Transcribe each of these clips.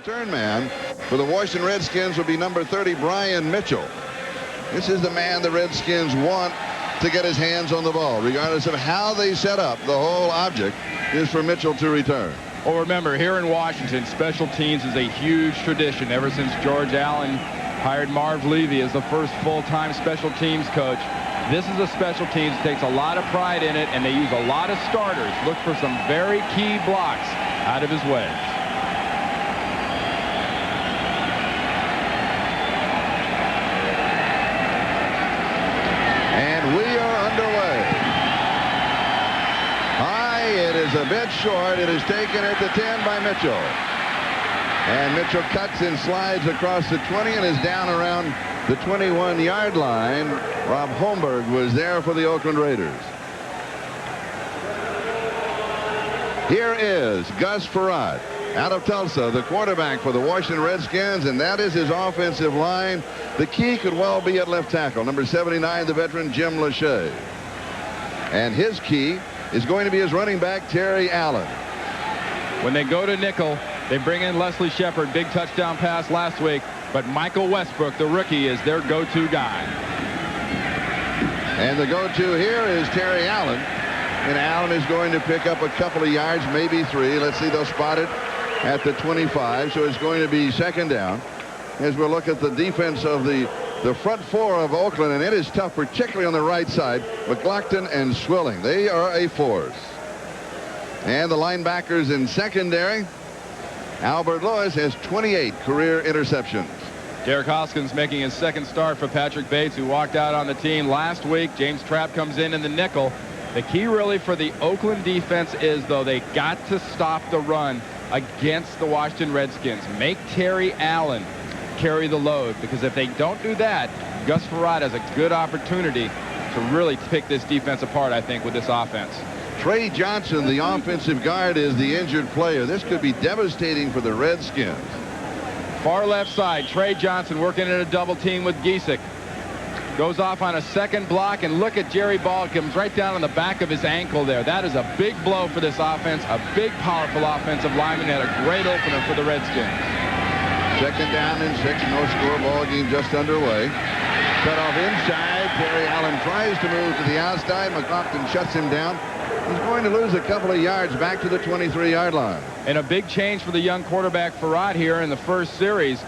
return man for the Washington Redskins will be number 30, Brian Mitchell. This is the man the Redskins want to get his hands on the ball. Regardless of how they set up, the whole object is for Mitchell to return. Well, remember, here in Washington, special teams is a huge tradition. Ever since George Allen hired Marv Levy as the first full-time special teams coach, this is a special teams that takes a lot of pride in it, and they use a lot of starters. Look for some very key blocks out of his way. And we are underway. High, it is a bit short. It is taken at the 10 by Mitchell. And Mitchell cuts and slides across the 20 and is down around the 21-yard line. Rob Holmberg was there for the Oakland Raiders. Here is Gus Frerotte out of Tulsa, the quarterback for the Washington Redskins, and that is his offensive line. The key could well be at left tackle, number 79, the veteran Jim Lachey. And his key is going to be his running back, Terry Allen. When they go to nickel, they bring in Leslie Shepard, big touchdown pass last week, but Michael Westbrook, the rookie, is their go-to guy. And the go-to here is Terry Allen. And Allen is going to pick up a couple of yards, maybe 3. Let's see, they'll spot it at the 25. So it's going to be second down as we look at the defense of the front four of Oakland. And it is tough, particularly on the right side. McLaughlin and Swilling, they are a force. And the linebackers in secondary, Albert Lewis has 28 career interceptions. Derek Hoskins making his second start for Patrick Bates, who walked out on the team last week. James Trapp comes in the nickel. The key really for the Oakland defense is, though, they got to stop the run against the Washington Redskins. Make Terry Allen carry the load, because if they don't do that, Gus Frerotte has a good opportunity to really pick this defense apart, I think, with this offense. Trey Johnson, the offensive guard, is the injured player. This could be devastating for the Redskins. Far left side, Trey Johnson working in a double team with Giesick. Goes off on a second block, and look at Jerry Ball. Comes right down on the back of his ankle there. That is a big blow for this offense. A big, powerful offensive lineman. Had a great opener for the Redskins. Second down and 6. No score. Ball game just underway. Cut off inside. Terry Allen tries to move to the outside. McLaughlin shuts him down. He's going to lose a couple of yards back to the 23-yard line. And a big change for the young quarterback Frerotte here in the first series.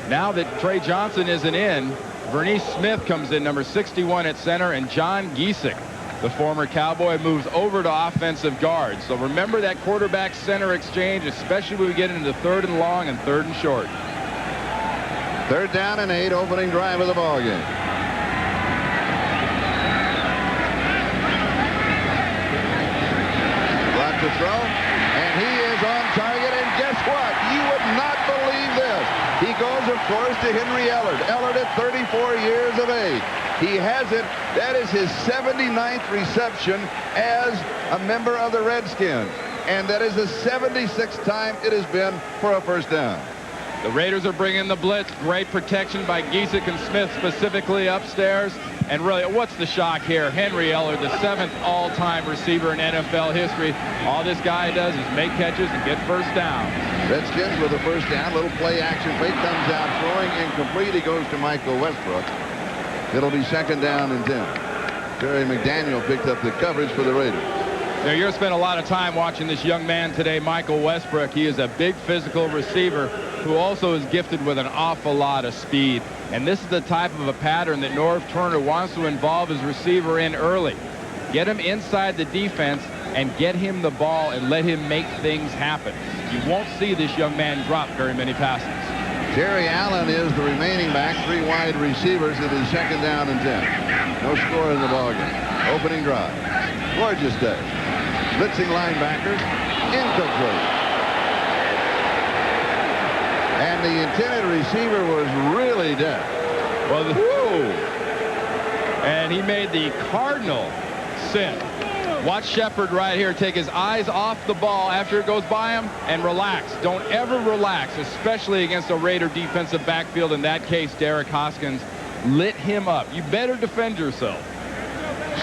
Now that Trey Johnson isn't in, Vernice Smith comes in, number 61 at center, and John Giesick, the former Cowboy, moves over to offensive guard. So remember that quarterback center exchange, especially when we get into third and long and third and short. Third down and 8, opening drive of the ball game. Block to throw, and he is on target, and guess what? You would not believe this. He goes, of course, to Henry Ellard. Ellard at 34 years of age. He has it. That is his 79th reception as a member of the Redskins. And that is the 76th time it has been for a first down. The Raiders are bringing the blitz. Great protection by Giesick and Smith, specifically upstairs. And really, what's the shock here? Henry Ellard, the 7th all-time receiver in NFL history. All this guy does is make catches and get first down. Redskins with a first down. Little play action fake, comes out throwing incomplete. He goes to Michael Westbrook. It'll be second down and 10. Terry McDaniel picked up the coverage for the Raiders. Now, you're going to spend a lot of time watching this young man today, Michael Westbrook. He is a big physical receiver who also is gifted with an awful lot of speed. And this is the type of a pattern that Norv Turner wants to involve his receiver in early. Get him inside the defense and get him the ball and let him make things happen. You won't see this young man drop very many passes. Terry Allen is the remaining back. 3 wide receivers. It is second down and 10. No score in the ballgame. Opening drive. Gorgeous day. Blitzing linebackers. Incomplete. And the intended receiver was really dead. Well, and he made the cardinal sin. Watch Shepard right here take his eyes off the ball after it goes by him and relax. Don't ever relax, especially against a Raider defensive backfield. In that case, Derek Hoskins lit him up. You better defend yourself.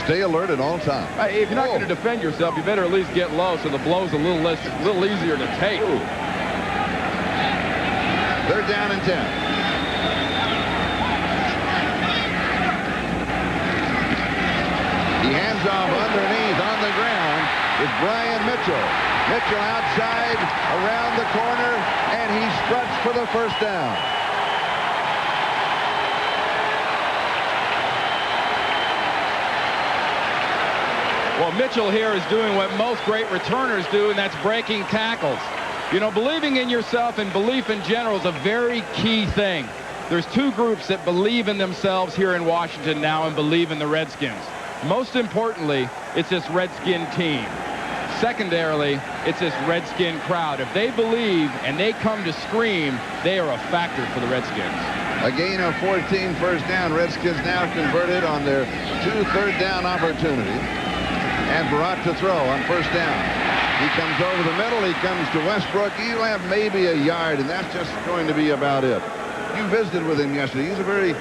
Stay alert at all times. If you're not going to defend yourself, you better at least get low so the blow's a little easier to take. Third down and 10. He hands off underneath on the ground. It's Brian Mitchell. Mitchell outside, around the corner, and he struts for the first down. Well, Mitchell here is doing what most great returners do, and that's breaking tackles. You know, believing in yourself and belief in general is a very key thing. There's two groups that believe in themselves here in Washington now and believe in the Redskins. Most importantly, it's this Redskin team. Secondarily, it's this Redskin crowd. If they believe and they come to scream, they are a factor for the Redskins. A gain of 14, first down. Redskins now converted on their 2 third-down opportunities. And Barat to throw on first down. He comes over the middle. He comes to Westbrook. He'll have maybe a yard, and that's just going to be about it. You visited with him yesterday. He's a very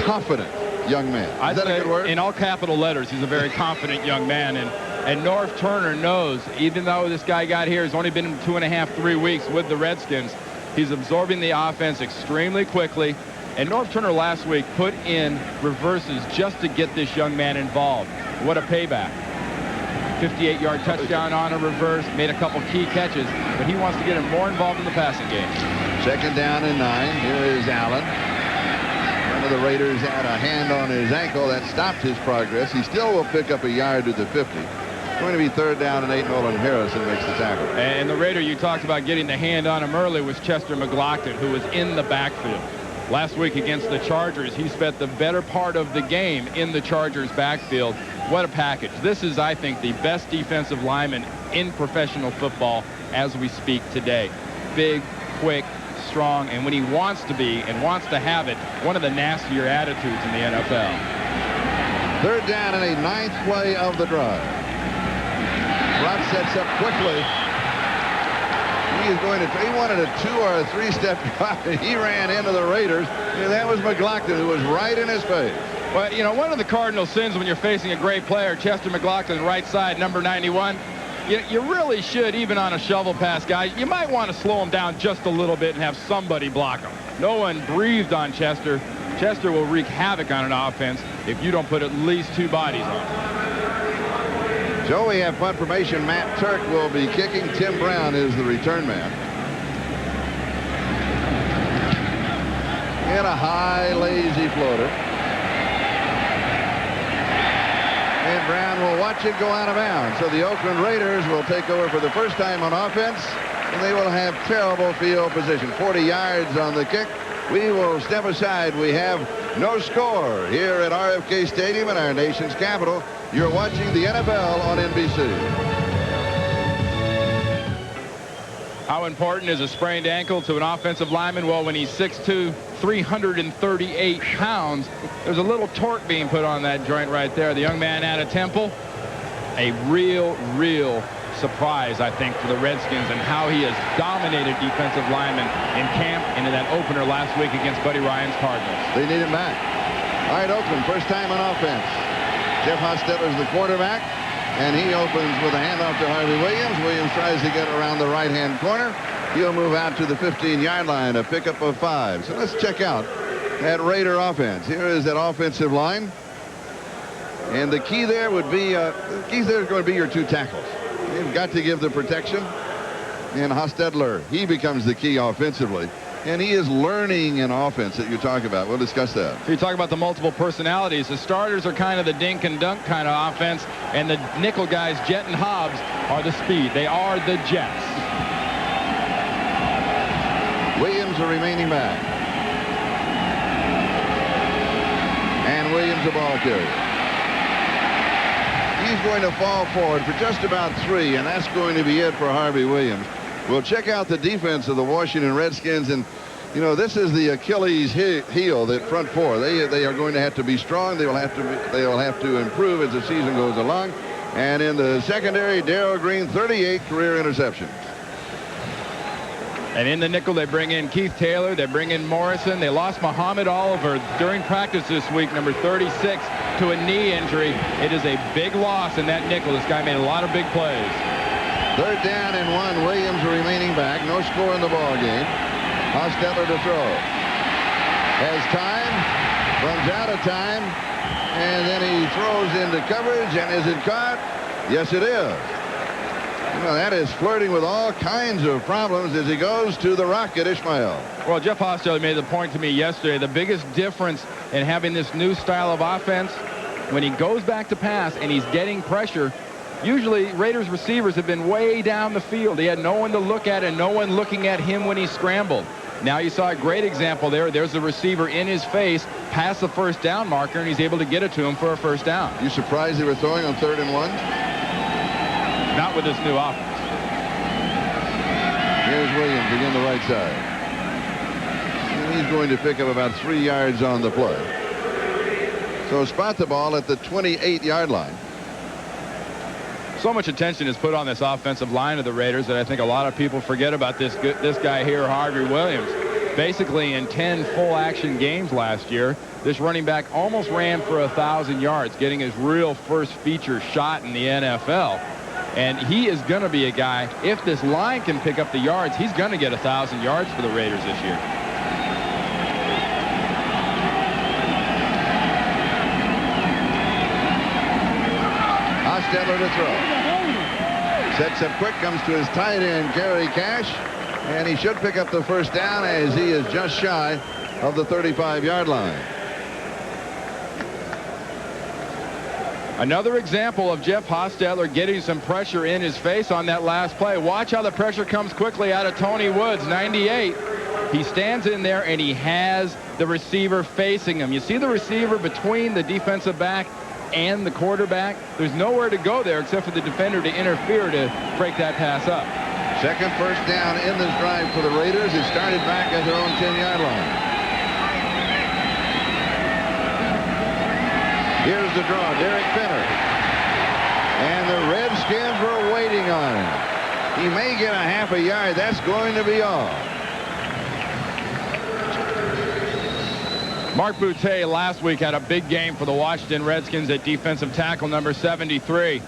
confident young man. Is that a good word? In all capital letters, he's a very confident young man. And Norv Turner knows, even though this guy got here, he's only been 2.5, 3 weeks with the Redskins, he's absorbing the offense extremely quickly. And Norv Turner last week put in reverses just to get this young man involved. What a payback. 58-yard touchdown on a reverse, made a couple key catches, but he wants to get him more involved in the passing game. Second down and 9. Here is Allen. One of the Raiders had a hand on his ankle that stopped his progress. He still will pick up a yard to the 50. It's going to be third down and 8. Nolan Harrison makes the tackle. And the Raider you talked about getting the hand on him early was Chester McLaughlin, who was in the backfield. Last week against the Chargers, he spent the better part of the game in the Chargers backfield. What a package. This is, I think, the best defensive lineman in professional football as we speak today. Big, quick, strong, and when he wants to be and wants to have it, one of the nastier attitudes in the NFL. Third down and a 9th play of the drive. Rock sets up quickly. He wanted a 2 or a 3-step drive, and he ran into the Raiders. And that was McLaughlin, who was right in his face. Well, you know, one of the cardinal sins when you're facing a great player, Chester McLaughlin, right side, number 91, you really should, even on a shovel pass guy, you might want to slow him down just a little bit and have somebody block him. No one breathed on Chester. Chester will wreak havoc on an offense if you don't put at least 2 bodies on him. So we have punt formation. Matt Turk will be kicking. Tim Brown is the return man. And a high, lazy floater. And Brown will watch it go out of bounds. So the Oakland Raiders will take over for the first time on offense, and they will have terrible field position. 40 yards on the kick. We will step aside. We have no score here at RFK Stadium in our nation's capital. You're watching the NFL on NBC. How important is a sprained ankle to an offensive lineman? Well, when he's 6'2", 338 pounds, there's a little torque being put on that joint right there. The young man out of Temple, a real surprise, I think, for the Redskins and how he has dominated defensive linemen in camp and in that opener last week against Buddy Ryan's Cardinals. They need him back. All right, Oakland, first time on offense. Jeff Hostetler is the quarterback, and he opens with a handoff to Harvey Williams. Williams tries to get around the right-hand corner. He'll move out to the 15-yard line, a pickup of 5. So let's check out that Raider offense. Here is that offensive line. And the key there would be, the key there is going to be your 2 tackles. You've got to give the protection. And Hostetler, he becomes the key offensively. And he is learning an offense that you talk about. We'll discuss that. You talk about the multiple personalities. The starters are kind of the dink and dunk kind of offense, and the nickel guys, Jet and Hobbs, are the speed. They are the Jets. Williams, the remaining back. And Williams, the ball carrier. He's going to fall forward for just about 3, and that's going to be it for Harvey Williams. We'll check out the defense of the Washington Redskins, and you know, this is the Achilles heel, that front 4. They are going to have to be strong. They will have to improve as the season goes along. And in the secondary, Darrell Green, 38 career interceptions. And in the nickel, they bring in Keith Taylor. They bring in Morrison. They lost Muhammad Oliver during practice this week, number 36, to a knee injury. It is a big loss in that nickel. This guy made a lot of big plays. Third down and 1. Williams remaining back. No score in the ball game. Hostetler to throw. Has time. Runs out of time. And then he throws into coverage. And is it caught? Yes, it is. Well, that is flirting with all kinds of problems as he goes to the rocket, Ishmael. Well, Jeff Hostetler made the point to me yesterday. The biggest difference in having this new style of offense, when he goes back to pass and he's getting pressure, usually Raiders receivers have been way down the field. He had no one to look at and no one looking at him when he scrambled. Now you saw a great example there. There's the receiver in his face, past the first down marker, and he's able to get it to him for a first down. You surprised they were throwing on 3rd and 1? Not with this new offense. Here's Williams again, the right side. And he's going to pick up about 3 yards on the play. So spot the ball at the 28-yard line. So much attention is put on this offensive line of the Raiders that I think a lot of people forget about this guy here, Harvey Williams. Basically in 10 full-action games last year, this running back almost ran for 1,000 yards, getting his real first feature shot in the NFL. And he is going to be a guy, if this line can pick up the yards, he's going to get 1,000 yards for the Raiders this year. Hostetler to throw. Sets up quick, comes to his tight end, Gary Cash. And he should pick up the first down as he is just shy of the 35-yard line. Another example of Jeff Hostetler getting some pressure in his face on that last play. Watch how the pressure comes quickly out of Tony Woods, 98. He stands in there and he has the receiver facing him. You see the receiver between the defensive back and the quarterback. There's nowhere to go there except for the defender to interfere to break that pass up. Second first down in this drive for the Raiders. It started back at their own 10-yard line. Here's the draw, Derek Finner. And the Redskins were waiting on him. He may get a half a yard. That's going to be all. Mark Boutte last week had a big game for the Washington Redskins at defensive tackle number 73.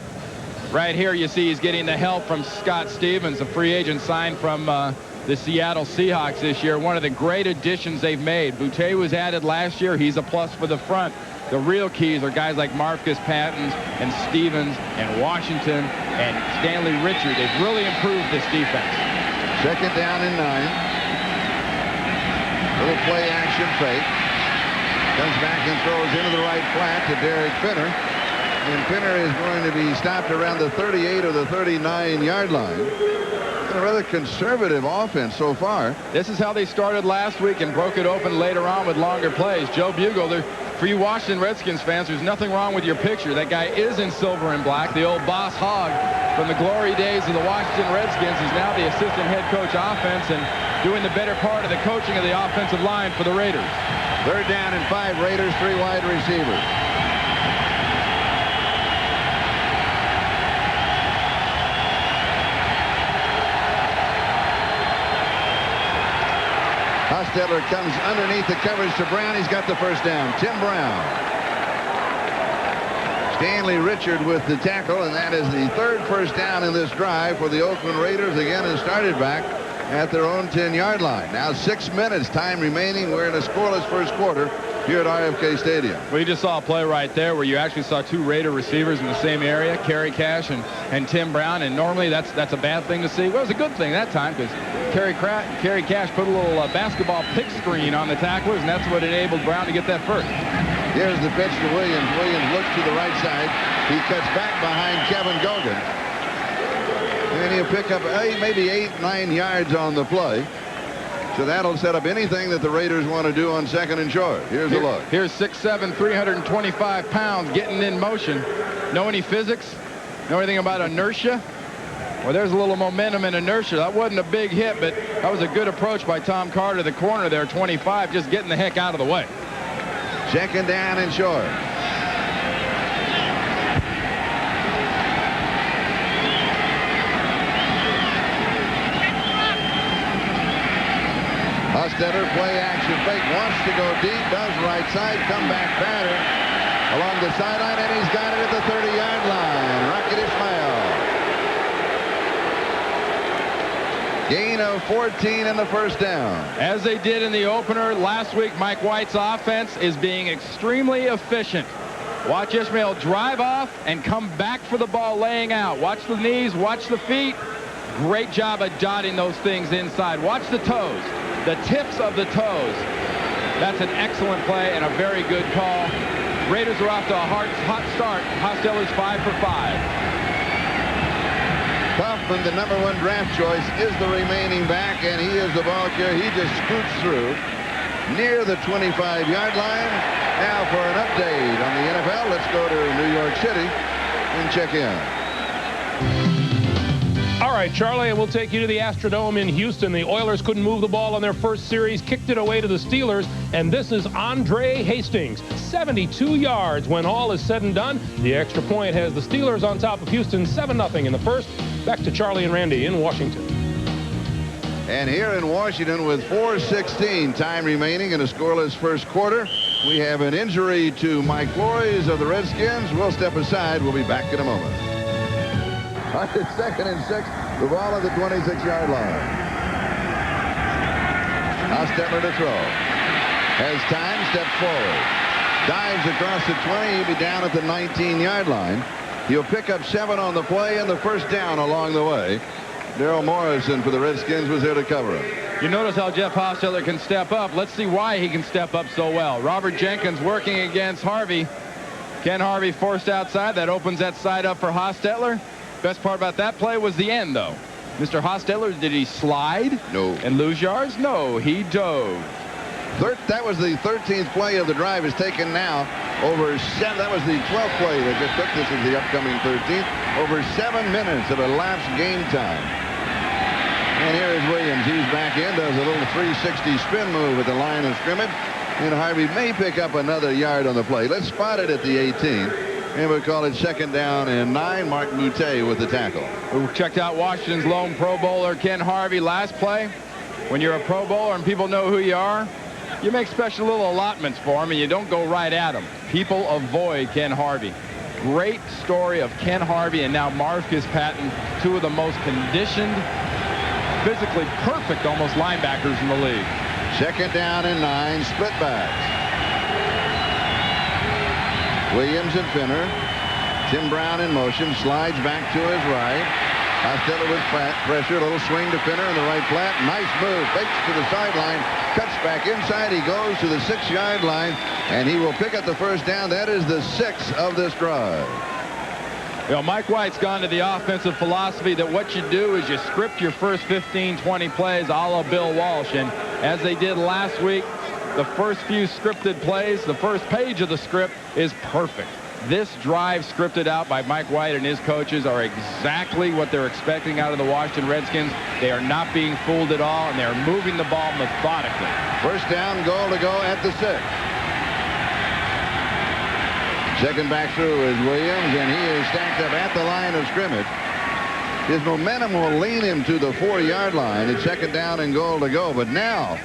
Right here you see he's getting the help from Scott Stevens, a free agent signed from the Seattle Seahawks this year. One of the great additions they've made. Boutte was added last year. He's a plus for the front. The real keys are guys like Marcus Patton and Stevens and Washington and Stanley Richard. They've really improved this defense. Second down and 9. Little play action fake. Comes back and throws into the right flat to Derek Finner. And Finner is going to be stopped around the 38 or the 39-yard line. A rather conservative offense so far. This is how they started last week and broke it open later on with longer plays. Joe Bugel, for you Washington Redskins fans, there's nothing wrong with your picture. That guy is in silver and black. The old boss hog from the glory days of the Washington Redskins is now the assistant head coach offense and doing the better part of the coaching of the offensive line for the Raiders. Third down and 5. Raiders, 3 wide receivers. Hostetler comes underneath the coverage to Brown. He's got the first down. Tim Brown. Stanley Richard with the tackle, and that is the third first down in this drive for the Oakland Raiders. Again, and started back at their own 10-yard line. Now 6 minutes time remaining. We're in a scoreless first quarter here at RFK Stadium. Well, you just saw a play right there where you actually saw 2 Raider receivers in the same area, Kerry Cash and Tim Brown, and normally that's a bad thing to see. Well, it was a good thing that time because Kerry Cash put a little basketball pick screen on the tacklers, and that's what enabled Brown to get that first. Here's the pitch to Williams. Williams looks to the right side. He cuts back behind Kevin Gogan. And he'll pick up maybe 8-9 yards on the play. So that'll set up anything that the Raiders want to do on second and short. Here's a look. Here's 6'7", 325 pounds getting in motion. Know any physics? Know anything about inertia? Well, there's a little momentum and inertia. That wasn't a big hit, but that was a good approach by Tom Carter, the corner there, 25, just getting the heck out of the way. Second down and short. Hostetler, play action fake, wants to go deep, does right side, comeback pattern along the sideline, and he's got it at the 30-yard line. Rocket Ismail. Gain of 14 in the first down. As they did in the opener last week, Mike White's offense is being extremely efficient. Watch Ishmael drive off and come back for the ball laying out. Watch the knees, watch the feet. Great job of dotting those things inside. Watch the toes, the tips of the toes. That's an excellent play and a very good call. Raiders are off to a hot start. Hostetler's 5 for 5. Kaufman, the #1 draft choice, is the remaining back, and he is the ball carrier. He just scoots through near the 25-yard line. Now for an update on the NFL, let's go to New York City and check in. All right, Charlie, and we'll take you to the Astrodome in Houston. The Oilers couldn't move the ball on their first series, kicked it away to the Steelers, and this is Andre Hastings. 72 yards when all is said and done. The extra point has the Steelers on top of Houston 7-0 in the first. Back to Charlie and Randy in Washington. And here in Washington with 4:16 time remaining in a scoreless first quarter, we have an injury to Mike Flores of the Redskins. We'll step aside. We'll be back in a moment. On the 2nd and 6, the ball at the 26-yard line. Hostetler to throw. Has time, steps forward. Dives across the 20. He'll be down at the 19-yard line. He'll pick up 7 on the play and the first down along the way. Darrell Morrison for the Redskins was there to cover him. You notice how Jeff Hostetler can step up. Let's see why he can step up so well. Robert Jenkins working against Harvey. Ken Harvey forced outside. That opens that side up for Hostetler. Best part about that play was the end, though. Mr. Hostetler, did he slide? No. And lose yards? No, he dove. That was the 13th play of the drive is taken now. Over 7. That was the 12th play that just took. This is the upcoming 13th. Over 7 minutes of elapsed game time. And here is Williams. He's back in. Does a little 360 spin move at the line of scrimmage. And Harvey may pick up another yard on the play. Let's spot it at the 18. And we'll call it 2nd down and 9. Mark Moutet with the tackle. We checked out Washington's lone Pro Bowler, Ken Harvey, last play. When you're a Pro Bowler and people know who you are, you make special little allotments for him, and you don't go right at him. People avoid Ken Harvey. Great story of Ken Harvey and now Marv Fitzpatrick, two of the most conditioned, physically perfect almost linebackers in the league. 2nd down and 9, split backs. Williams and Finner. Tim Brown in motion, slides back to his right. Hostetler with pressure, a little swing to Finner in the right flat. Nice move, fakes to the sideline, cuts back inside. He goes to the 6-yard line, and he will pick up the first down. That is the 6th of this drive. You know, Mike White's gone to the offensive philosophy that what you do is you script your first 15, 20 plays a la Bill Walsh. And as they did last week, the first few scripted plays, the first page of the script is perfect. This drive scripted out by Mike White and his coaches are exactly what they're expecting out of the Washington Redskins. They are not being fooled at all, and they're moving the ball methodically. First down, goal to go at the 6. Second back through is Williams, and he is stacked up at the line of scrimmage. His momentum will lean him to the 4-yard line. It's 2nd down and goal to go. But now,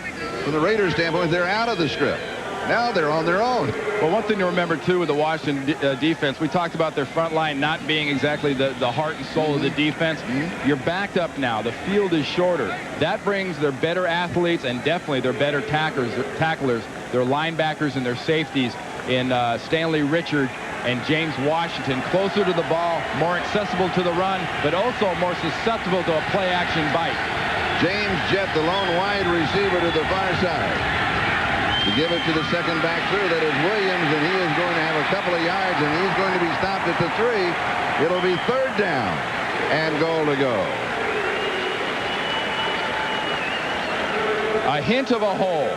from the Raiders' standpoint, they're out of the script. Now they're on their own. Well, one thing to remember, too, with the Washington defense, we talked about their front line not being exactly the heart and soul of the defense. You're backed up now. The field is shorter. That brings their better athletes and definitely their better tacklers, their linebackers and their safeties in Stanley Richard and James Washington closer to the ball, more accessible to the run, but also more susceptible to a play-action bite. James Jett, the lone wide receiver to the far side. To give it to the second back through, that is Williams, and he is going to have a couple of yards, and he's going to be stopped at the 3. It'll be 3rd down and goal to go. A hint of a hole.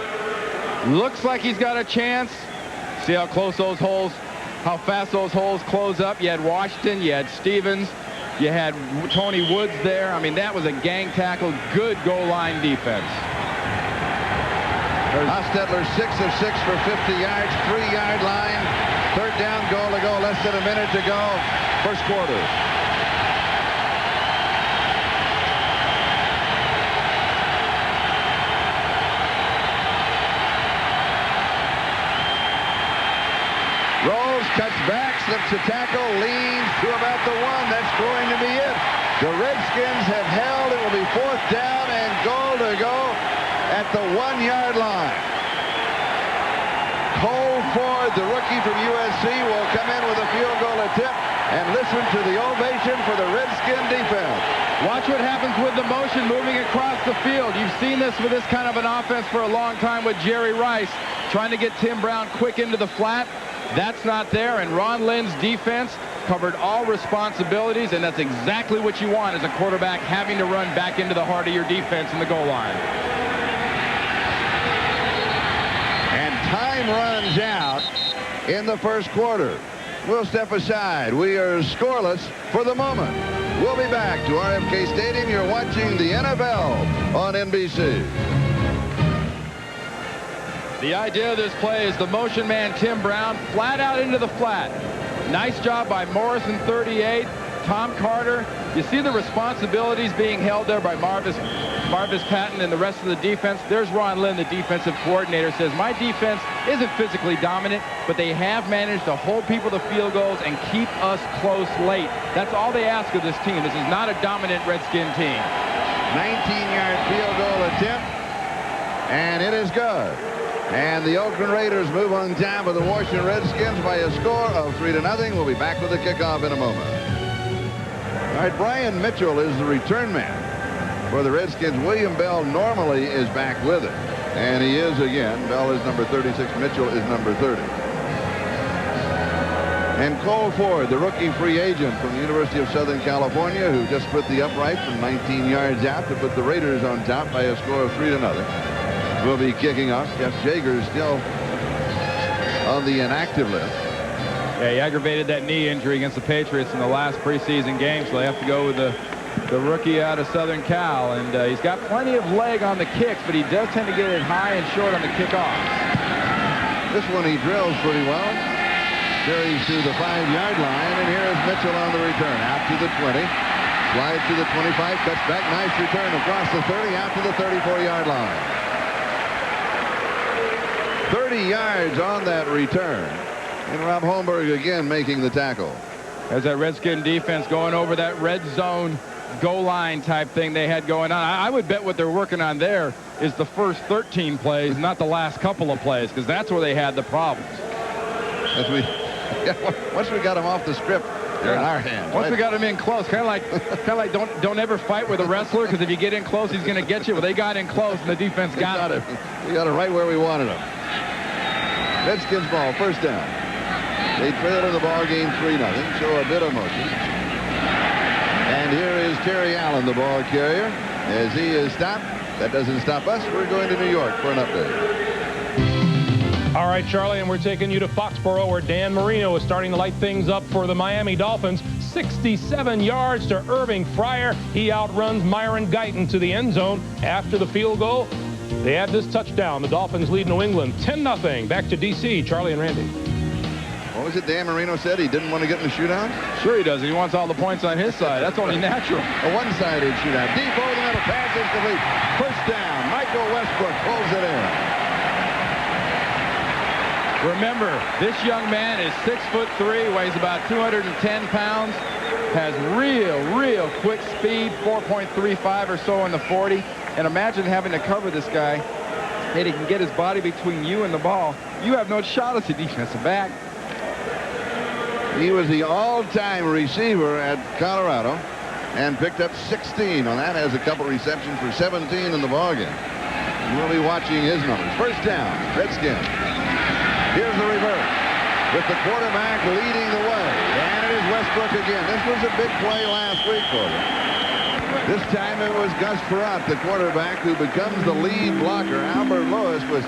Looks like he's got a chance. See how close those holes, how fast those holes close up. You had Washington, you had Stevens, you had Tony Woods there. I mean, that was a gang tackle. Good goal line defense. Hostetler 6 of 6 for 50 yards, 3-yard line. 3rd down, goal to go. Less than a minute to go. First quarter. Rolls, cuts back, slips a tackle, leans to about the 1. That's going to be it. The Redskins have held. It will be 4th down and goal to go at the 1-yard line. Cole Ford, the rookie from USC, will come in with a field goal attempt, and listen to the ovation for the Redskin defense. Watch what happens with the motion moving across the field. You've seen this with this kind of an offense for a long time with Jerry Rice trying to get Tim Brown quick into the flat. That's not there, and Ron Lynn's defense covered all responsibilities, and that's exactly what you want as a quarterback, having to run back into the heart of your defense in the goal line. And time runs out in the first quarter. We'll step aside. We are scoreless for the moment. We'll be back to RFK Stadium. You're watching the NFL on NBC. The idea of this play is the motion man Tim Brown flat out into the flat. Nice job by Morrison, 38. Tom Carter. You see the responsibilities being held there by Marvis Patton and the rest of the defense. There's Ron Lynn, the defensive coordinator, says, my defense isn't physically dominant, but they have managed to hold people to field goals and keep us close late. That's all they ask of this team. This is not a dominant Redskin team. 19-yard field goal attempt, and it is good. And the Oakland Raiders move on top of the Washington Redskins by a score of 3-0. We'll be back with the kickoff in a moment. All right, Brian Mitchell is the return man for the Redskins. William Bell normally is back with it, and he is again. Bell is number 36. Mitchell is number 30. And Cole Ford, the rookie free agent from the University of Southern California, who just put the upright from 19 yards out to put the Raiders on top by a score of 3-0. Will be kicking off. Jeff Jager still on the inactive list. Yeah, he aggravated that knee injury against the Patriots in the last preseason game, so they have to go with the rookie out of Southern Cal. And he's got plenty of leg on the kicks, but he does tend to get it high and short on the kickoffs. This one he drills pretty well. Carries to the 5-yard line, and here is Mitchell on the return. Out to the 20. Slides to the 25. Cuts back. Nice return across the 30. Out to the 34-yard line. 30 yards on that return. And Rob Holmberg again making the tackle. As that Redskin defense going over that red zone goal line type thing they had going on. I would bet what they're working on there is the first 13 plays, not the last couple of plays, because that's where they had the problems. Once we got them off the script, they're in our hands. Once we got them in close, kind of like don't ever fight with a wrestler, because if you get in close, he's going to get you. Well, they got in close, and the defense got it. We got it right where we wanted them. Redskins ball, first down. They trail in the ball game 3-0, show a bit of motion. And here is Terry Allen, the ball carrier, as he is stopped. That doesn't stop us. We're going to New York for an update. All right, Charlie, and we're taking you to Foxborough, where Dan Marino is starting to light things up for the Miami Dolphins. 67 yards to Irving Fryer. He outruns Myron Guyton to the end zone after the field goal. They add this touchdown. The Dolphins lead New England 10-0. Back to D.C., Charlie and Randy. What was it Dan Marino said? He didn't want to get in the shootout? Sure he does. He wants all the points on his side. That's only natural. A one-sided shootout. Deep over the middle. Pass is complete. First down. Michael Westbrook pulls it in. Remember, this young man is 6'3", weighs about 210 pounds, has real quick speed, 4.35 or so in the 40. And imagine having to cover this guy, and he can get his body between you and the ball. You have no shot as a defensive back. He was the all-time receiver at Colorado and picked up 16 on that. Has a couple receptions for 17 in the ballgame. We'll be watching his numbers. First down, Redskins. Here's the reverse with the quarterback leading the way. And it is Westbrook again. This was a big play last week for them. This time it was Gus Perrott, the quarterback, who becomes the lead blocker. Albert Lewis was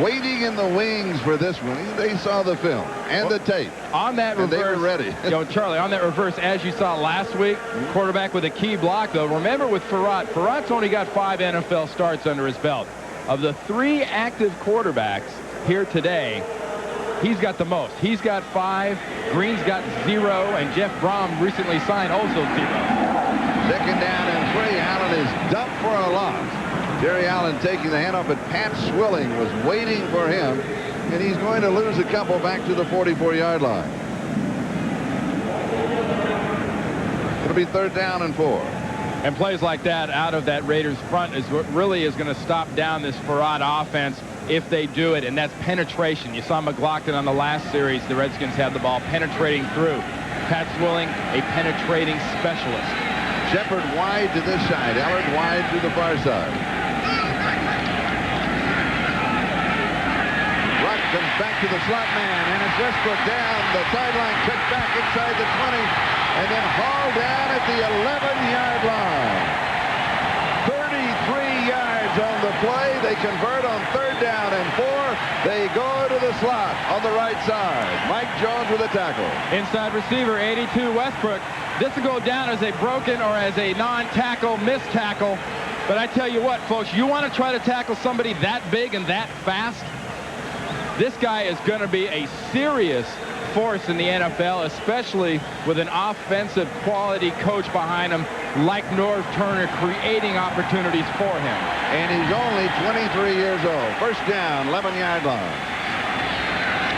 waiting in the wings for this one. They saw the film and the tape. On that reverse, they were ready. Charlie, on that reverse, as you saw last week, quarterback with a key block, though. Remember with Perrott's only got 5 NFL starts under his belt. Of the 3 active quarterbacks here today, he's got the most. He's got 5. Green's got 0, and Jeff Brom recently signed also 0. Second down and 3. Allen is dumped for a loss. Terry Allen taking the handoff, but Pat Swilling was waiting for him, and he's going to lose a couple back to the 44-yard line. It'll be 3rd down and 4. And plays like that out of that Raiders front is what really is going to stop down this Farad offense if they do it, and that's penetration. You saw McLaughlin on the last series. The Redskins had the ball penetrating through. Pat Swilling, a penetrating specialist. Shepard wide to this side. Ellard wide to the far side. Ruck comes back to the slot man, and it's Westbrook down the sideline, kicked back inside the 20, and then hauled down at the 11-yard line. 33 yards on the play. They convert on 3rd down and 4. They go to the slot on the right side. Mike Jones with a tackle. Inside receiver, 82, Westbrook. This will go down as a broken or as a non-tackle, missed tackle. But I tell you what, folks, you want to try to tackle somebody that big and that fast? This guy is going to be a serious force in the NFL, especially with an offensive quality coach behind him like Norv Turner, creating opportunities for him. And he's only 23 years old. 1st down, 11-yard line.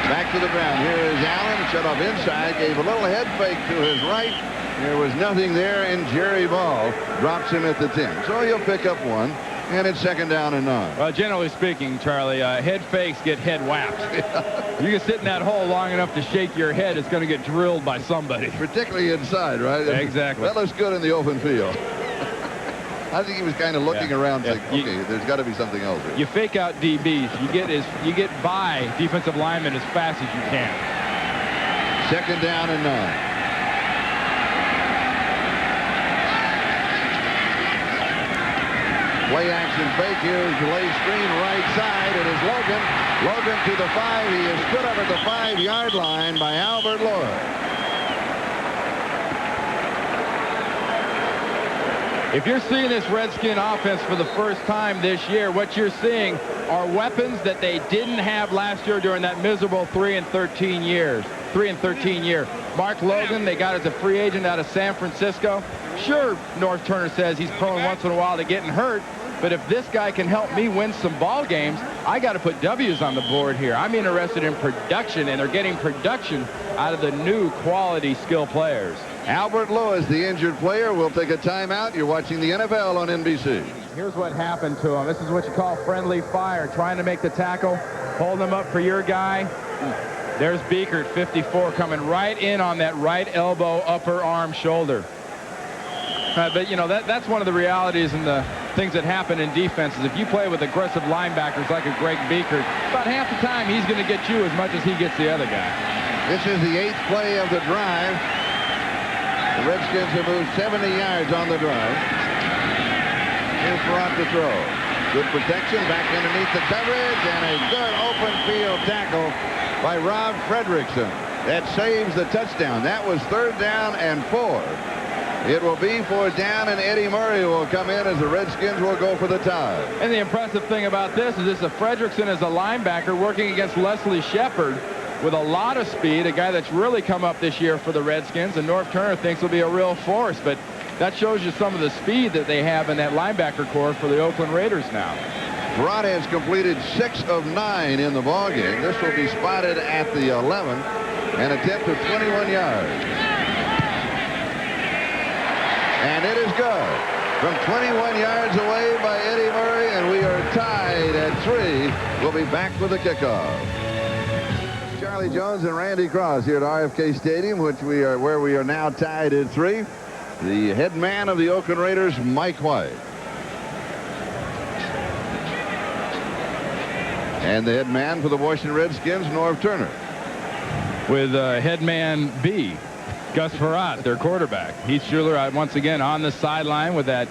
Back to the ground. Here is Allen, shut off inside, gave a little head fake to his right. There was nothing there, and Jerry Ball drops him at the 10. So he'll pick up 1, and it's 2nd down and 9. Well, generally speaking, Charlie, head fakes get head whacked. You can sit in that hole long enough to shake your head, it's going to get drilled by somebody. Particularly inside, right? Exactly. That looks good in the open field. I think he was kind of looking around saying, okay, there's got to be something else here. You fake out DBs. You get by defensive linemen as fast as you can. 2nd down and 9. Play action fake. Here's delay screen right side. It is Logan. Logan to the 5. He is stood up at the 5-yard line by Albert Lloyd. If you're seeing this Redskin offense for the first time this year, what you're seeing are weapons that they didn't have last year during that miserable 3-13 year. Mark Logan, they got as a free agent out of San Francisco. Sure, Norv Turner says he's prone once in a while to getting hurt, but if this guy can help me win some ball games, I got to put W's on the board here. I'm interested in production, and they're getting production out of the new quality skill players. Albert Lewis, the injured player, will take a timeout. You're watching the NFL on NBC. Here's what happened to him. This is what you call friendly fire, trying to make the tackle, holding him up for your guy. There's Beekert, 54, coming right in on that right elbow, upper arm, shoulder. But, you know, that's one of the realities and the things that happen in defenses. If you play with aggressive linebackers like a Greg Beekert, about half the time he's going to get you as much as he gets the other guy. This is the 8th play of the drive. The Redskins have moved 70 yards on the drive. Here's Farad to throw. Good protection, back underneath the coverage, and a good open field tackle by Rob Fredrickson. That saves the touchdown. That was 3rd down and 4. It will be 4th down, and Eddie Murray will come in as the Redskins will go for the tie. And the impressive thing about this is a Fredrickson as a linebacker working against Leslie Shepard with a lot of speed, a guy that's really come up this year for the Redskins, and Norv Turner thinks will be a real force. But that shows you some of the speed that they have in that linebacker core for the Oakland Raiders now. Farad has completed 6 of 9 in the ballgame. This will be spotted at the 11, an attempt of 21 yards. And it is good. From 21 yards away by Eddie Murray, and we are tied at 3. We'll be back with the kickoff. Charlie Jones and Randy Cross here at RFK Stadium, where we are now tied at 3. The head man of the Oakland Raiders, Mike White. And the head man for the Washington Redskins, Norv Turner. With head man B, Gus Farad, their quarterback. Heath Schuler once again on the sideline with that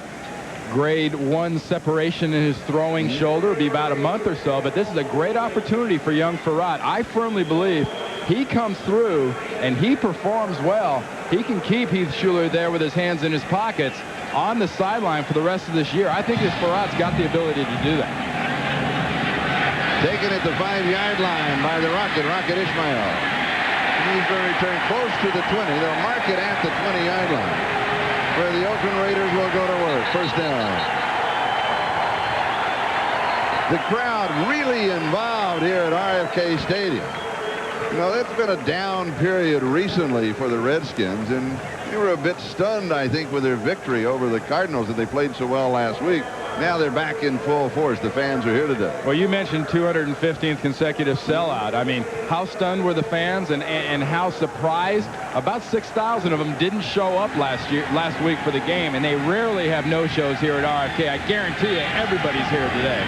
grade 1 separation in his throwing shoulder. It'll be about a month or so, but this is a great opportunity for young Farad. I firmly believe he comes through and he performs well. He can keep Heath Schuler there with his hands in his pockets on the sideline for the rest of this year. I think this Farad's got the ability to do that. Taken at the 5-yard line by the Rocket Ishmael. He's going to return close to the 20. They'll mark it at the 20-yard line, where the Oakland Raiders will go to work. 1st down. The crowd really involved here at RFK Stadium. You know, it's been a down period recently for the Redskins, and they were a bit stunned, I think, with their victory over the Cardinals that they played so well last week. Now they're back in full force. The fans are here today. Well, you mentioned 215th consecutive sellout. I mean, how stunned were the fans, and how surprised? About 6,000 of them didn't show up last week for the game, and they rarely have no-shows here at RFK. I guarantee you everybody's here today.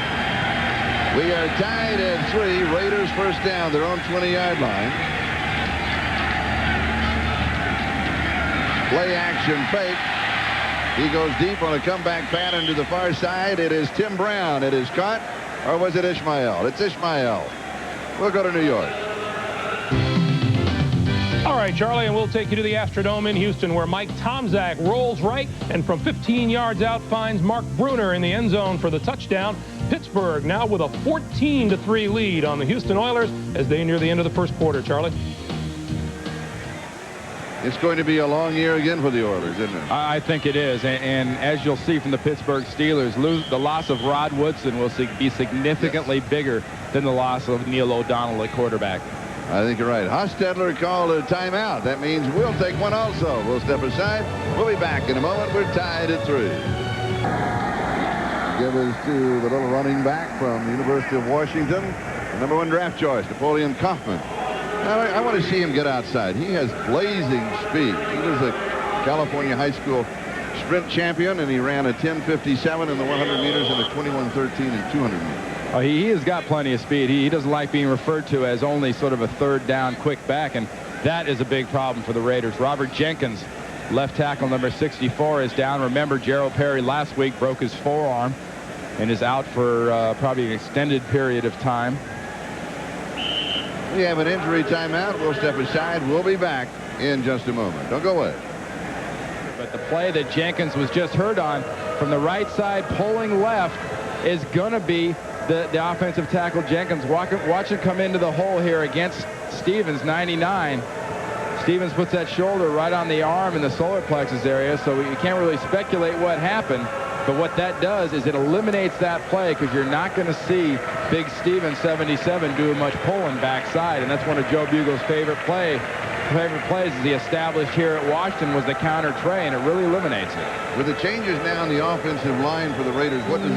We are tied at 3. Raiders first down, their own 20-yard line. Play action fake. He goes deep on a comeback pattern to the far side. It is Tim Brown. It is caught. Or was it Ishmael? It's Ishmael. We'll go to New York. All right, Charlie, and we'll take you to the Astrodome in Houston, where Mike Tomczak rolls right and from 15 yards out finds Mark Bruner in the end zone for the touchdown. Pittsburgh now with a 14-3 lead on the Houston Oilers as they near the end of the first quarter, Charlie. It's going to be a long year again for the Oilers, isn't it? I think it is. And as you'll see from the Pittsburgh Steelers, the loss of Rod Woodson will be significantly bigger than the loss of Neil O'Donnell at quarterback. I think you're right. Hostetler called a timeout. That means we'll take one also. We'll step aside. We'll be back in a moment. We're tied at 3. Give us to the little running back from the University of Washington, the #1 draft choice, Napoleon Kaufman. Now, I want to see him get outside. He has blazing speed. He was a California high school sprint champion, and he ran a 10:57 in the 100 meters and a 21:13 in 200 meters. Oh, he has got plenty of speed. He doesn't like being referred to as only sort of a third down quick back, and that is a big problem for the Raiders. Robert Jenkins, left tackle number 64, is down. Remember, Gerald Perry last week broke his forearm and is out for probably an extended period of time. We have an injury timeout. We'll step aside. We'll be back in just a moment. Don't go away. But the play that Jenkins was just hurt on from the right side pulling left is going to be the offensive tackle Jenkins. Watch it come into the hole here against Stevens, 99. Stevens puts that shoulder right on the arm in the solar plexus area, so you can't really speculate what happened. But what that does is it eliminates that play, because you're not going to see Big Stevens, 77, doing much pulling backside. And that's one of Joe Bugle's favorite plays is he established here at Washington was the counter tray, and it really eliminates it. With the changes now in the offensive line for the Raiders, what does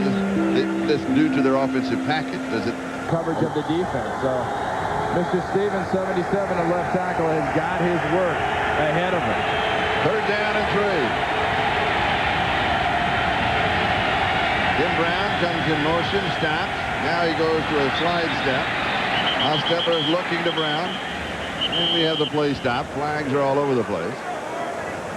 this do to their offensive package? Does it coverage of the defense? So Mr. Stevens, 77, a left tackle, has got his work ahead of him. Third down and 3. Tim Brown comes in motion, stops. Now he goes to a slide step. Hostetler is looking to Brown. And we have the play stop. Flags are all over the place.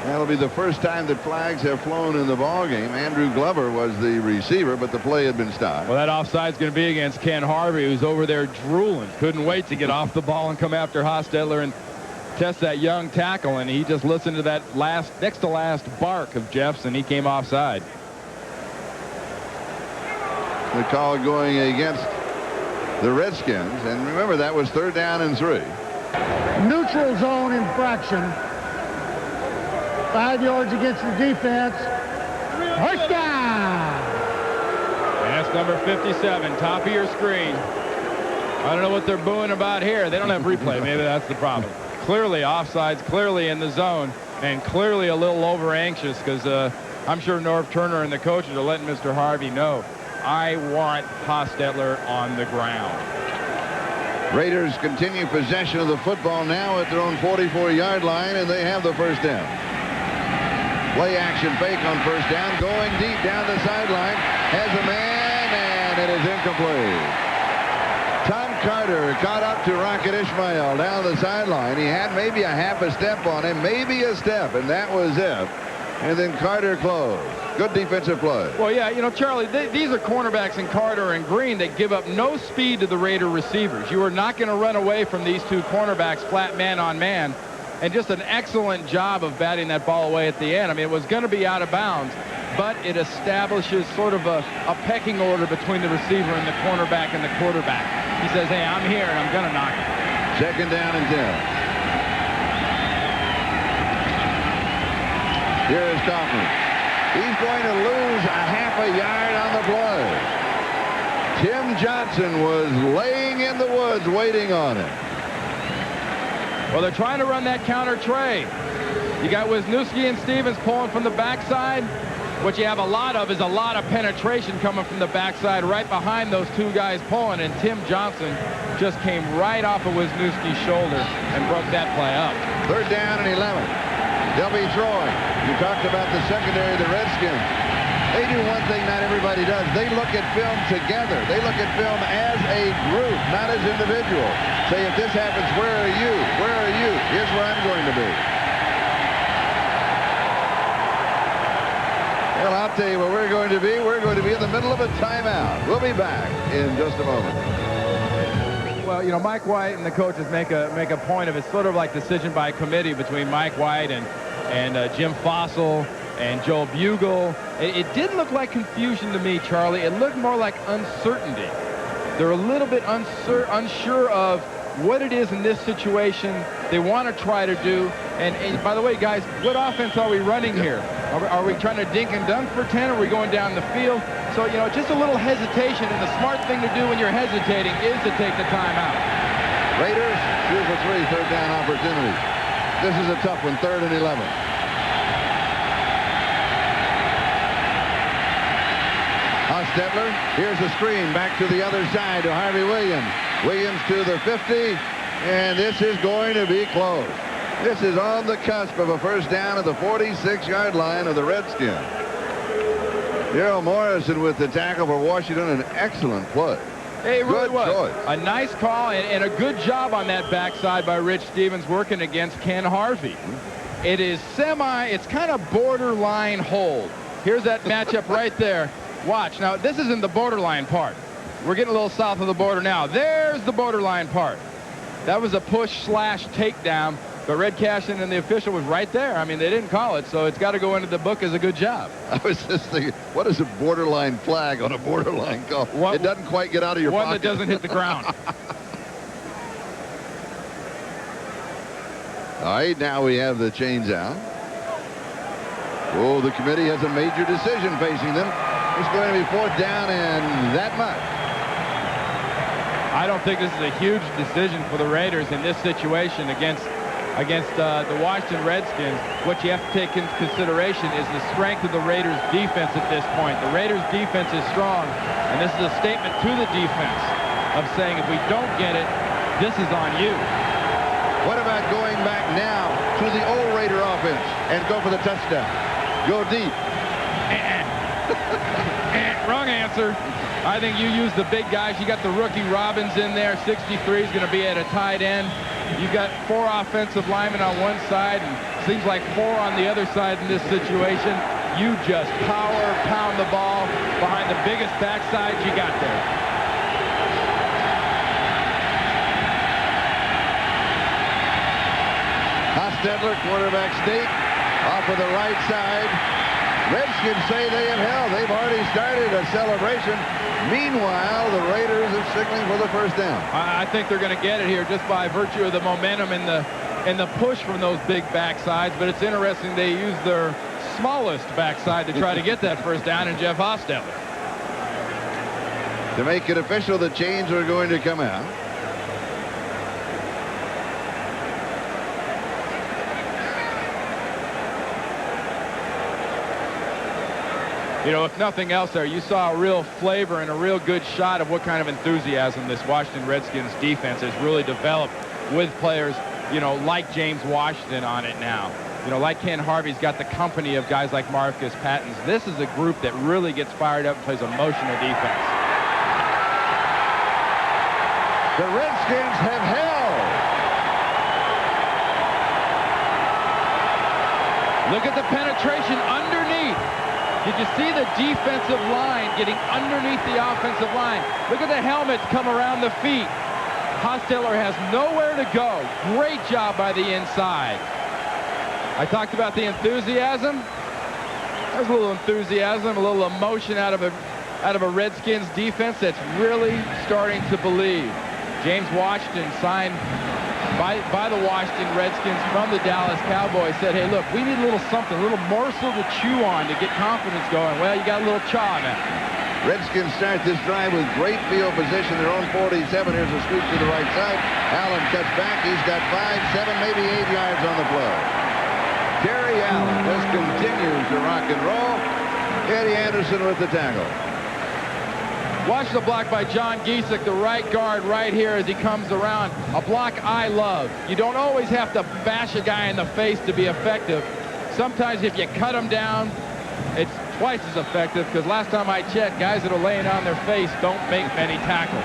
That'll be the first time that flags have flown in the ball game. Andrew Glover was the receiver, but the play had been stopped. Well, that offside's going to be against Ken Harvey, who's over there drooling. Couldn't wait to get off the ball and come after Hostetler and test that young tackle. And he just listened to that next to last bark of Jeff's, and he came offside. The call going against the Redskins. And remember, that was third down and 3. Neutral zone infraction. 5 yards against the defense. First down. That's number 57, top of your screen. I don't know what they're booing about here. They don't have replay. Maybe that's the problem. Clearly offsides, clearly in the zone, and clearly a little over anxious, because I'm sure Norv Turner and the coaches are letting Mr. Harvey know, I want Hostetler on the ground. Raiders continue possession of the football now at their own 44-yard line, and they have the first down. Play action fake on first down, going deep down the sideline, has a man, and it is incomplete. Tom Carter caught up to Rocket Ishmael down the sideline. He had maybe a half a step on him, maybe a step, and that was it. And then Carter closed. Good defensive play. Well, yeah, you know, Charlie, these are cornerbacks in Carter and Green that give up no speed to the Raider receivers. You are not going to run away from these two cornerbacks flat man on man. And just an excellent job of batting that ball away at the end. I mean, it was going to be out of bounds, but it establishes sort of a pecking order between the receiver and the cornerback and the quarterback. He says, hey, I'm here, and I'm going to knock it. Second down and 10. Here is Kaufman. He's going to lose a half a yard on the play. Tim Johnson was laying in the woods waiting on him. Well, they're trying to run that counter trade. You got Wisniewski and Stevens pulling from the backside. What you have a lot of is a lot of penetration coming from the backside right behind those two guys pulling, and Tim Johnson just came right off of Wisniewski's shoulder and broke that play up. 3rd down and 11. They'll be throwing. You talked about the secondary of the Redskins. They do one thing not everybody does. They look at film together. They look at film as a group, not as individuals. Say, if this happens, where are you? Where are you? Here's where I'm going to be. Well, I'll tell you where we're going to be. We're going to be in the middle of a timeout. We'll be back in just a moment. Well, you know, Mike White and the coaches make a point of it. Sort of like decision by committee between Mike White and Jim Fossil and Joe Bugle. It didn't look like confusion to me, Charlie. It looked more like uncertainty. They're a little bit unsure of what it is in this situation they want to try to do. And by the way, guys, what offense are we running here? Are we trying to dink and dunk for 10? Or are we going down the field? So, you know, just a little hesitation. And the smart thing to do when you're hesitating is to take the timeout. Raiders, 2 for 3, 3rd down opportunity. This is a tough one, 3rd and 11. Hostetler, here's a screen back to the other side to Harvey Williams. Williams to the 50, and this is going to be close. This is on the cusp of a 1st down at the 46-yard line of the Redskins. Darrell Morrison with the tackle for Washington, an excellent play. It really was. Choice. A nice call and a good job on that backside by Rich Stevens working against Ken Harvey. It is it's kind of borderline hold. Here's that matchup right there. Watch. Now, this isn't the borderline part. We're getting a little south of the border now. There's the borderline part. That was a push/takedown, but Red Cashin and the official was right there. I mean, they didn't call it, so it's got to go into the book as a good job. I was just thinking, what is a borderline flag on a borderline call? It doesn't quite get out of your pocket. One that doesn't hit the ground. All right, now we have the chains out. Oh, the committee has a major decision facing them. It's going to be 4th down and that much. I don't think this is a huge decision for the Raiders in this situation against the Washington Redskins. What you have to take into consideration is the strength of the Raiders' defense at this point. The Raiders' defense is strong, and this is a statement to the defense of saying, if we don't get it, this is on you. What about going back now to the old Raider offense and go for the touchdown? Go deep. Wrong answer. I think you use the big guys. You got the rookie Robbins in there. 63 is going to be at a tight end. You've got 4 offensive linemen on one side, and seems like 4 on the other side in this situation. You just pound the ball behind the biggest backside you got there. Hostetler, quarterback sneak, off of the right side. Redskins say they have held. They've already started a celebration. Meanwhile, the Raiders are signaling for the 1st down. I think they're going to get it here just by virtue of the momentum and the push from those big backsides. But it's interesting they use their smallest backside to try to get that 1st down in Jeff Hostetler. To make it official, the chains are going to come out. You know, if nothing else there, you saw a real flavor and a real good shot of what kind of enthusiasm this Washington Redskins defense has really developed with players, you know, like James Washington on it now. You know, like Ken Harvey's got the company of guys like Marcus Pattons. This is a group that really gets fired up and plays emotional defense. The Redskins have held. Look at the penetration underneath. Did you see the defensive line getting underneath the offensive line? Look at the helmets come around the feet. Hostetler has nowhere to go. Great job by the inside. I talked about the enthusiasm. There's a little enthusiasm, a little emotion out of a Redskins defense that's really starting to believe. James Washington signed by the Washington Redskins from the Dallas Cowboys, said, hey, look, we need a little something, a little morsel to chew on to get confidence going. Well, you got a little chaw now. Redskins start this drive with great field position, their own 47. Here's a sweep to the right side. Allen cuts back. He's got 5, 7, maybe 8 yards on the play. Terry Allen just continues to rock and roll. Eddie Anderson with the tackle. Watch the block by John Giesick, the right guard right here as he comes around. A block I love. You don't always have to bash a guy in the face to be effective. Sometimes if you cut him down, it's twice as effective, because last time I checked, guys that are laying on their face don't make many tackles.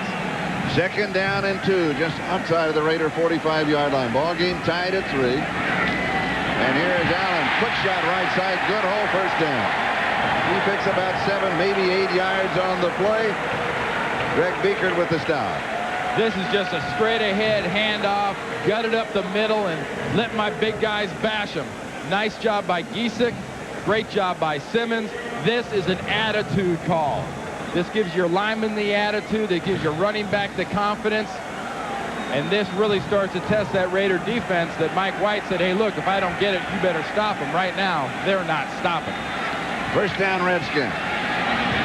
2nd down and 2, just outside of the Raider 45-yard line. Ball game tied at 3. And here's Allen. Quick shot right side. Good hole, first down. He picks about 7, maybe 8 yards on the play. Greg Beekert with the stop. This is just a straight ahead handoff, gutted up the middle and let my big guys bash them. Nice job by Giesick. Great job by Simmons. This is an attitude call. This gives your lineman the attitude. It gives your running back the confidence. And this really starts to test that Raider defense that Mike White said, hey, look, if I don't get it, you better stop them. Right now, they're not stopping. First down, Redskins.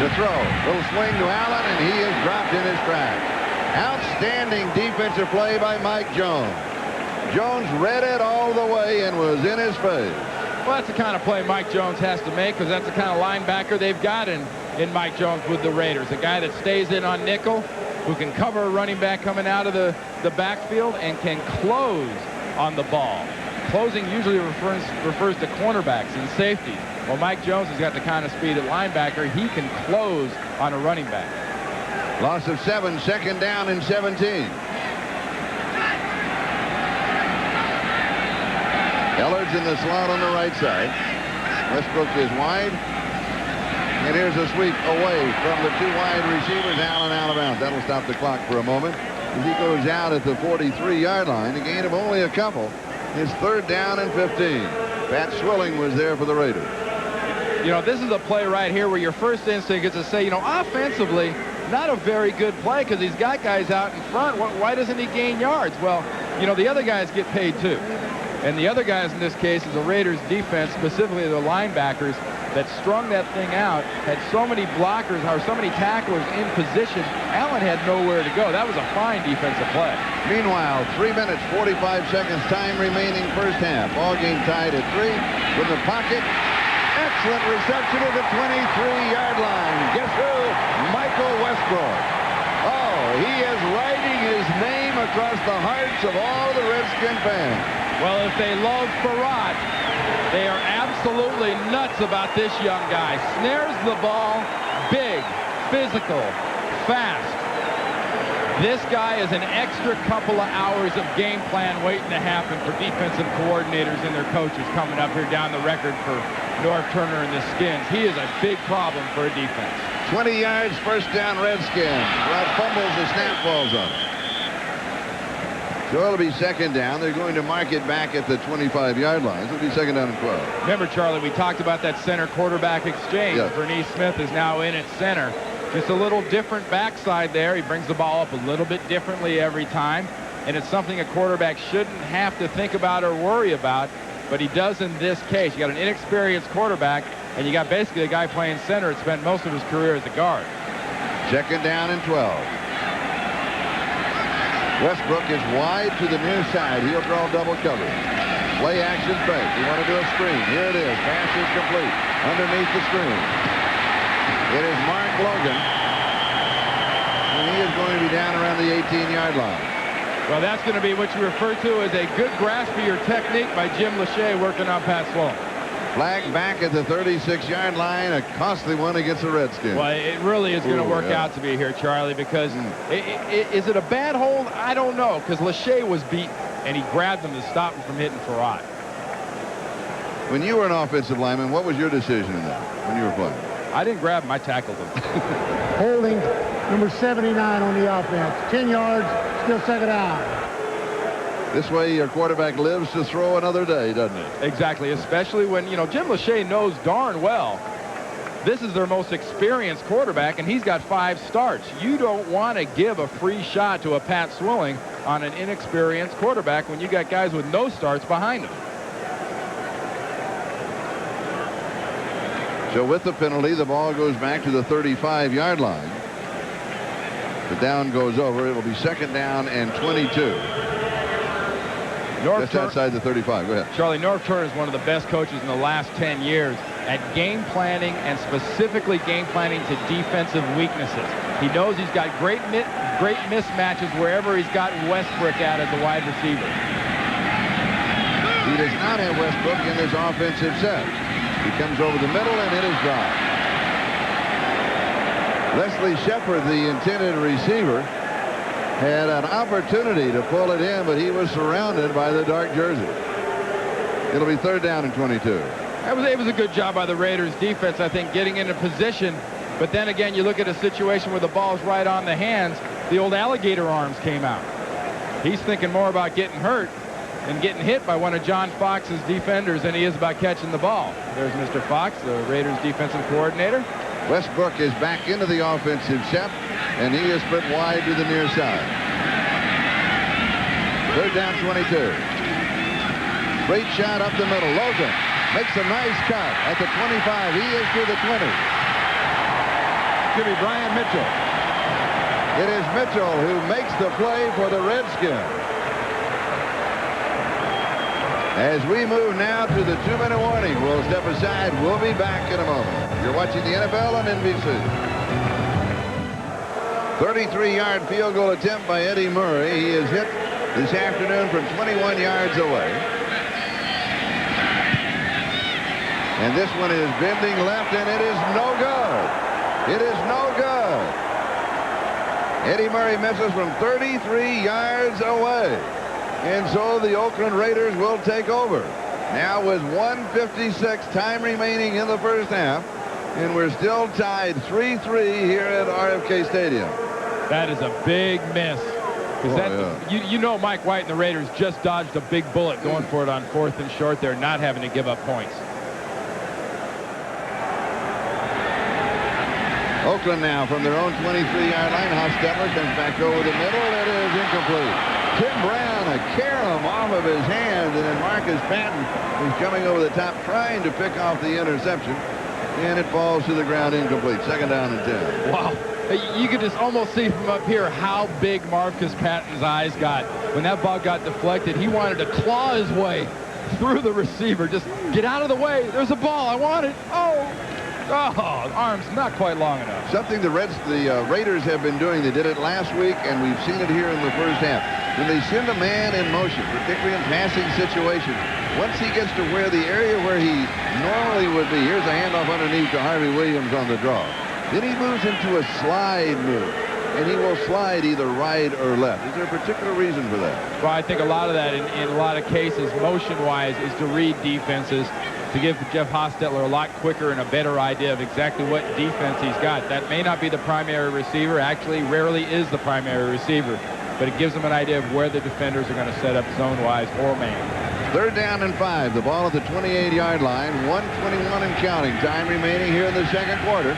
To throw. Little swing to Allen, and he is dropped in his tracks. Outstanding defensive play by Mike Jones. Jones read it all the way and was in his face. Well, that's the kind of play Mike Jones has to make, because that's the kind of linebacker they've got in Mike Jones with the Raiders. A guy that stays in on nickel, who can cover a running back coming out of the backfield and can close on the ball. Closing usually refers to cornerbacks and safeties. Well, Mike Jones has got the kind of speed at linebacker. He can close on a running back. Loss of 7, 2nd down and 17. Ellard's in the slot on the right side. Westbrook is wide. And here's a sweep away from the 2 wide receivers. Allen out of bounds. That'll stop the clock for a moment. As he goes out at the 43-yard line, a gain of only a couple. It's 3rd down and 15. Pat Swilling was there for the Raiders. You know, this is a play right here where your first instinct is to say, you know, offensively, not a very good play because he's got guys out in front. Why doesn't he gain yards? Well, you know, the other guys get paid too. And the other guys in this case is the Raiders defense, specifically the linebackers, that strung that thing out, had so many blockers or so many tacklers in position. Allen had nowhere to go. That was a fine defensive play. Meanwhile, 3 minutes, 45 seconds time remaining first half. Ball game tied at 3. From the pocket, excellent reception at the 23-yard line. Guess who? Michael Westbrook. Oh, he is writing his name across the hearts of all the Redskin fans. Well, if they love Farad, they are absolutely nuts about this young guy. Snares the ball, big, physical, fast. This guy is an extra couple of hours of game plan waiting to happen for defensive coordinators and their coaches coming up here down the record for Norv Turner and the Skins. He is a big problem for a defense. 20 yards, first down, Redskins. Rod fumbles, the snap falls on him. So it'll be 2nd down. They're going to mark it back at the 25-yard line. It'll be 2nd down and 12. Remember, Charlie, we talked about that center quarterback exchange. Yes. Vernice Smith is now in at center. Just a little different backside there. He brings the ball up a little bit differently every time. And it's something a quarterback shouldn't have to think about or worry about. But he does in this case. You got an inexperienced quarterback, and you got basically a guy playing center that spent most of his career as a guard. 2nd down and 12. Westbrook is wide to the near side. He'll draw double coverage. Play action fake. You want to do a screen. Here it is. Pass is complete. Underneath the screen. It is Mark Logan. And he is going to be down around the 18-yard line. Well, that's going to be what you refer to as a good grasp of your technique by Jim Lachey working on Pat Swilling. Flag back at the 36-yard line. A costly one against the Redskins. Well, it really is going to work out to be here, Charlie, because is it a bad hold? I don't know, because Lachey was beaten, and he grabbed him to stop him from hitting Farad. When you were an offensive lineman, what was your decision in that when you were playing? I didn't grab him. I tackled him. Holding number 79 on the offense. 10 yards, still 2nd down. This way your quarterback lives to throw another day, doesn't it? Exactly, especially when, you know, Jim Lachey knows darn well this is their most experienced quarterback, and he's got 5 starts. You don't want to give a free shot to a Pat Swilling on an inexperienced quarterback when you got guys with no starts behind him. So with the penalty, the ball goes back to the 35-yard line. The down goes over. It will be second down and 22. Just outside the 35. Go ahead. Charlie, Norv Turner is one of the best coaches in the last 10 years at game planning, and specifically game planning to defensive weaknesses. He knows he's got great mismatches wherever he's got Westbrook out as the wide receiver. He does not have Westbrook in this offensive set. He comes over the middle, and it is dropped. Leslie Shepard, the intended receiver, had an opportunity to pull it in, but he was surrounded by the dark jersey. It'll be third down and 22. It was a good job by the Raiders defense, I think, getting into position. But then again, you look at a situation where the ball's right on the hands. The old alligator arms came out. He's thinking more about getting hurt and getting hit by one of John Fox's defenders than he is about catching the ball. There's Mr. Fox, the Raiders defensive coordinator. Westbrook is back into the offensive set, and he is split wide to the near side. Third down, 22. Great shot up the middle. Logan makes a nice cut at the 25. He is to the 20. Give me Brian Mitchell. It is Mitchell who makes the play for the Redskins. As we move now to the 2-minute warning, we'll step aside. We'll be back in a moment. You're watching the NFL on NBC. 33-yard field goal attempt by Eddie Murray. He is hit this afternoon from 21 yards away. And this one is bending left, and it is no good. It is no good. Eddie Murray misses from 33 yards away. And so the Oakland Raiders will take over. Now with 1:56 time remaining in the first half. And we're still tied 3-3 here at RFK Stadium. That is a big miss. You know Mike White and the Raiders just dodged a big bullet going for it on 4th and short. They're not having to give up points. Oakland now from their own 23-yard line. Hostetler comes back over the middle. It is incomplete. Tim Brown, a carom off of his hand, and then Marcus Patton is coming over the top trying to pick off the interception, and it falls to the ground incomplete. Second down and 10. Wow. You could just almost see from up here how big Marcus Patton's eyes got. When that ball got deflected, he wanted to claw his way through the receiver. Just get out of the way. There's a ball. I want it. Oh, arms not quite long enough. Something the Raiders have been doing. They did it last week, and we've seen it here in the first half. When they send a man in motion, particularly in passing situations, once he gets to where the area where he normally would be, here's a handoff underneath to Harvey Williams on the draw. Then he moves into a slide move, and he will slide either right or left. Is there a particular reason for that? Well, I think a lot of that, in a lot of cases, motion-wise, is to read defenses, to give Jeff Hostetler a lot quicker and a better idea of exactly what defense he's got. That may not be the primary receiver. Actually, rarely is the primary receiver. But it gives them an idea of where the defenders are going to set up zone-wise or man. Third down and 5. The ball at the 28-yard line. 1:21 and counting. Time remaining here in the second quarter.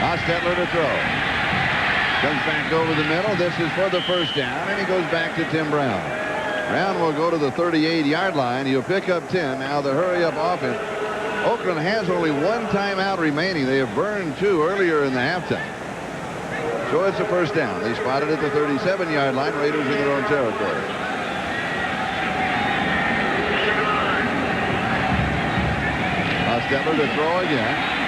Hostetler to throw. Comes back over the middle. This is for the first down, and he goes back to Tim Brown. Brown will go to the 38-yard line. He'll pick up 10. Now the hurry-up offense. Oakland has only one timeout remaining. They have burned 2 earlier in the halftime. So it's a first down. They spotted at the 37-yard line. Raiders in their own territory. Hostetler to throw again.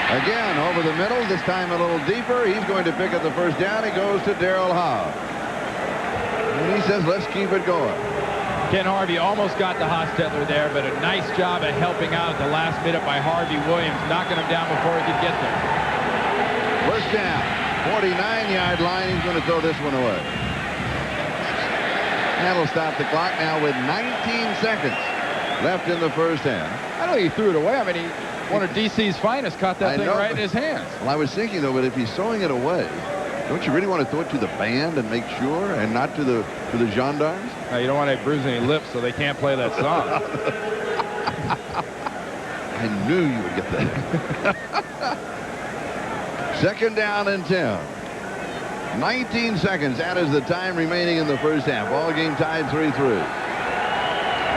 Again, over the middle, this time a little deeper. He's going to pick up the first down. He goes to Darrell Howe. And he says, let's keep it going. Ken Harvey almost got the Hostetler there, but a nice job of helping out at the last minute by Harvey Williams, knocking him down before he could get there. First down, 49-yard line. He's going to throw this one away. That'll stop the clock now with 19 seconds left in the first half. I don't think he threw it away. I mean, one of DC's finest caught that thing right in his hands. Well, I was thinking, though, but if he's throwing it away, don't you really want to throw it to the band and make sure, and not to the gendarmes? No, you don't want to bruise any lips so they can't play that song. I knew you would get that. Second down and 10. 19 seconds. That is the time remaining in the first half. Ball game tied 3-3.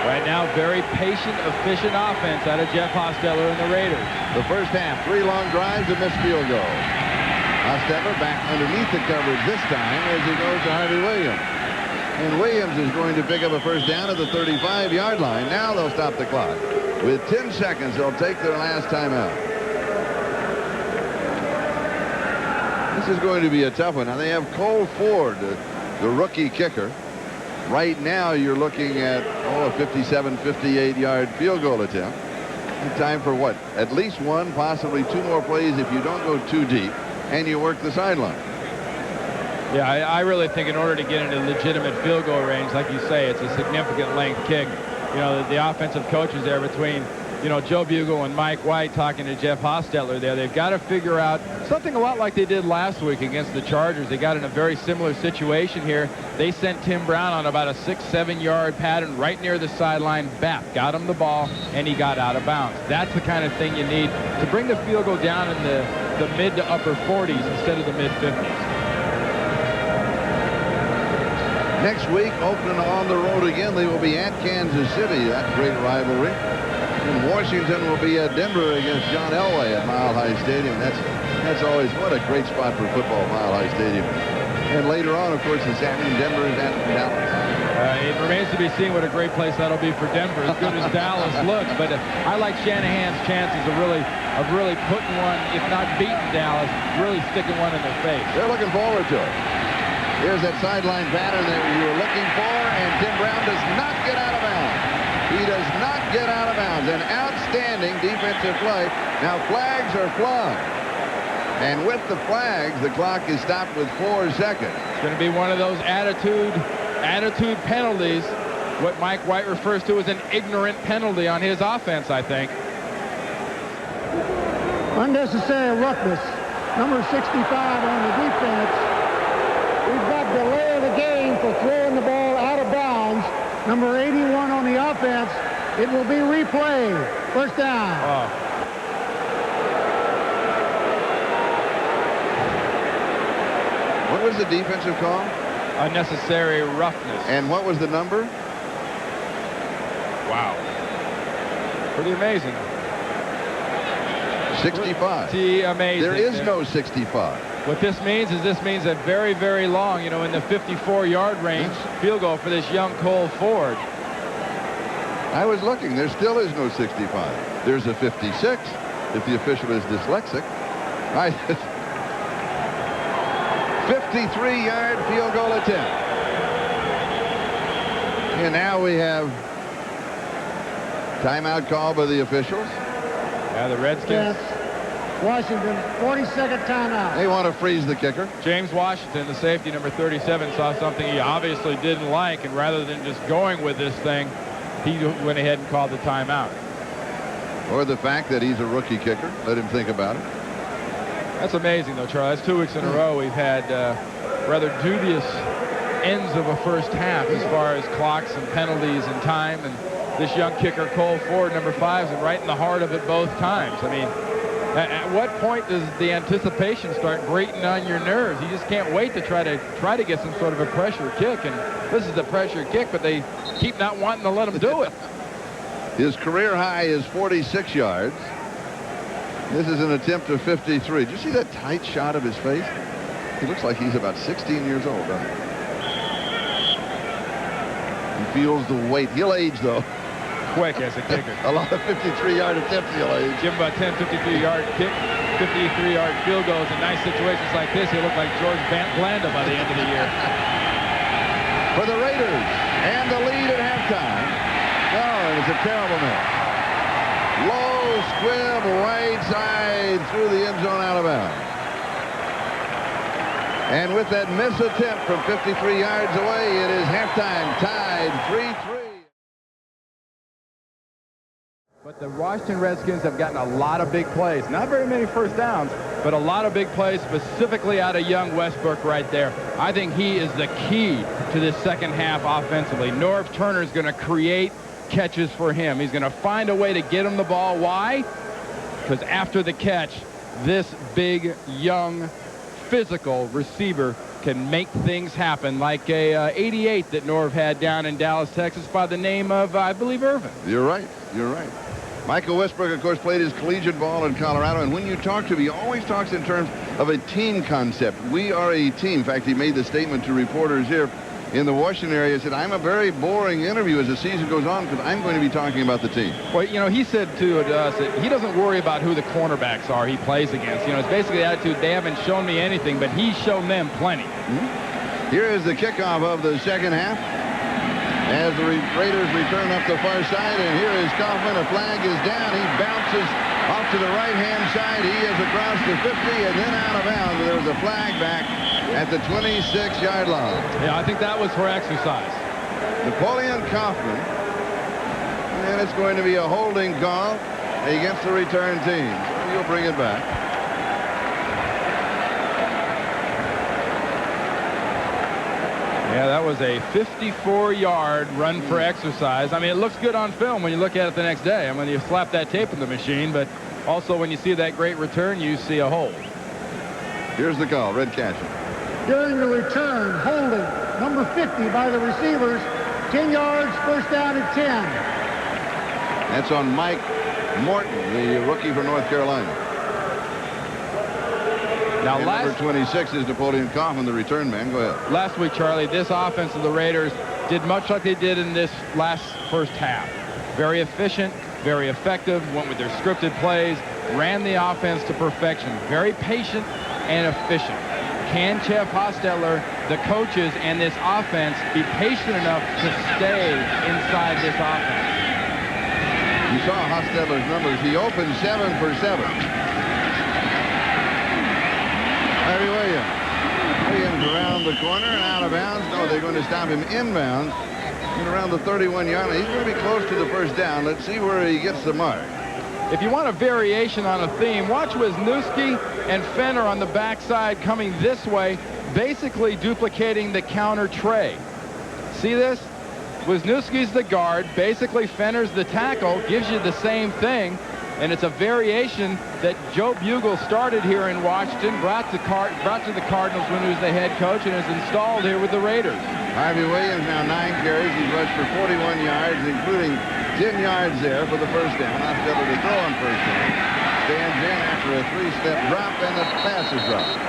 Right now, very patient, efficient offense out of Jeff Hostetler and the Raiders. The first half, 3 long drives, a missed field goal. Hostetler back underneath the coverage this time as he goes to Harvey Williams. And Williams is going to pick up a first down at the 35-yard line. Now they'll stop the clock. With 10 seconds, they'll take their last timeout. This is going to be a tough one. Now they have Cole Ford, the rookie kicker. Right now you're looking at a 57, 58-yard field goal attempt. Time for what? At least one, possibly 2 more plays if you don't go too deep and you work the sideline. Yeah, I really think in order to get into legitimate field goal range, like you say, it's a significant length kick. You know, the offensive coaches there between, Joe Bugle and Mike White talking to Jeff Hostetler there, they've got to figure out something a lot like they did last week against the Chargers. They got in a very similar situation here. They sent Tim Brown on about a 6-7 yard pattern right near the sideline. Bap got him the ball, and he got out of bounds. That's the kind of thing you need to bring the field goal down in the mid to upper 40s instead of the mid 50s. Next week, Oakland on the road again. They will be at Kansas City. That great rivalry. And Washington will be at Denver against John Elway at Mile High Stadium. That's always what a great spot for football, Mile High Stadium. And later on, of course, it's happening. Denver is at Dallas. It remains to be seen what a great place that'll be for Denver, as good as Dallas looks. But I like Shanahan's chances of really putting one, if not beating Dallas, really sticking one in their face. They're looking forward to it. Here's that sideline pattern that you were looking for, and Tim Brown does not get out of bounds. He does not get out of bounds. An outstanding defensive play. Now flags are flying. And with the flags, the clock is stopped with 4 seconds. It's going to be one of those attitude penalties, what Mike White refers to as an ignorant penalty on his offense, I think. Unnecessary roughness. Number 65 on the defense. We've got delay of the game for throwing the ball out of bounds. Number 81 on the offense. It will be replayed. First down. Oh. What was the defensive call? Unnecessary roughness. And what was the number? Wow. Pretty amazing. 65. Pretty amazing. There is no 65. What this means is a very, very long, in the 54-yard range field goal for this young Cole Ford. I was looking. There still is no 65. There's a 56 if the official is dyslexic. 53-yard field goal attempt. And now we have timeout call by the officials. Yeah, the Redskins. Yes. Washington, 40-second timeout. They want to freeze the kicker. James Washington, the safety, number 37, saw something he obviously didn't like, and rather than just going with this thing, he went ahead and called the timeout. Or the fact that he's a rookie kicker. Let him think about it. That's amazing, though, Charlie. That's 2 weeks in a row we've had rather dubious ends of a first half as far as clocks and penalties and time. And this young kicker, Cole Ford, number 5, is right in the heart of it both times. I mean, at what point does the anticipation start grating on your nerves? You just can't wait to try to get some sort of a pressure kick. And this is a pressure kick, but they keep not wanting to let him do it. His career high is 46 yards. This is an attempt of 53. Did you see that tight shot of his face? He looks like he's about 16 years old, doesn't he? He feels the weight. He'll age, though. Quick as a kicker. A lot of 53-yard attempts he'll age. Give him about 10 53-yard kick, 53-yard field goals in nice situations like this. He'll look like George Blanda by the end of the year. For the Raiders, and the lead at halftime. Oh, and it's a terrible miss. Low squib right side through the end zone out of bounds. And with that miss attempt from 53 yards away, it is halftime, tied 3-3. But the Washington Redskins have gotten a lot of big plays. Not very many first downs, but a lot of big plays, specifically out of young Westbrook right there. I think he is the key to this second half offensively. Norv Turner is going to create catches for him. He's going to find a way to get him the ball. Why? Because after the catch, this big, young, physical receiver can make things happen, like a 88 that Norv had down in Dallas, Texas, by the name of, I believe, Irvin. You're right. You're right. Michael Westbrook, of course, played his collegiate ball in Colorado, and when you talk to him, he always talks in terms of a team concept. We are a team. In fact, he made the statement to reporters here in the Washington area. He said, I'm a very boring interview as the season goes on because I'm going to be talking about the team. Well, you know, he said to us that he doesn't worry about who the cornerbacks are he plays against. You know, it's basically the attitude, they haven't shown me anything, but he's shown them plenty. Here is the kickoff of the second half as the Raiders return up the far side, and here is Kaufman. A flag is down. He bounces off to the right-hand side. He is across the 50 and then out of bounds. There's a flag back at the 26-yard line. Yeah, I think that was for exercise. Napoleon Kaufman, and it's going to be a holding call against the return team. So you'll bring it back. Yeah, that was a 54-yard run for exercise. I mean, it looks good on film when you look at it the next day. I mean, you slap that tape in the machine, but also when you see that great return, you see a hold. Here's the call, Red Cashin. During the return, holding number 50 by the receivers, 10 yards, first down at 10. That's on Mike Morton, the rookie from North Carolina. Now, number 26 is Napoleon Kaufman, the return man. Go ahead. Last week, Charlie, this offense of the Raiders did much like they did in this first half. Very efficient, very effective, went with their scripted plays, ran the offense to perfection. Very patient and efficient. Can Jeff Hostetler, the coaches, and this offense be patient enough to stay inside this offense? You saw Hostetler's numbers. He opened 7 for 7. Harvey Williams around the corner and out of bounds. No, they're going to stop him inbounds and around the 31-yard line. He's going to be close to the first down. Let's see where he gets the mark. If you want a variation on a theme, watch Wisniewski and Fenner on the backside coming this way, basically duplicating the counter tray. See this? Wisniewski's the guard, basically Fenner's the tackle, gives you the same thing, and it's a variation that Joe Bugle started here in Washington, brought to the Cardinals when he was the head coach, and is installed here with the Raiders. Harvey Williams now 9 carries. He's rushed for 41 yards, including 10 yards there for the first down. Hostetler to throw on first down. Stands in after a 3-step drop, and the pass is dropped.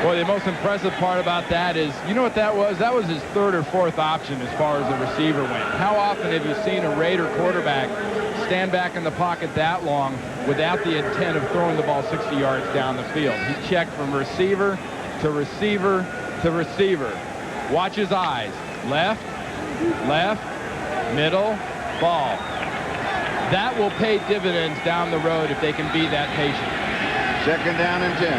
Boy, the most impressive part about that is, you know what that was? That was his third or fourth option as far as the receiver went. How often have you seen a Raider quarterback stand back in the pocket that long without the intent of throwing the ball 60 yards down the field? He checked from receiver to receiver to receiver. Watch his eyes. Left, left, middle, ball. That will pay dividends down the road if they can be that patient. Second down and 10.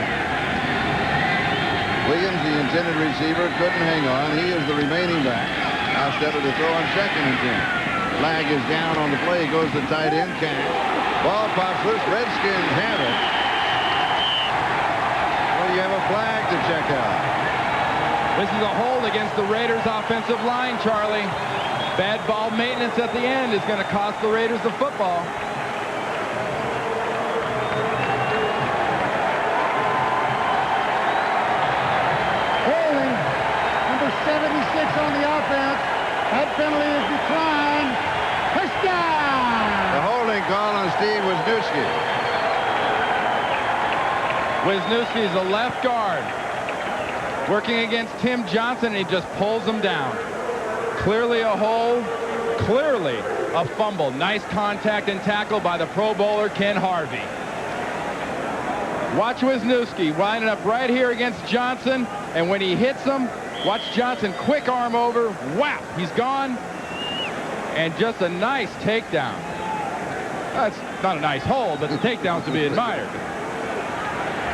Williams, the intended receiver, couldn't hang on. He is the remaining back. Hostetler to throw on second and 10. Flag is down on the play. Goes to tight end. Cash. Ball pops loose. Redskins have it. Well, you have a flag to check out. This is a hold against the Raiders' offensive line, Charlie. Bad ball maintenance at the end is going to cost the Raiders the football. Holding number 76 on the offense. That penalty is declined. Touchdown! The holding call on Steve Wisniewski. Wisniewski is a left guard working against Tim Johnson, and he just pulls him down. Clearly a hold, clearly a fumble. Nice contact and tackle by the Pro Bowler Ken Harvey. Watch Wisniewski winding up right here against Johnson, and when he hits him, watch Johnson quick arm over, whap, he's gone, and just a nice takedown. That's not a nice hold, but the takedown's to be admired.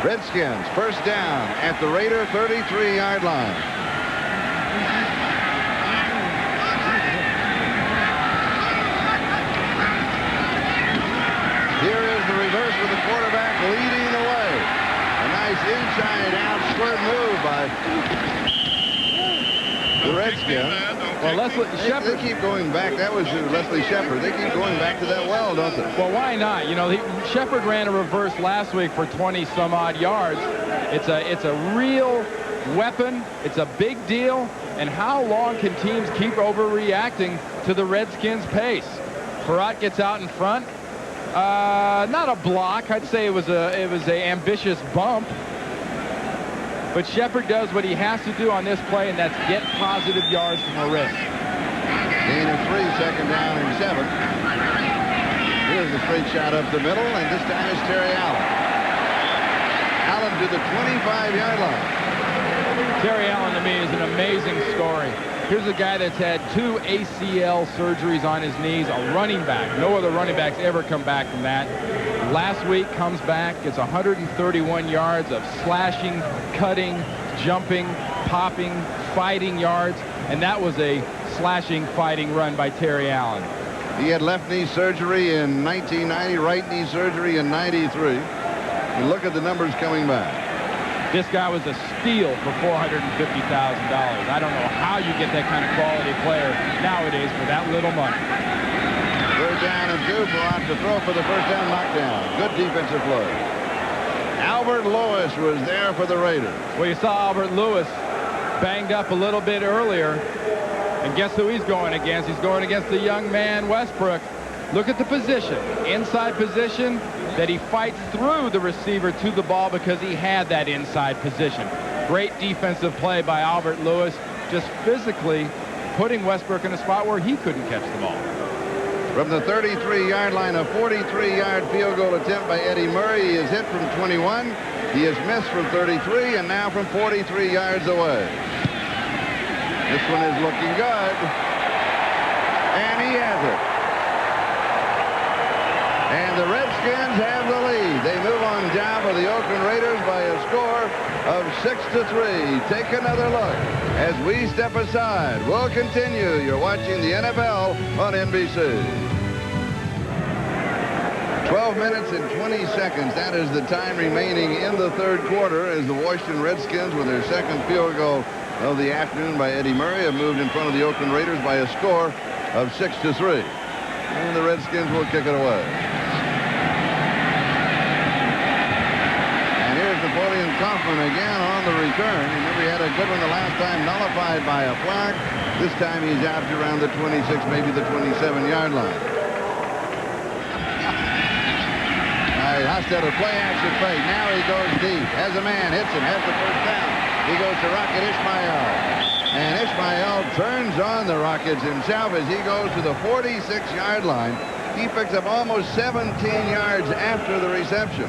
Redskins first down at the Raider 33-yard line. Here is the reverse with the quarterback leading the way. A nice inside-out squirt move by the Redskins. Well, Leslie Shepard. They keep going back. That was Leslie Shepard. They keep going back to that well, don't they? Well, why not? You know, Shepard ran a reverse last week for 20-some-odd yards. It's a real weapon. It's a big deal. And how long can teams keep overreacting to the Redskins' pace? Farrat gets out in front. Not a block. I'd say it was a ambitious bump. But Shepard does what he has to do on this play, and that's get positive yards from a risk. Gain of 3, second down and 7. Here's the straight shot up the middle, and this time it's Terry Allen. Allen to the 25-yard line. Terry Allen, to me, is an amazing story. Here's a guy that's had 2 ACL surgeries on his knees, a running back. No other running backs ever come back from that. Last week comes back, gets 131 yards of slashing, cutting, jumping, popping, fighting yards, and that was a slashing, fighting run by Terry Allen. He had left knee surgery in 1990, right knee surgery in 93. And look at the numbers coming back. This guy was a steal for $450,000. I don't know how you get that kind of quality player nowadays for that little money. Third down and 2. Farrat to throw for the first down knockdown. Good defensive play. Albert Lewis was there for the Raiders. Well, you saw Albert Lewis banged up a little bit earlier. And guess who he's going against? He's going against the young man, Westbrook. Look at the position. Inside position that he fights through the receiver to the ball because he had that inside position. Great defensive play by Albert Lewis, just physically putting Westbrook in a spot where he couldn't catch the ball. From the 33-yard line, a 43-yard field goal attempt by Eddie Murray. He is hit from 21. He has missed from 33 and now from 43 yards away. This one is looking good. And he has it. And the Redskins have the lead. They move on down for the Oakland Raiders by a score of 6-3. Take another look as we step aside. We'll continue. You're watching the NFL on NBC. 12 minutes and 20 seconds. That is the time remaining in the third quarter as the Washington Redskins, with their second field goal of the afternoon by Eddie Murray, have moved in front of the Oakland Raiders by a score of 6-3. And the Redskins will kick it away. Napoleon Kaufman again on the return. Remember, he had a good one the last time, nullified by a flag. This time he's out to around the 26, maybe the 27-yard line. All right, Hostetler, play action fake. Now he goes deep. Has a man, hits him, has the first down. He goes to Rocket Ismail. And Ismail turns on the Rockets himself as he goes to the 46-yard line. He picks up almost 17 yards after the reception.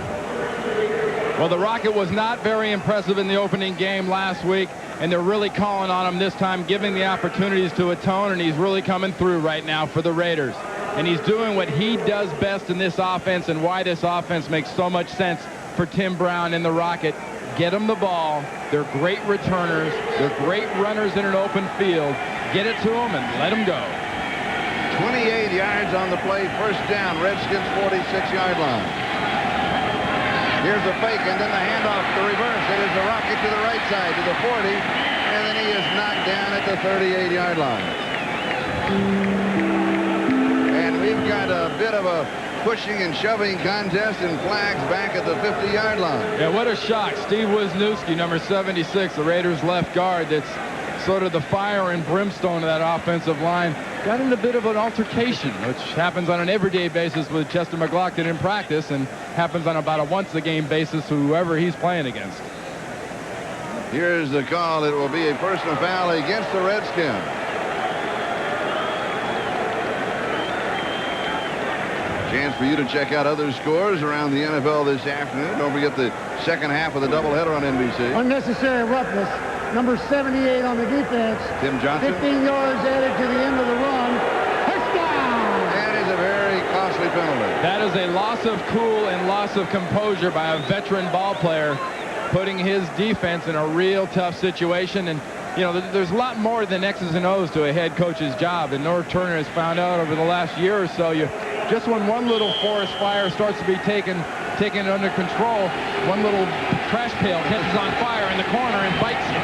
Well, the Rocket was not very impressive in the opening game last week, and they're really calling on him this time, giving the opportunities to atone, and he's really coming through right now for the Raiders. And he's doing what he does best in this offense, and why this offense makes so much sense for Tim Brown and the Rocket. Get them the ball. They're great returners. They're great runners in an open field. Get it to them and let them go. 28 yards on the play, first down, Redskins 46-yard line. Here's the fake, and then the handoff, the reverse. It is the Rocket to the right side, to the 40, and then he is knocked down at the 38-yard line. And we've got a bit of a pushing and shoving contest and flags back at the 50-yard line. Yeah, what a shock. Steve Wisniewski, number 76, the Raiders' left guard, that's sort of the fire and brimstone of that offensive line, got in a bit of an altercation, which happens on an everyday basis with Chester McLaughlin in practice and happens on about a once-a-game basis with whoever he's playing against. Here's the call. It will be a personal foul against the Redskins. Chance for you to check out other scores around the NFL this afternoon. Don't forget the second half of the doubleheader on NBC. Unnecessary roughness. Number 78 on the defense. Tim Johnson. 15 yards added to the end of the run. Touchdown! That is a very costly penalty. That is a loss of cool and loss of composure by a veteran ball player, putting his defense in a real tough situation. And, you know, there's a lot more than X's and O's to a head coach's job. And Norv Turner has found out over the last year or so, just when one little forest fire starts to be taken under control, one little trash pail catches on fire in the corner and bites you.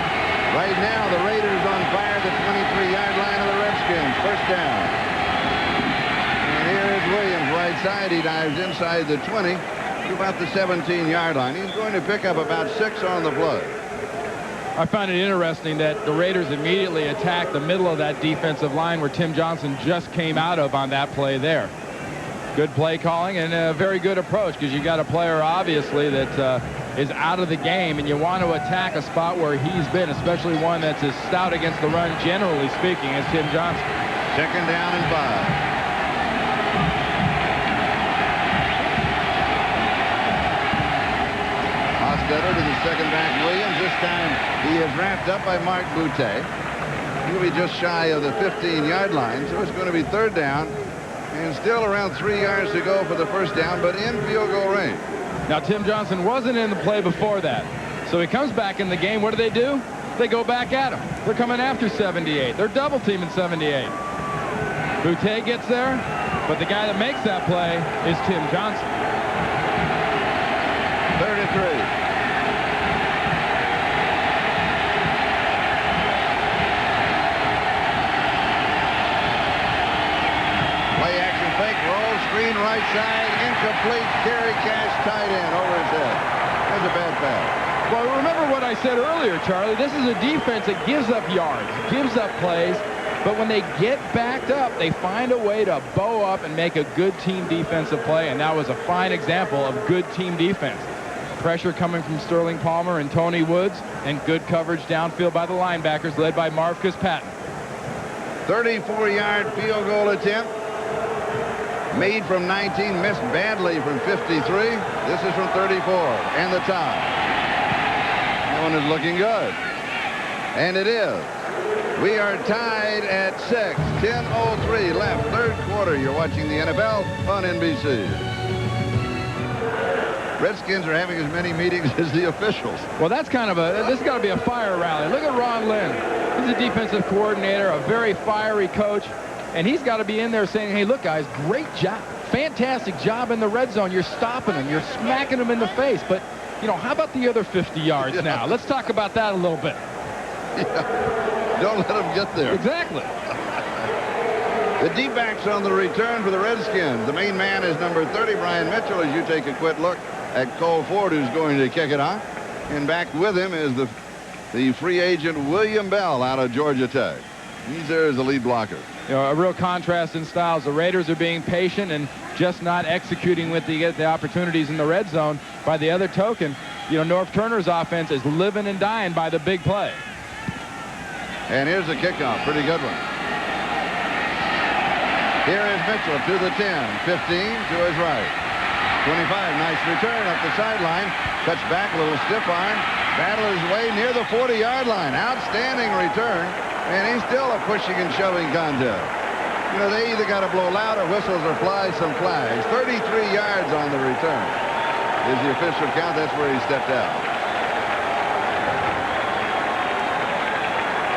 Right now, the Raiders on fire at the 23-yard line of the First down. And here is Williams, right side. He dives inside the 20 to about the 17-yard line. He's going to pick up about 6 on the play. I find it interesting that the Raiders immediately attacked the middle of that defensive line where Tim Johnson just came out of on that play there. Good play calling and a very good approach, because you got a player obviously that is out of the game, and you want to attack a spot where he's been, especially one that's as stout against the run, generally speaking, as Tim Johnson. Second down and 5. Hostetler to the second back, Williams. This time he is wrapped up by Mark Boutte. He'll be just shy of the 15-yard line, so it's going to be third down and still around 3 yards to go for the first down, but in field goal range. Now, Tim Johnson wasn't in the play before that, so he comes back in the game. What do? They go back at him. They're coming after 78. They're double teaming 78. Boutte gets there, but the guy that makes that play is Tim Johnson. 33. Screen right side, incomplete. Kerry Cash tight end over his head. That's a bad pass. Well, remember what I said earlier, Charlie. This is a defense that gives up yards, gives up plays, but when they get backed up, they find a way to bow up and make a good team defensive play, and that was a fine example of good team defense. Pressure coming from Sterling Palmer and Tony Woods, and good coverage downfield by the linebackers led by Marvcus Patton. 34-yard field goal attempt. Made from 19, missed badly from 53. This is from 34, and the top. That one is looking good. And it is. We are tied at 6. 10:03 left, third quarter. You're watching the NFL on NBC. Redskins are having as many meetings as the officials. Well, that's kind of this has got to be a fire rally. Look at Ron Lynn. He's a defensive coordinator, a very fiery coach. And he's got to be in there saying, hey, look, guys, great job. Fantastic job in the red zone. You're stopping them. You're smacking them in the face. But, you know, how about the other 50 yards now? Let's talk about that a little bit. Yeah. Don't let them get there. Exactly. The D-backs on the return for the Redskins. The main man is number 30, Brian Mitchell, as you take a quick look at Cole Ford, who's going to kick it off. And back with him is the free agent William Bell out of Georgia Tech. He's there as the lead blocker. You know, a real contrast in styles. The Raiders are being patient and just not executing with the opportunities in the red zone. By the other token, you know, Norv Turner's offense is living and dying by the big play. And here's the kickoff. Pretty good one. Here is Mitchell to the 10, 15 to his right. 25, nice return up the sideline. Cuts back, a little stiff arm. Battles his way near the 40-yard line. Outstanding return. And he's still a pushing and shoving contest. You know, they either got to blow louder whistles or fly some flags. 33 yards on the return is the official count. That's where he stepped out.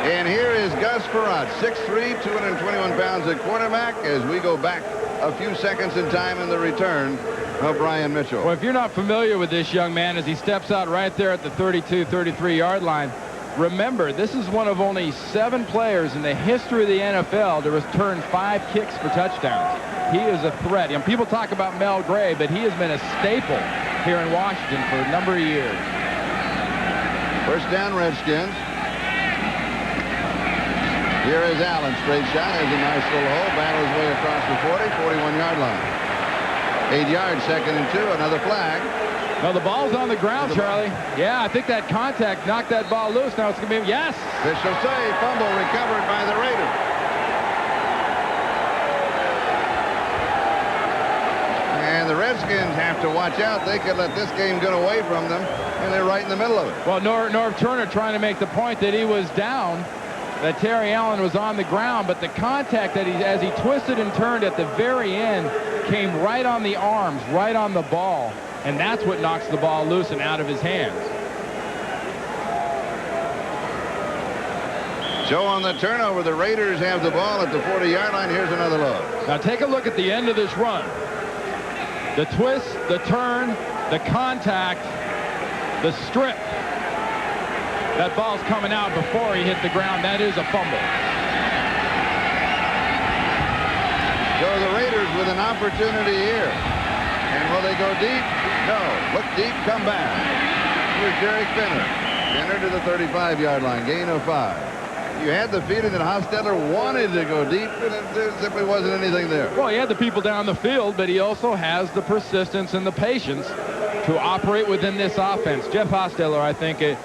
And here is Gus Frerotte, 6'3", 221 pounds at quarterback, as we go back a few seconds in time in the return of Brian Mitchell. Well, if you're not familiar with this young man, as he steps out right there at the 32, 33-yard line, remember, this is one of only 7 players in the history of the NFL to return 5 kicks for touchdowns. He is a threat. You know, people talk about Mel Gray, but he has been a staple here in Washington for a number of years. First down, Redskins. Here is Allen, straight shot. There's a nice little hole. Battles his way across the 40, 41-yard line. 8 yards, second and 2, another flag. No, the ball's on the ground, Charlie. Yeah, I think that contact knocked that ball loose. Now it's going to be, yes. Officials say fumble recovered by the Raiders. And the Redskins have to watch out. They could let this game get away from them, and they're right in the middle of it. Well, Norv Turner trying to make the point that he was down, that Terry Allen was on the ground, but the contact that as he twisted and turned at the very end came right on the arms, right on the ball. And that's what knocks the ball loose and out of his hands. So on the turnover, the Raiders have the ball at the 40-yard line. Here's another look. Now take a look at the end of this run. The twist, the turn, the contact, the strip. That ball's coming out before he hit the ground. That is a fumble. So the Raiders with an opportunity here. And will they go deep? No. Look deep, come back. Here's Derek Finner. Finner to the 35-yard line. Gain of 5. You had the feeling that Hostetler wanted to go deep, but there simply wasn't anything there. Well, he had the people down the field, but he also has the persistence and the patience to operate within this offense. Jeff Hostetler, I think, is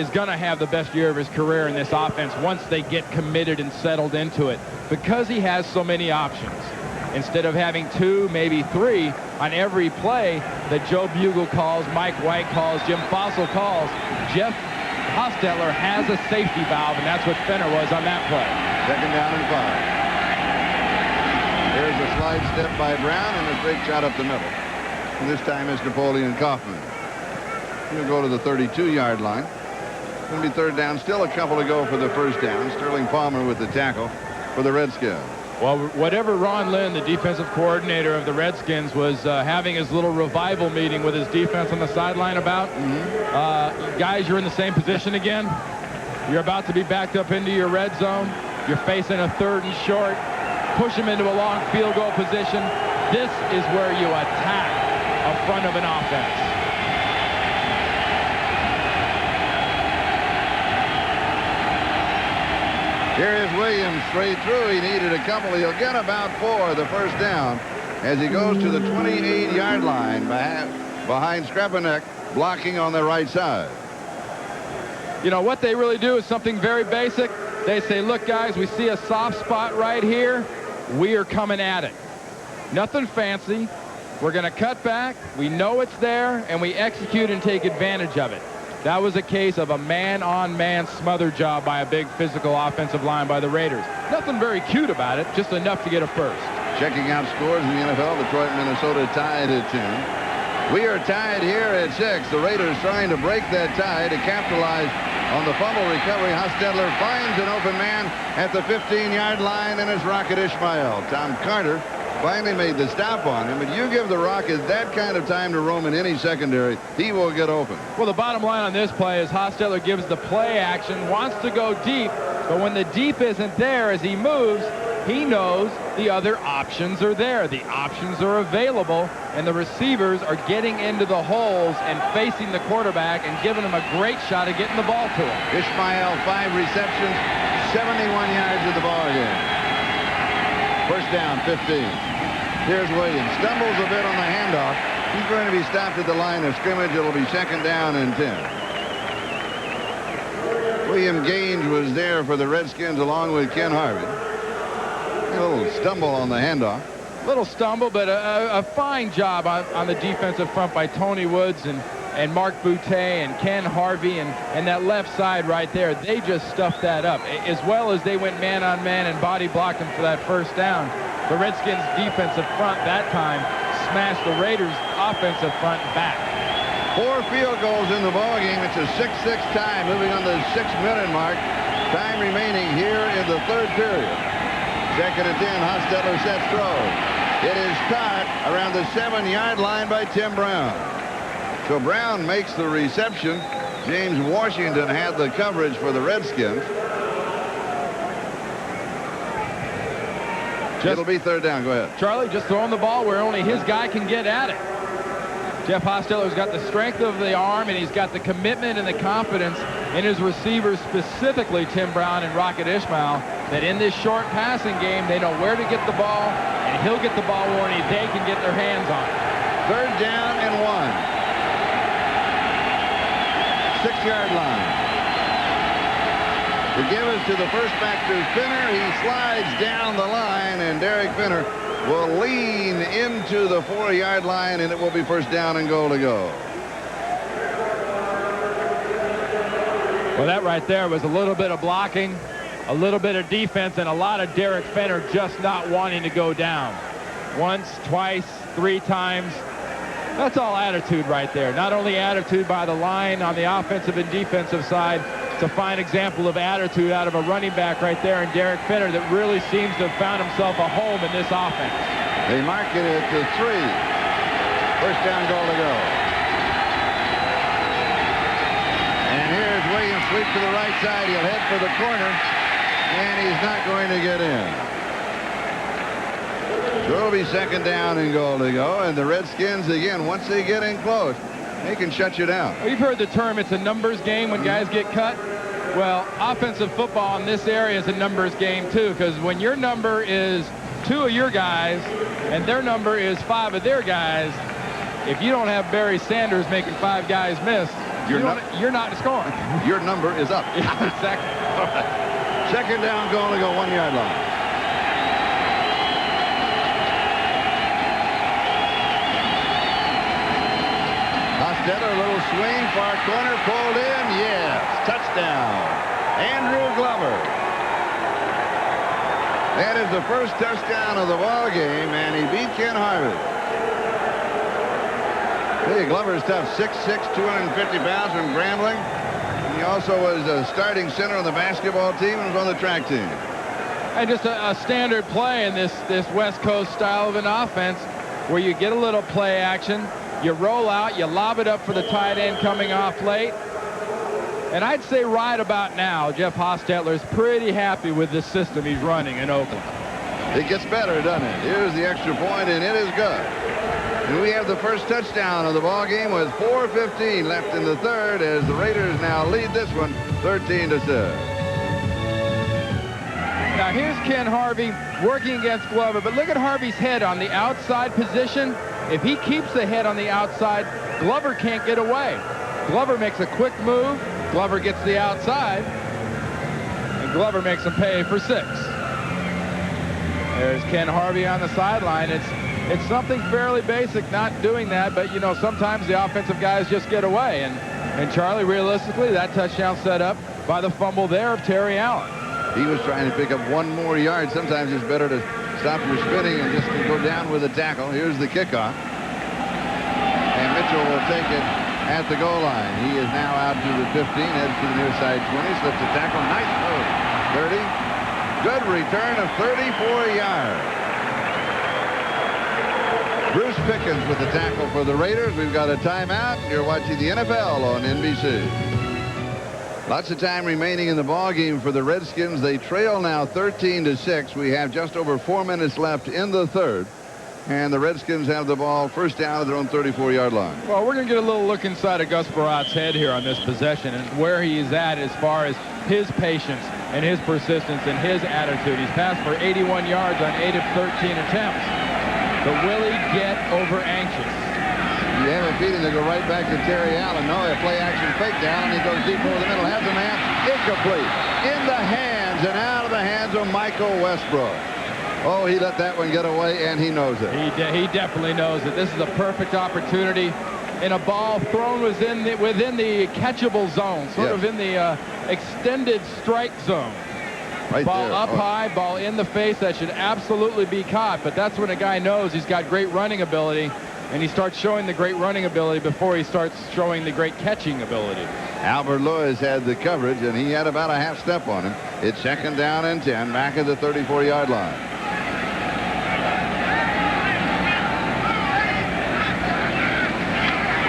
going to have the best year of his career in this offense once they get committed and settled into it, because he has so many options. Instead of having 2, maybe 3 on every play that Joe Bugle calls, Mike White calls, Jim Fossil calls, Jeff Hostetler has a safety valve, and that's what Finner was on that play. Second down and 5. There's a slide step by Brown and a straight shot up the middle. And this time it's Napoleon Kaufman. He'll go to the 32-yard line. It's going to be third down. Still a couple to go for the first down. Sterling Palmer with the tackle for the Redskins. Well, whatever Ron Lynn, the defensive coordinator of the Redskins, was having his little revival meeting with his defense on the sideline about, guys, you're in the same position again. You're about to be backed up into your red zone. You're facing a 3rd and short. Push him into a long field goal position. This is where you attack a front of an offense. Here is Williams straight through. He needed a couple. He'll get about 4, the first down, as he goes to the 28-yard line behind Scrapanek, blocking on the right side. You know, what they really do is something very basic. They say, look, guys, we see a soft spot right here. We are coming at it. Nothing fancy. We're going to cut back. We know it's there, and we execute and take advantage of it. That was a case of a man-on-man smother job by a big physical offensive line by the Raiders. Nothing very cute about it, just enough to get a first. Checking out scores in the NFL, Detroit, Minnesota tied at 10. We are tied here at 6. The Raiders trying to break that tie to capitalize on the fumble recovery. Hostetler finds an open man at the 15-yard line, and it's Rocket Ismail. Tom Carter finally made the stop on him, but you give the Rocket that kind of time to roam in any secondary, he will get open. Well, the bottom line on this play is Hostetler gives the play action, wants to go deep, but when the deep isn't there as he moves, he knows the other options are there. The options are available, and the receivers are getting into the holes and facing the quarterback and giving him a great shot at getting the ball to him. Ismail, 5 receptions, 71 yards of the ball game. First down, 15. Here's Williams. Stumbles a bit on the handoff. He's going to be stopped at the line of scrimmage. It'll be second down and 10. William Gaines was there for the Redskins along with Ken Harvey. A little stumble on the handoff. Little stumble, but a fine job on the defensive front by Tony Woods and Mark Boutte and Ken Harvey and that left side right there. They just stuffed that up. As well as they went man-on-man and body blocked him for that first down. The Redskins defensive front that time smashed the Raiders offensive front back. 4 field goals in the ballgame. It's a 6-6 tie, moving on the 6-minute mark. Time remaining here in the 3rd period. Second and 10, Hostetler sets throw. It is caught around the 7-yard line by Tim Brown. So Brown makes the reception. James Washington had the coverage for the Redskins. It'll be third down. Go ahead. Charlie, just throwing the ball where only his guy can get at it. Jeff Hostetler's got the strength of the arm, and he's got the commitment and the confidence in his receivers, specifically Tim Brown and Rocket Ismail, that in this short passing game, they know where to get the ball, and he'll get the ball where only they can get their hands on it. Third down and 1. 6-yard line. The give is to the first back to Finner. He slides down the line, and Derek Finner will lean into the 4-yard line, and it will be first down and goal to go. Well, that right there was a little bit of blocking, a little bit of defense, and a lot of Derek Finner just not wanting to go down. Once, twice, 3 times. That's all attitude right there. Not only attitude by the line on the offensive and defensive side. It's a fine example of attitude out of a running back right there in Derek Finner that really seems to have found himself a home in this offense. They mark it at the 3. First down, goal to go. And here's Williams, sweep to the right side. He'll head for the corner, and he's not going to get in. So it'll be second down and goal to go. And the Redskins, again, once they get in close, they can shut you down. Well, you've heard the term, it's a numbers game when guys get cut. Well, offensive football in this area is a numbers game, too, because when your number is 2 of your guys and their number is 5 of their guys, if you don't have Barry Sanders making 5 guys miss, you're not scoring. Your number is up. Exactly. All right. Second down, goal to go, 1-yard line. Hostetler, a little swing, far corner, pulled in, yes, touchdown, Andrew Glover. That is the first touchdown of the ball game, and he beat Ken Harvey. Hey, Glover's tough, 6'6", 250 pounds from Grambling. He also was a starting center on the basketball team and was on the track team. And just a standard play in this West Coast style of an offense where you get a little play action, you roll out, you lob it up for the tight end coming off late. And I'd say right about now, Jeff Hostetler is pretty happy with the system he's running in Oakland. It gets better, doesn't it? Here's the extra point, and it is good. And we have the first touchdown of the ball game with 4:15 left in the third as the Raiders now lead this one 13-6. Now here's Ken Harvey working against Glover, but look at Harvey's head on the outside position. If he keeps the head on the outside, Glover can't get away. Glover makes a quick move. Glover gets the outside, and Glover makes him pay for 6. There's Ken Harvey on the sideline. It's something fairly basic not doing that, but you know, sometimes the offensive guys just get away. And Charlie, realistically, that touchdown set up by the fumble there of Terry Allen. He was trying to pick up 1 more yard. Sometimes it's better to stop your spinning and just go down with a tackle. Here's the kickoff. And Mitchell will take it at the goal line. He is now out to the 15, heads to the near side 20, slips a tackle. Nice move. 30. Good return of 34 yards. Bruce Pickens with the tackle for the Raiders. We've got a timeout. You're watching the NFL on NBC. Lots of time remaining in the ball game for the Redskins. They trail now 13-6. We have just over 4 minutes left in the third. And the Redskins have the ball first down at their own 34-yard line. Well, we're going to get a little look inside of Gus Barat's head here on this possession and where he is at as far as his patience and his persistence and his attitude. He's passed for 81 yards on 8 of 13 attempts. But will he get over anxious? You have a feeling to go right back to Terry Allen. No, a play action fake down, and he goes deep over the middle, has the man, incomplete. In the hands and out of the hands of Michael Westbrook. Oh, he let that one get away, and he knows it. He definitely knows it. This is a perfect opportunity in a ball thrown within the catchable zone, sort of in the extended strike zone. Right ball there. Up high, ball in the face. That should absolutely be caught, but that's when a guy knows he's got great running ability, and he starts showing the great running ability before he starts showing the great catching ability. Albert Lewis had the coverage, and he had about a half step on him. It's second down and 10, back at the 34-yard line.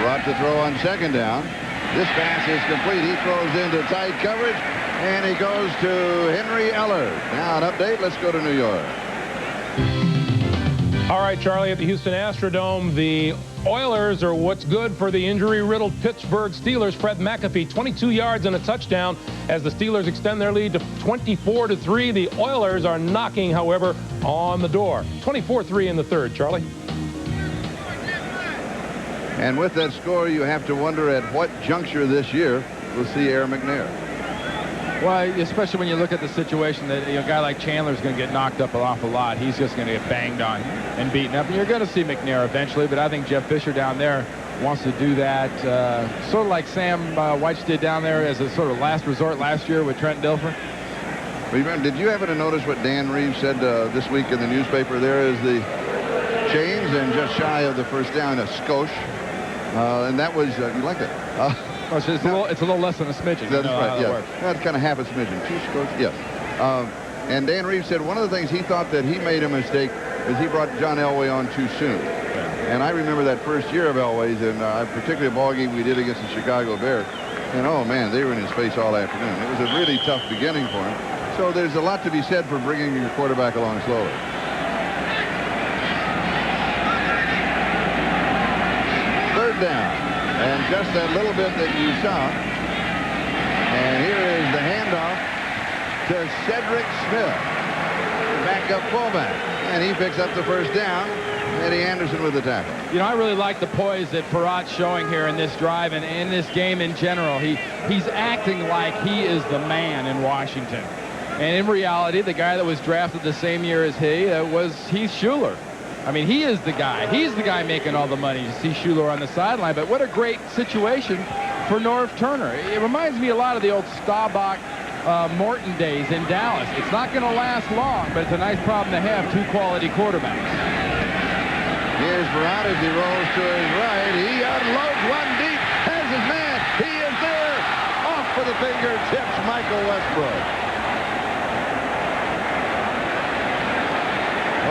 Brought to throw on second down. This pass is complete. He throws into tight coverage, and he goes to Henry Eller. Now an update. Let's go to New York. All right, Charlie, at the Houston Astrodome, the Oilers are what's good for the injury-riddled Pittsburgh Steelers. Fred McAfee, 22 yards and a touchdown as the Steelers extend their lead to 24-3. The Oilers are knocking, however, on the door. 24-3 in the third, Charlie. And with that score, you have to wonder at what juncture this year we'll see Air McNair. Well, especially when you look at the situation that a guy like Chandler's going to get knocked up an awful lot. He's just going to get banged on and beaten up. And you're going to see McNair eventually, but I think Jeff Fisher down there wants to do that sort of like Sam Weich did down there as a sort of last resort last year with Trent Dilfer. Remember, did you happen to notice what Dan Reeves said this week in the newspaper? There is the chains and just shy of the first down, a skosh. And that was, you like it? It's a little less than a smidgen. That's right, yeah. That's kind of half a smidgen. 2 scores, yes. And Dan Reeves said one of the things he thought that he made a mistake is he brought John Elway on too soon. And I remember that first year of Elway's, and particularly a ball game we did against the Chicago Bears. And, oh, man, they were in his face all afternoon. It was a really tough beginning for him. So there's a lot to be said for bringing your quarterback along slowly. just that little bit that you saw. And here is the handoff to Cedric Smith, the backup fullback. And he picks up the first down. Eddie Anderson with the tackle. You know, I really like the poise that Farrat's showing here in this drive and in this game in general. He's acting like he is the man in Washington. And in reality, the guy that was drafted the same year as he was Heath Shuler. I mean, he is the guy. He's the guy making all the money. You see Shuler on the sideline. But what a great situation for Norv Turner. It reminds me a lot of the old Staubach Morton days in Dallas. It's not going to last long, but it's a nice problem to have, two quality quarterbacks. Here's Farrat as he rolls to his right. He unloads one deep. Has his man. He is there. Off for the fingertips, Michael Westbrook.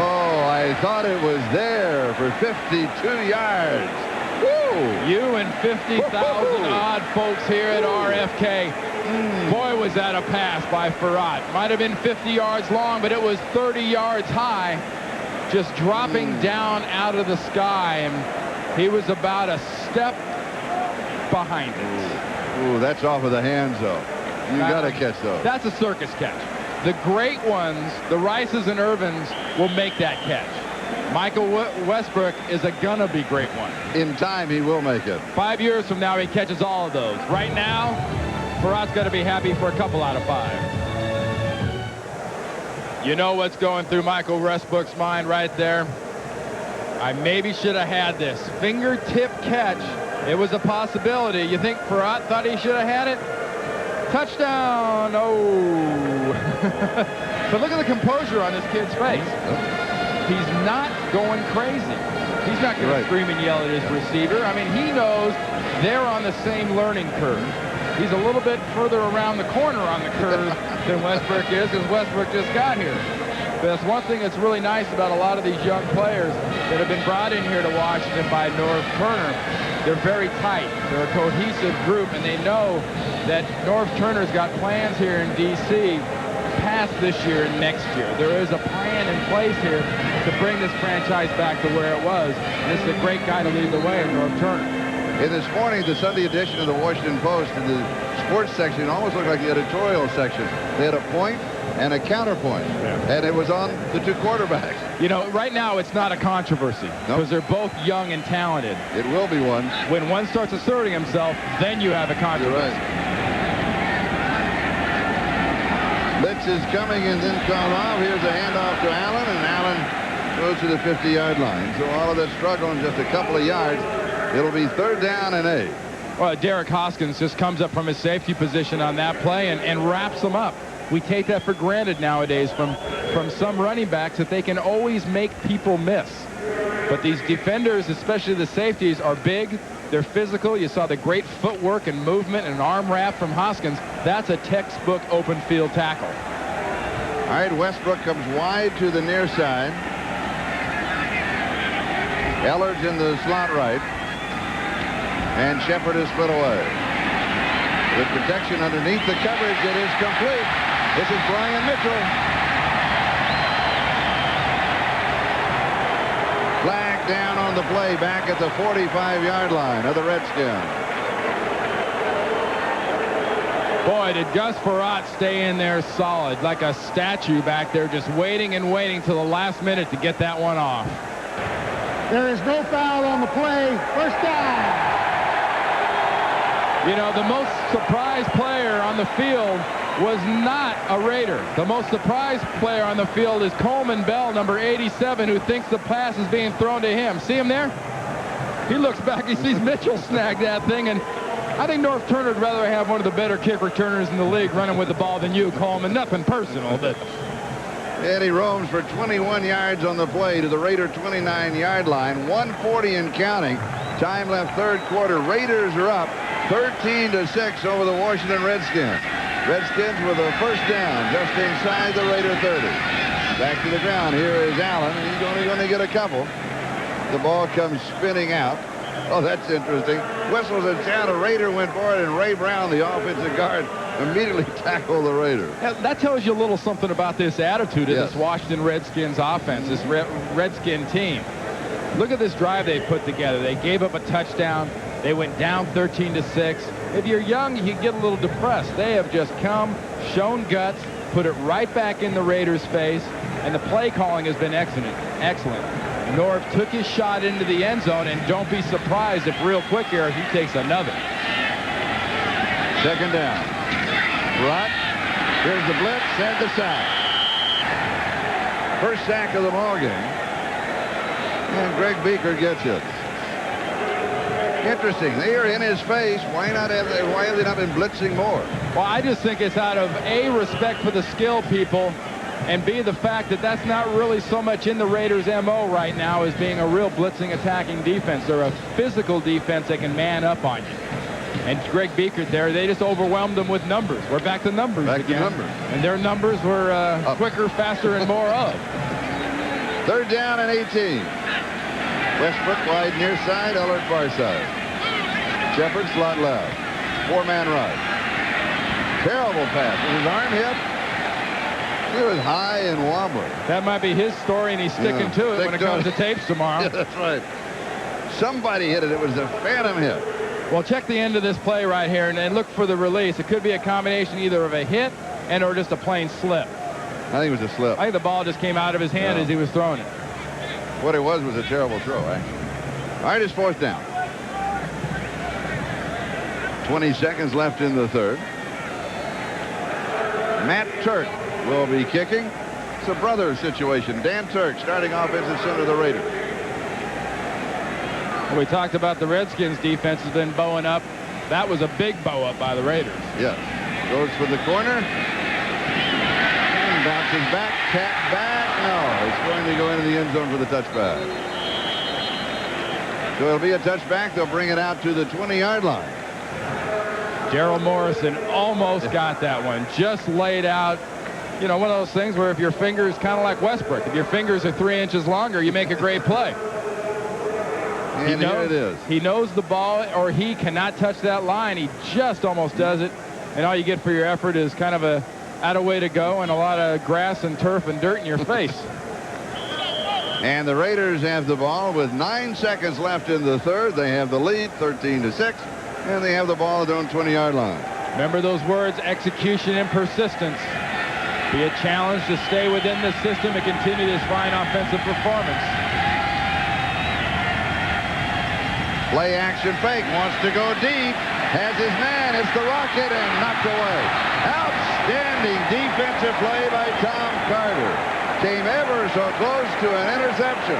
Oh, I thought it was there for 52 yards. Woo! You and 50,000 odd folks here at RFK. Boy, was that a pass by Farrat. Might have been 50 yards long, but it was 30 yards high. Just dropping down out of the sky, and he was about a step behind it. Ooh, that's off of the hands, though. You got to catch those. That's a circus catch. The great ones, the Rices and Irvins, will make that catch. Michael Westbrook is a gonna-be great one. In time, he will make it. 5 years from now, he catches all of those. Right now, Farrat's got to be happy for a couple out of 5. You know what's going through Michael Westbrook's mind right there? I maybe should have had this. Fingertip catch. It was a possibility. You think Farrat thought he should have had it? Touchdown! Oh! But look at the composure on this kid's face. He's not going crazy. He's not going to scream and yell at his receiver. I mean, he knows they're on the same learning curve. He's a little bit further around the corner on the curve than Westbrook is, because Westbrook just got here. But that's one thing that's really nice about a lot of these young players that have been brought in here to Washington by Norv Turner. They're very tight. They're a cohesive group, and they know that Norv Turner's got plans here in D.C. past this year and next year. There is a plan in place here to bring this franchise back to where it was. And this is a great guy to lead the way, Norv Turner. In this morning, the Sunday edition of the Washington Post, in the sports section, almost looked like the editorial section. They had a point and a counterpoint, and it was on the two quarterbacks. You know, right now it's not a controversy because they're both young and talented. It will be one. When one starts asserting himself, then you have a controversy. You're right. Blitz is coming and then called off. Here's a handoff to Allen, and Allen goes to the 50-yard line. So all of that struggle in just a couple of yards. It'll be 3rd down and 8. Well, Derek Hoskins just comes up from his safety position on that play and wraps them up. We take that for granted nowadays from some running backs, that they can always make people miss. But these defenders, especially the safeties, are big. They're physical. You saw the great footwork and movement and arm wrap from Hoskins. That's a textbook open field tackle. All right, Westbrook comes wide to the near side. Ellard's in the slot right. And Shepard is split away. With protection underneath the coverage, it is complete. This is Brian Mitchell. Flag down on the play back at the 45-yard line of the Redskins. Boy, did Gus Farrat stay in there solid, like a statue back there, just waiting and waiting till the last minute to get that one off. There is no foul on the play. First down. You know, the most surprised player on the field was not a Raider. The most surprised player on the field is Coleman Bell, number 87, who thinks the pass is being thrown to him. See him there? He looks back, he sees Mitchell snag that thing, and I think Norv Turner would rather have one of the better kick returners in the league running with the ball than you, Coleman. Nothing personal, but... And he roams for 21 yards on the play to the Raider 29-yard line. 1:40 and counting. Time left, 3rd quarter. Raiders are up 13-6 over the Washington Redskins. Redskins with a first down just inside the Raider 30. Back to the ground. Here is Allen. He's only going to get a couple. The ball comes spinning out. Oh, that's interesting. Whistles and sound. A Raider went for it, and Ray Brown, the offensive guard, immediately tackled the Raider. That tells you a little something about this attitude of this Washington Redskins offense, this Redskin team. Look at this drive they put together. They gave up a touchdown. They went down 13-6. If you're young, you get a little depressed. They have just come, shown guts, put it right back in the Raiders' face, and the play calling has been excellent. Norv took his shot into the end zone, and don't be surprised if real quick here he takes another. Second down. Right. Here's the blitz and the sack. First sack of the ball game. And Greg Beaker gets it. Interesting. They are in his face. Why have they not been blitzing more? Well, I just think it's out of A, respect for the skill people, and B, the fact that that's not really so much in the Raiders' MO right now as being a real blitzing attacking defense. They're a physical defense that can man up on you. And Greg Beaker there, they just overwhelmed them with numbers. We're back to numbers again. And their numbers were quicker, faster, and more of. Third down and 18. Westbrook wide near side, Ellert far side. Shepard slot left. Four-man right. Terrible pass. Was his arm hit? It was high and wobbly. That might be his story, and he's sticking to it when it comes to tapes tomorrow. Yeah, that's right. Somebody hit it. It was a phantom hit. Well, check the end of this play right here and look for the release. It could be a combination either of a hit and or just a plain slip. I think it was a slip. I think the ball just came out of his hand as he was throwing it. What it was a terrible throw, actually. All right, it's fourth down. 20 seconds left in the third. Matt Turk will be kicking. It's a brother situation. Dan Turk starting offensive center of the Raiders. We talked about the Redskins defense has been bowing up. That was a big bow up by the Raiders. Yes. Goes for the corner. And bounces back. Tap back. No. It's going to go into the end zone for the touchback. So it'll be a touchback. They'll bring it out to the 20-yard line. Darrell Morrison almost got that one. Just laid out. You know, one of those things where if your finger is kind of like Westbrook. If your fingers are 3 inches longer, you make a great play. And here it is. He knows the ball, or he cannot touch that line. He just almost does it. And all you get for your effort is kind of a out of way to go and a lot of grass and turf and dirt in your face. And the Raiders have the ball with 9 seconds left in the third. They have the lead, 13-6. And they have the ball at their own 20-yard line. Remember those words, execution and persistence. Be a challenge to stay within the system and continue this fine offensive performance. Play action fake, wants to go deep, has his man, it's the rocket, and knocked away. Outstanding defensive play by Tom Carter. Came ever so close to an interception.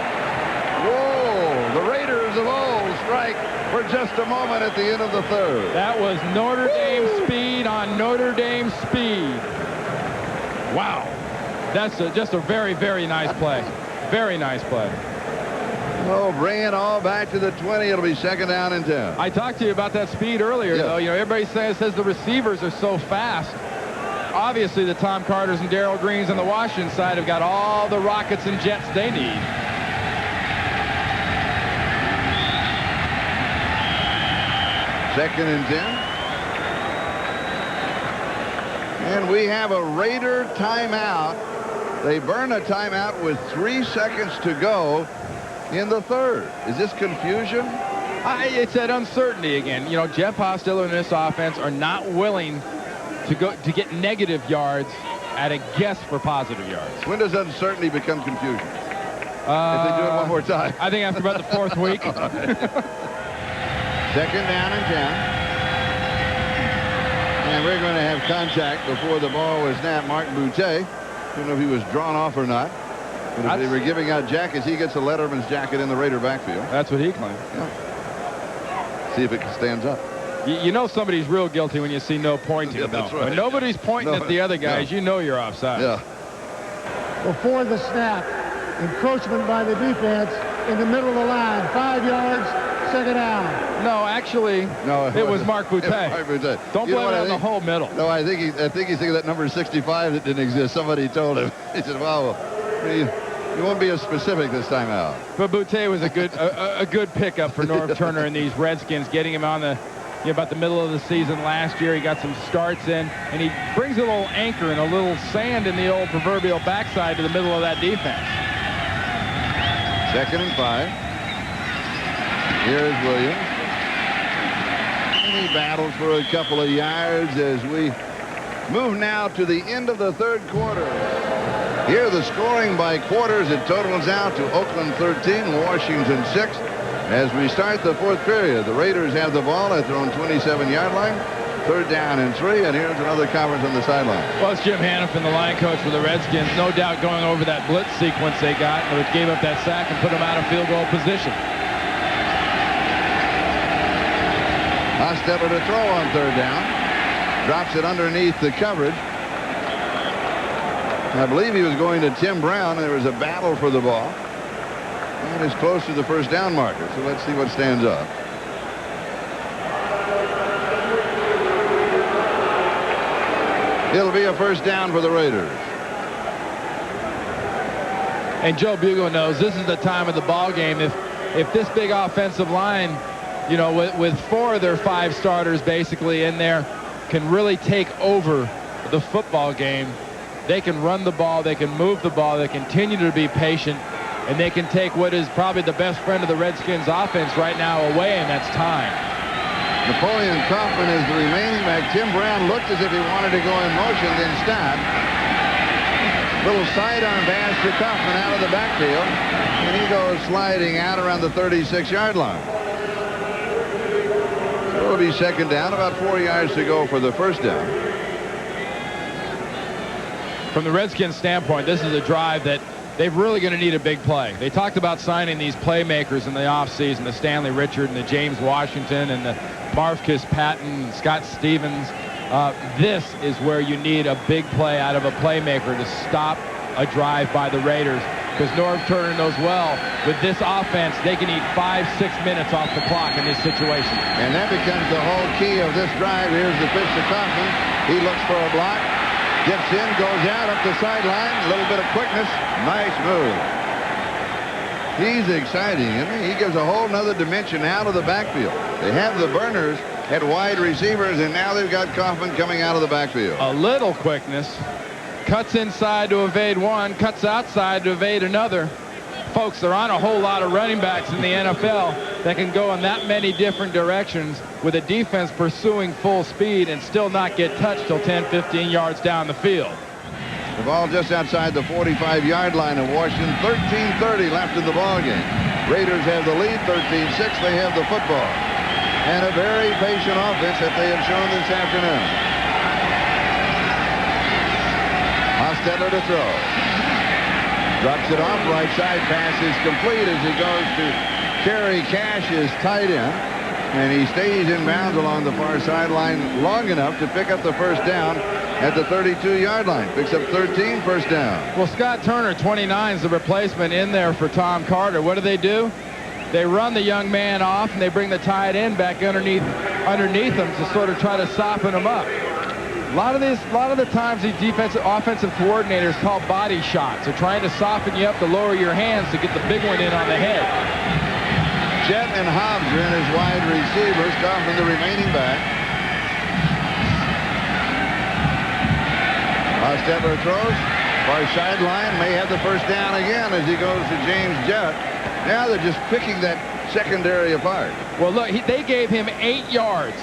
Whoa, the Raiders of old strike for just a moment at the end of the third. That was Notre Dame speed on Notre Dame speed. Wow. That's just a very, very nice play. Very nice play. Oh, bring it all back to the 20. It'll be second down and 10. I talked to you about that speed earlier, though. You know, everybody says the receivers are so fast. Obviously, the Tom Carters and Darrell Greens on the Washington side have got all the rockets and jets they need. Second and 10. And we have a Raider timeout. They burn a timeout with 3 seconds to go in the third. Is this confusion? It's that uncertainty again. You know, Jeff Hostetler and this offense are not willing to get negative yards at a guess for positive yards. When does uncertainty become confusion? If they do it one more time. I think after about the fourth week. Second down and 10. And we're going to have contact before the ball was snapped. Mark Boutte. Don't know if he was drawn off or not. But if they were giving out jackets, he gets a Letterman's jacket in the Raider backfield. That's what he claimed. Yeah. See if it stands up. You know somebody's real guilty when you see no pointing. Yeah, that's right. When nobody's pointing at the other guys, you know you're offside. Yeah. Before the snap, encroachment by the defense in the middle of the line. 5 yards, second down. No, actually, it was Mark Boutte. Mark Boutte. Don't blame it on the whole middle. No, I think he's thinking of that number 65 that didn't exist. Somebody told him. He said, well, you won't be as specific this time out. But Boutte was a good pickup for Norv Turner and these Redskins, getting him on about the middle of the season last year. He got some starts in, and he brings a little anchor and a little sand in the old proverbial backside to the middle of that defense. Second and 5. Here's Williams. He battles for a couple of yards as we move now to the end of the third quarter. Here the scoring by quarters. It totals out to Oakland 13, Washington 6. As we start the fourth period, the Raiders have the ball at their own 27-yard line. Third down and 3, and here's another conference on the sideline. Well, it's Jim Hannafin, the line coach for the Redskins, no doubt going over that blitz sequence they got, which gave up that sack and put them out of field goal position. Hostetler to throw on third down. Drops it underneath the coverage. I believe he was going to Tim Brown, and there was a battle for the ball. And it's close to the first down marker, so let's see what stands up. It'll be a first down for the Raiders. And Joe Bugle knows this is the time of the ball game. If this big offensive line, you know, with 4 of their 5 starters basically in there, can really take over the football game, they can run the ball, they can move the ball, they continue to be patient, and they can take what is probably the best friend of the Redskins offense right now away, and that's time. Napoleon Kaufman is the remaining back. Tim Brown looked as if he wanted to go in motion, then stopped. Little sidearm pass to Kaufman out of the backfield, and he goes sliding out around the 36-yard line. So it'll be second down, about 4 yards to go for the first down. From the Redskins standpoint, this is a drive that they're really going to need a big play. They talked about signing these playmakers in the offseason, the Stanley Richard and the James Washington and the Marvcus Patton and Scott Stevens. This is where you need a big play out of a playmaker to stop a drive by the Raiders, because Norv Turner knows well, with this offense, they can eat 5-6 minutes off the clock in this situation. And that becomes the whole key of this drive. Here's the pitch to Kaufman. He looks for a block. Gets in, goes out up the sideline. A little bit of quickness. Nice move. He's exciting, isn't he? He gives a whole nother dimension out of the backfield. They have the burners at wide receivers, and now they've got Kaufman coming out of the backfield. A little quickness. Cuts inside to evade one. Cuts outside to evade another. Folks, there aren't a whole lot of running backs in the NFL that can go in that many different directions with a defense pursuing full speed and still not get touched till 10-15 yards down the field. The ball just outside the 45-yard line of Washington. 13:30 left in the ball game. Raiders have the lead, 13-6. They have the football. And a very patient offense that they have shown this afternoon. Hostetler to throw. Drops it off, right side, pass is complete as he goes to Kerry Cash, his tight end. And he stays in bounds along the far sideline long enough to pick up the first down at the 32-yard line. Picks up 13, first down. Well, Scott Turner, 29, is the replacement in there for Tom Carter. What do? They run the young man off, and they bring the tight end back underneath him to sort of try to soften him up. A lot of the times these offensive coordinators call body shots. They're trying to soften you up to lower your hands to get the big one in on the head. Jett and Hobbs are in as wide receivers. Kaufman the remaining back. Hostetler throws. Far sideline, may have the first down again as he goes to James Jett. Now they're just picking that secondary apart. Well, look, they gave him 8 yards.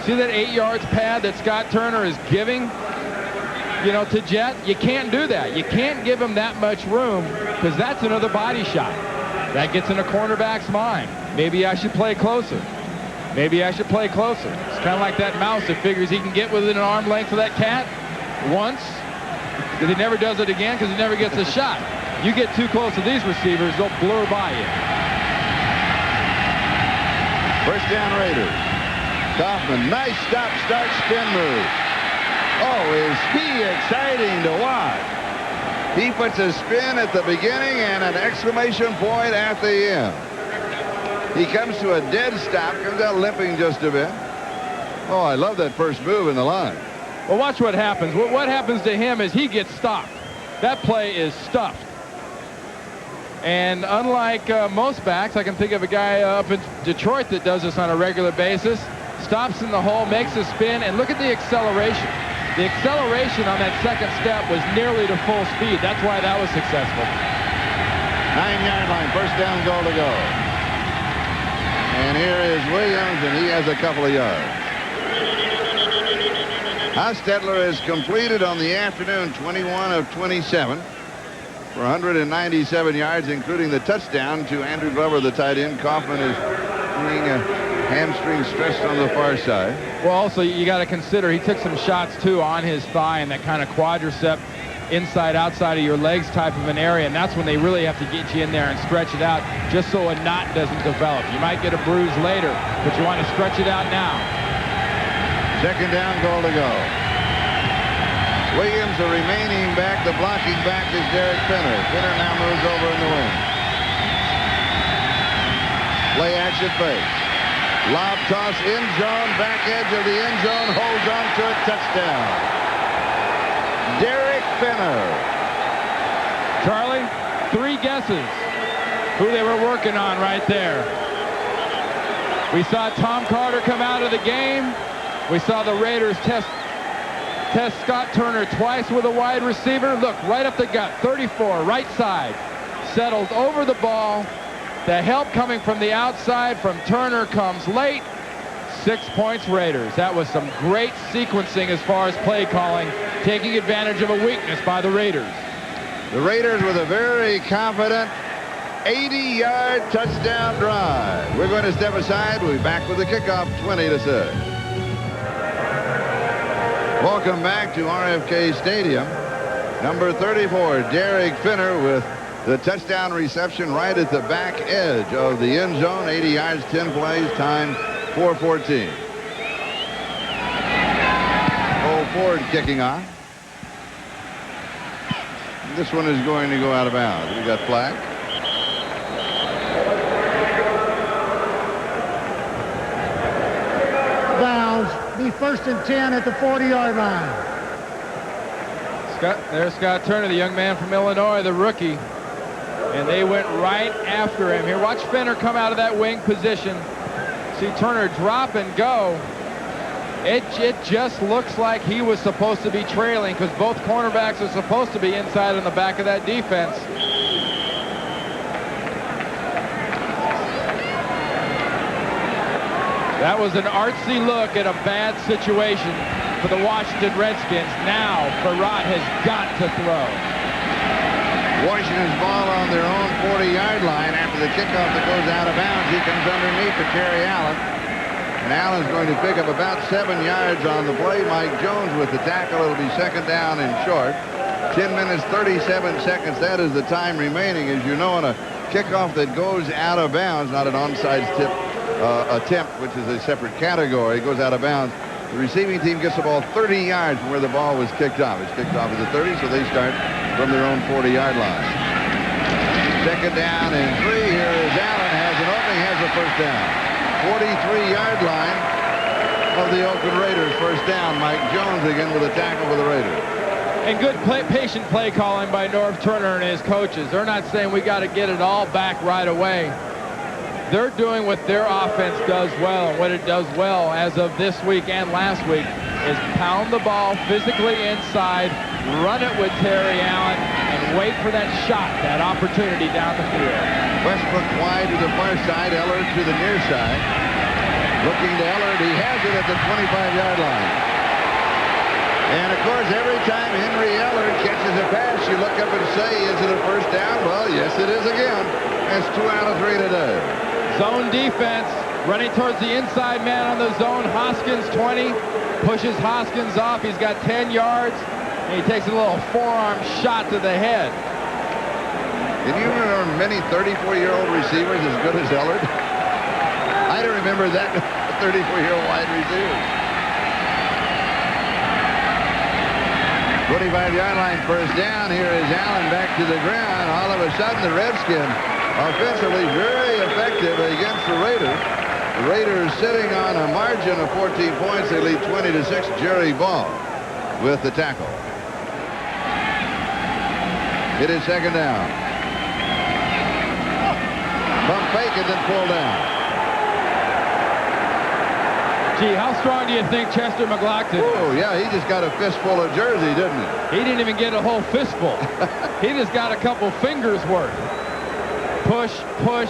See that 8 yards pad that Scott Turner is giving, you know, to Jett? You can't do that. You can't give him that much room, because that's another body shot. That gets in a cornerback's mind. Maybe I should play closer. Maybe I should play closer. It's kind of like that mouse that figures he can get within an arm length of that cat once, because he never does it again because he never gets a shot. You get too close to these receivers, they'll blur by you. First down, Raiders. Kaufman, nice stop, start, spin move. Oh, is he exciting to watch. He puts a spin at the beginning and an exclamation point at the end. He comes to a dead stop, comes out limping just a bit. Oh, I love that first move in the line. Well, watch what happens. What happens to him is he gets stopped. That play is stuffed. And unlike most backs, I can think of a guy up in Detroit that does this on a regular basis. Stops in the hole, makes a spin, and look at the acceleration. The acceleration on that second step was nearly to full speed. That's why that was successful. 9-yard line, first down, goal to go. And here is Williams, and he has a couple of yards. Hostetler has completed on the afternoon 21 of 27 for 197 yards, including the touchdown to Andrew Glover, the tight end. Kaufman is being a hamstring stressed on the far side. Well, also, you got to consider he took some shots, too, on his thigh and that kind of quadricep inside, outside of your legs type of an area, and that's when they really have to get you in there and stretch it out just so a knot doesn't develop. You might get a bruise later, but you want to stretch it out now. Second down, goal to go. Williams, the remaining back. The blocking back is Derek Finner. Finner now moves over in the wing. Play action fake. Lob toss, end zone, back edge of the end zone, holds on to it, touchdown. Derek Finner. Charlie, 3 guesses who they were working on right there. We saw Tom Carter come out of the game. We saw the Raiders test Scott Turner twice with a wide receiver. Look, right up the gut, 34, right side. Settled over the ball. The help coming from the outside from Turner comes late. 6 points Raiders. That was some great sequencing as far as play calling, taking advantage of a weakness by the Raiders. The Raiders with a very confident 80-yard touchdown drive. We're going to step aside. We'll be back with the kickoff, 20 to 6. Welcome back to RFK Stadium. Number 34, Derek Finner, with the touchdown reception right at the back edge of the end zone. 80 yards, 10 plays, time 4:14. Old Ford kicking off. This one is going to go out of bounds. We got flag. Bounds. Be 1st and 10 at the 40-yard line. There's Scott Turner, the young man from Illinois, the rookie. And they went right after him. Here, watch Finner come out of that wing position. See Turner drop and go. It just looks like he was supposed to be trailing, because both cornerbacks are supposed to be inside on the back of that defense. That was an artsy look at a bad situation for the Washington Redskins. Now Farad has got to throw. Washington's ball on their own 40-yard line after the kickoff that goes out of bounds. He comes underneath to Terry Allen. And Allen's going to pick up about 7 yards on the play. Mike Jones with the tackle. It'll be second down and short. 10 minutes, 37 seconds. That is the time remaining. As you know, on a kickoff that goes out of bounds, not an onside attempt, which is a separate category, goes out of bounds. The receiving team gets the ball 30 yards from where the ball was kicked off. It's kicked off at the 30, so they start from their own 40-yard line. Second down and 3. Here is Allen. Has an opening, has the first down. 43-yard line of the Oakland Raiders. First down. Mike Jones again with a tackle for the Raiders. And good patient play calling by Norv Turner and his coaches. They're not saying we got to get it all back right away. They're doing what their offense does well. And what it does well as of this week and last week is pound the ball physically inside, run it with Terry Allen, and wait for that shot, that opportunity down the field. Westbrook wide to the far side, Ellard to the near side. Looking to Ellard, he has it at the 25-yard line. And of course, every time Henry Ellard catches a pass, you look up and say, is it a first down? Well, yes, it is again. That's 2 out of 3 today. Zone defense, running towards the inside man on the zone. Hoskins, 20, pushes Hoskins off. He's got 10 yards, and he takes a little forearm shot to the head. Can you remember many 34-year-old receivers as good as Ellard? I don't remember that 34-year-old wide receiver. 25-yard line, first down. Here is Allen back to the ground. All of a sudden, the Redskins offensively very effective against the Raiders. The Raiders sitting on a margin of 14 points. They lead 20 to 6. Jerry Ball with the tackle. It is second down. Pump fake and then pull down. Gee, how strong do you think Chester McLaughlin is? Oh, yeah, he just got a fistful of jersey, didn't he? He didn't even get a whole fistful. He just got a couple fingers worth. Push, push,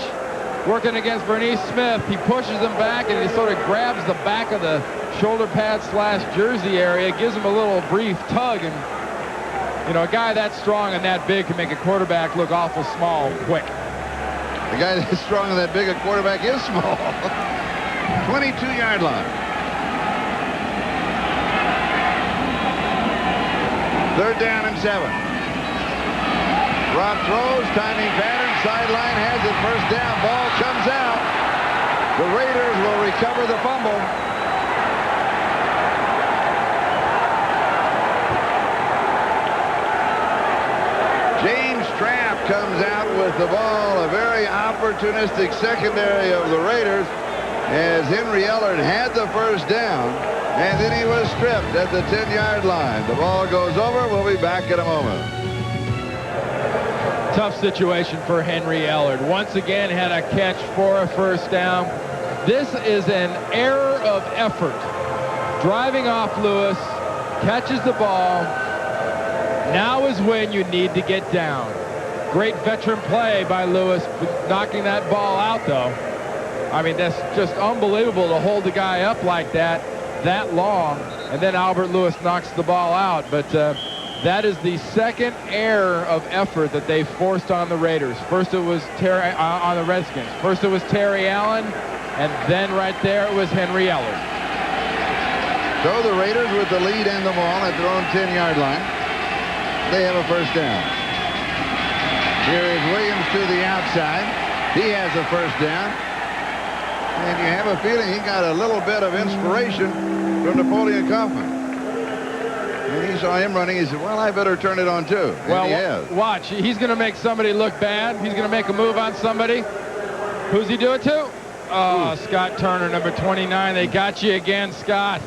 working against Bernice Smith. He pushes him back, and he sort of grabs the back of the shoulder pad / jersey area, gives him a little brief tug, and you know, a guy that strong and that big can make a quarterback look awful small quick. The guy that's strong and that big a quarterback is small. 22-yard line. Third down and 7. Rob throws, timing pattern, sideline has it, first down, ball comes out. The Raiders will recover the fumble. James Trapp comes out with the ball, a very opportunistic secondary of the Raiders, as Henry Ellard had the first down, and then he was stripped at the 10-yard line. The ball goes over. We'll be back in a moment. Tough situation for Henry Ellard. Once again had a catch for a first down. This is an error of effort. Driving off Lewis, catches the ball. Now is when you need to get down. Great veteran play by Lewis, knocking that ball out, though. I mean, that's just unbelievable to hold the guy up like that long, and then Albert Lewis knocks the ball out. But that is the second error of effort that they forced on the Raiders. First it was on the Redskins. First it was Terry Allen, and then right there it was Henry Ellard. So the Raiders with the lead and the ball at their own 10-yard line. They have a first down. Here is Williams to the outside. He has a first down. And you have a feeling he got a little bit of inspiration from Napoleon Kaufman. When he saw him running, he said, well, I better turn it on too. And well, he has. Watch. He's going to make somebody look bad. He's going to make a move on somebody. Who's he do it to? Oh, Scott Turner, number 29. They got you again, Scott.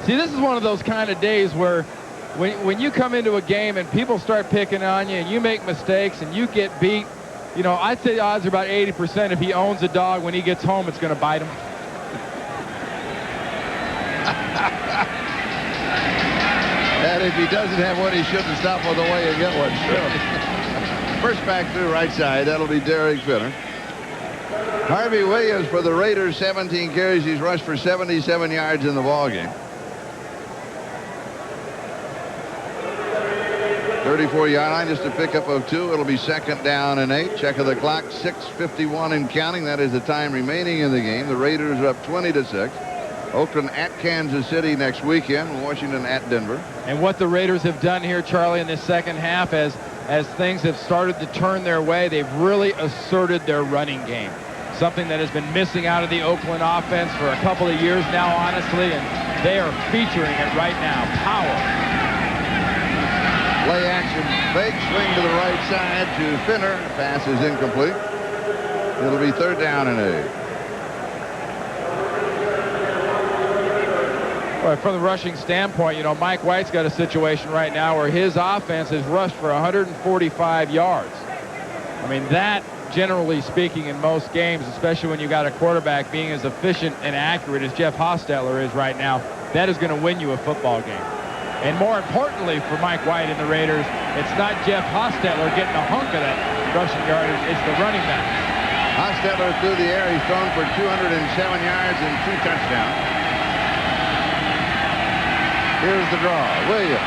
See, this is one of those kind of days where when you come into a game and people start picking on you and you make mistakes and you get beat, you know, I'd say the odds are about 80% if he owns a dog, when he gets home, it's going to bite him. And if he doesn't have one, he shouldn't stop on the way and get one. First back through right side. That'll be Derek Finner. Harvey Williams for the Raiders, 17 carries. He's rushed for 77 yards in the ball game. 34-yard line, just a pickup of 2. It'll be second down and 8. Check of the clock, 6:51 and counting. That is the time remaining in the game. The Raiders are up 20-6. Oakland at Kansas City next weekend. Washington at Denver. And what the Raiders have done here, Charlie, in this second half, as things have started to turn their way, they've really asserted their running game. Something that has been missing out of the Oakland offense for a couple of years now, honestly, and they are featuring it right now. Power. Play action, fake swing to the right side to Finner. Pass is incomplete. It'll be third down and 8. Well, from the rushing standpoint, you know, Mike White's got a situation right now where his offense has rushed for 145 yards. I mean, that, generally speaking, in most games, especially when you got a quarterback being as efficient and accurate as Jeff Hostetler is right now, that is going to win you a football game. And more importantly for Mike White and the Raiders, it's not Jeff Hostetler getting a hunk of that rushing yardage, it's the running back. Hostetler through the air. He's thrown for 207 yards and 2 touchdowns. Here's the draw. Williams.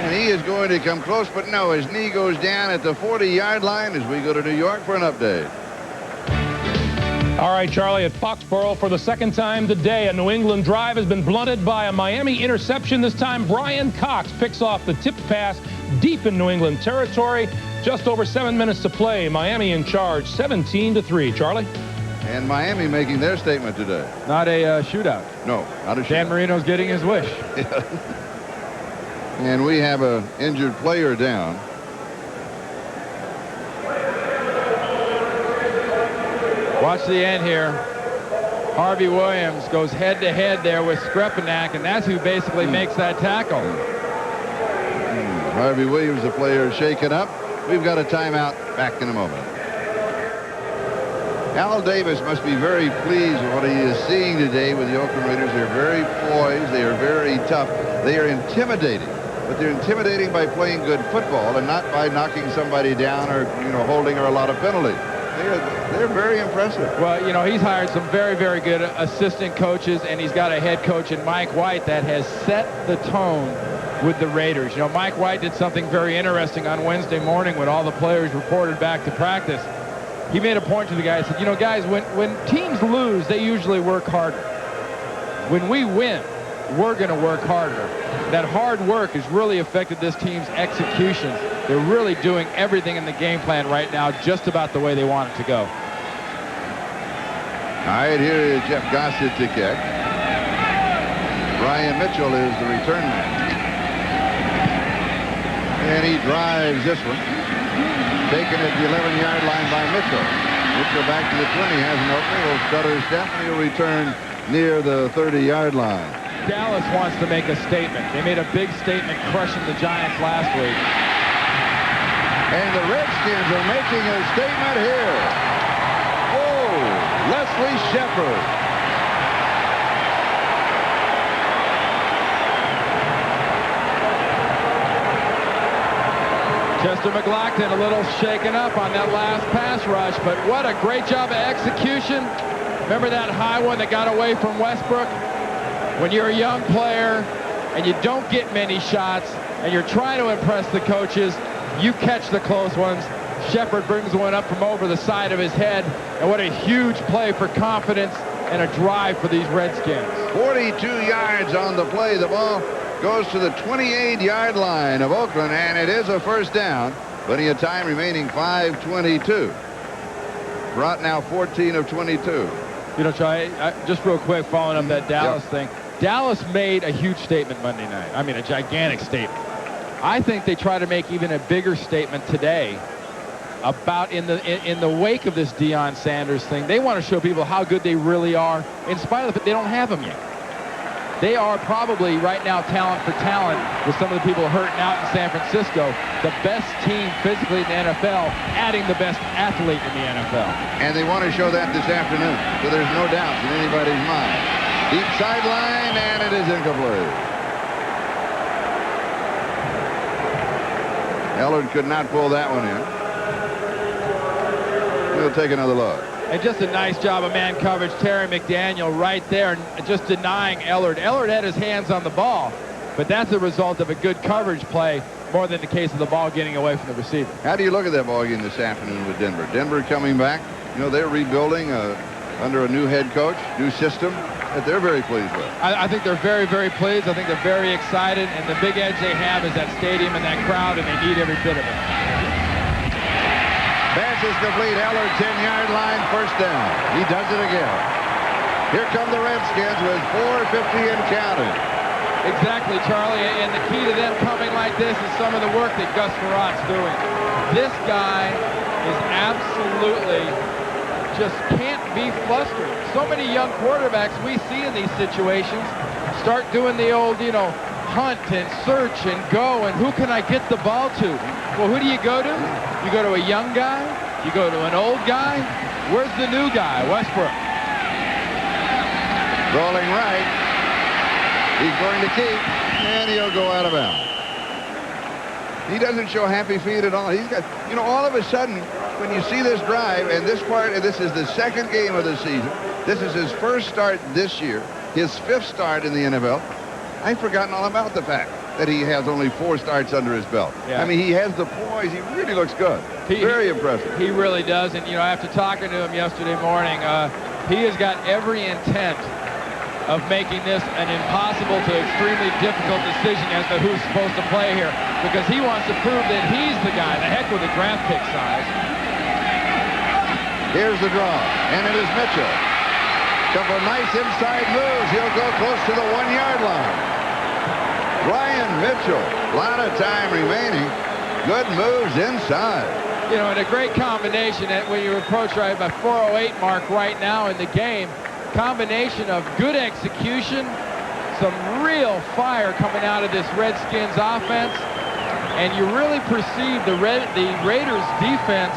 And he is going to come close, but no, his knee goes down at the 40-yard line as we go to New York for an update. All right, Charlie, at Foxborough for the second time today, a New England drive has been blunted by a Miami interception. This time, Brian Cox picks off the tipped pass deep in New England territory. Just over 7 minutes to play. Miami in charge, 17-3. Charlie? And Miami making their statement today. Not a shootout. No, not a shootout. Dan Marino's getting his wish. And we have an injured player down. Watch the end here. Harvey Williams goes head-to-head there with Skrepanak, and that's who basically makes that tackle. Harvey Williams, the player, shaken up. We've got a timeout. Back in a moment. Al Davis must be very pleased with what he is seeing today with the Oakland Raiders. They're very poised. They are very tough. They are intimidating. But they're intimidating by playing good football and not by knocking somebody down or, you know, holding or a lot of penalties. They're very impressive. Well, you know, he's hired some very, very good assistant coaches, and he's got a head coach in Mike White that has set the tone with the Raiders. You know, Mike White did something very interesting on Wednesday morning when all the players reported back to practice. He made a point to the guys, said, you know, guys, when teams lose, they usually work harder. When we win, we're going to work harder. That hard work has really affected this team's execution. They're really doing everything in the game plan right now just about the way they want it to go. All right, here is Jeff Gossett to kick. Brian Mitchell is the return man. And he drives this one. Taken at the 11-yard line by Mitchell. Mitchell back to the 20, has an opening. Will stutter step, and he'll return near the 30-yard line. Dallas wants to make a statement. They made a big statement crushing the Giants last week. And the Redskins are making a statement here. Oh, Leslie Shepard. Chester McLaughlin a little shaken up on that last pass rush, but what a great job of execution. Remember that high one that got away from Westbrook? When you're a young player and you don't get many shots and you're trying to impress the coaches, you catch the close ones. Shepard brings one up from over the side of his head, and what a huge play for confidence and a drive for these Redskins. 42 yards on the play. The ball goes to the 28-yard line of Oakland, and it is a first down. Plenty of time remaining, 5:22. Brought now 14 of 22. You know, Charlie, just real quick, following up that Dallas thing. Dallas made a huge statement Monday night. I mean, a gigantic statement. I think they try to make even a bigger statement today about in the wake of this Deion Sanders thing. They want to show people how good they really are, in spite of the fact they don't have them yet. They are probably right now talent for talent with some of the people hurting out in San Francisco. The best team physically in the NFL, adding the best athlete in the NFL. And they want to show that this afternoon, so there's no doubt in anybody's mind. Deep sideline, and it is incomplete. Ellard could not pull that one in. He'll take another look. And just a nice job of man coverage. Terry McDaniel right there, just denying Ellard. Ellard had his hands on the ball, but that's a result of a good coverage play more than the case of the ball getting away from the receiver. How do you look at that ball game this afternoon with Denver? Denver coming back. You know, they're rebuilding under a new head coach, new system that they're very pleased with. I think they're very, very pleased. I think they're very excited, and the big edge they have is that stadium and that crowd, and they need every bit of it. Pass is complete. Ellard, 10-yard line, first down. He does it again. Here come the Redskins with 4:50 and counting. Exactly, Charlie, and the key to them coming like this is some of the work that Gus Frerott's doing. This guy is absolutely just can't be flustered. So many young quarterbacks we see in these situations start doing the old, you know, hunt and search and go, and who can I get the ball to? Well, who do you go to? You go to a young guy? You go to an old guy? Where's the new guy? Westbrook. Rolling right. He's going to keep, and he'll go out of bounds. He doesn't show happy feet at all. He's got, you know, all of a sudden, when you see this drive, and this part, and this is the second game of the season. This is his first start this year, his fifth start in the NFL. I've forgotten all about the fact that he has only 4 starts under his belt. Yeah. I mean, he has the poise. He really looks good. Very impressive. He really does. And, you know, after talking to him yesterday morning, he has got every intent of making this an impossible to extremely difficult decision as to who's supposed to play here, because he wants to prove that he's the guy. The heck with the draft pick size. Here's the draw, and it is Mitchell. Couple of nice inside moves. He'll go close to the 1-yard line. Ryan Mitchell, a lot of time remaining. Good moves inside. You know, and a great combination that when you approach right by 4:08 mark right now in the game. Combination of good execution, some real fire coming out of this Redskins offense, and you really perceive the Raiders defense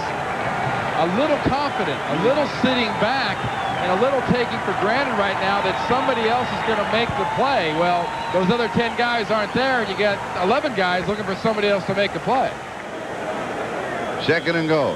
a little confident, a little sitting back, and a little taking for granted right now that somebody else is going to make the play. Well, those other 10 guys aren't there, and you got 11 guys looking for somebody else to make the play. Second and goal.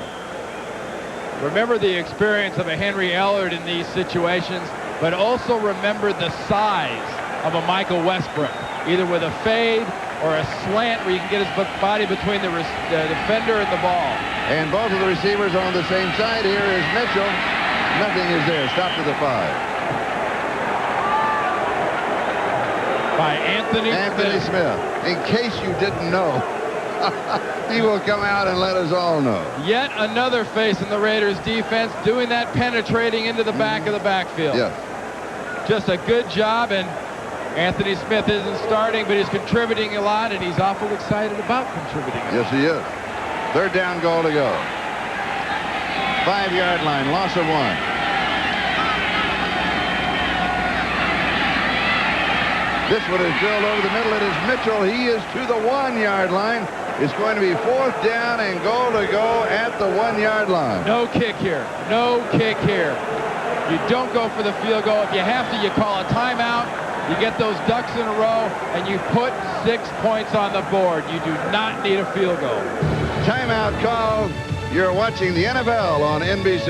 Remember the experience of a Henry Ellard in these situations, but also remember the size of a Michael Westbrook, either with a fade or a slant where you can get his body between the defender and the ball. And both of the receivers on the same side. Here is Mitchell. Nothing is there. Stop to the 5. By Anthony Smith. In case you didn't know, he will come out and let us all know. Yet another face in the Raiders defense doing that penetrating into the back of the backfield. Yes. Just a good job, and Anthony Smith isn't starting, but he's contributing a lot, and he's awful excited about contributing. Yes, he is. 3rd down, goal to go. 5-yard line, loss of 1. This one is drilled over the middle. It is Mitchell. He is to the 1-yard line. It's going to be 4th down and goal to go at the 1-yard line. No kick here. No kick here. You don't go for the field goal. If you have to, you call a timeout. You get those ducks in a row, and you put 6 points on the board. You do not need a field goal. Timeout called. You're watching the NFL on NBC.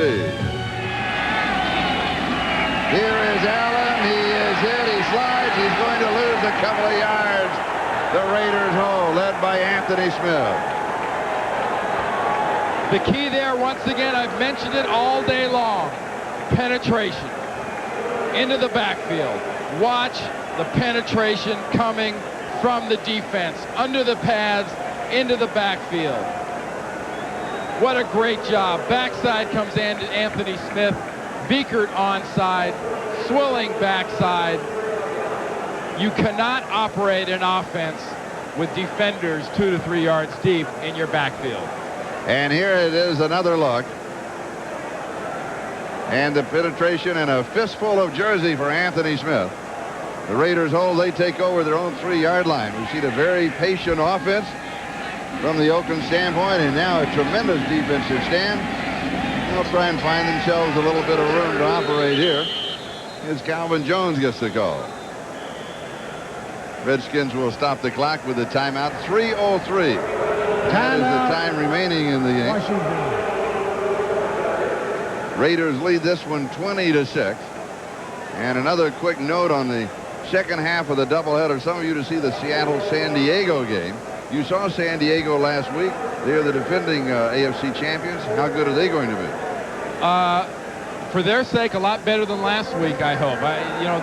Here is Allen. He is hit. He slides. He's going to lose a couple of yards. The Raiders hold, led by Anthony Smith. The key there, once again, I've mentioned it all day long. Penetration into the backfield. Watch the penetration coming from the defense, under the pads, into the backfield. What a great job. Backside comes Anthony Smith. Beekert onside. Swilling backside. You cannot operate an offense with defenders 2 to 3 yards deep in your backfield. And here it is, another look. And the penetration and a fistful of jersey for Anthony Smith. The Raiders hold. They take over their own 3-yard line. We've seen a very patient offense from the Oakland standpoint, and now a tremendous defensive stand. They'll try and find themselves a little bit of room to operate here as Calvin Jones gets the call. Redskins will stop the clock with a timeout. 3:03. That is the time remaining in the game. Raiders lead this one 20-6. And another quick note on the second half of the doubleheader. Some of you to see the Seattle-San Diego game. You saw San Diego last week. They're the defending AFC champions. How good are they going to be? For their sake, a lot better than last week, I hope.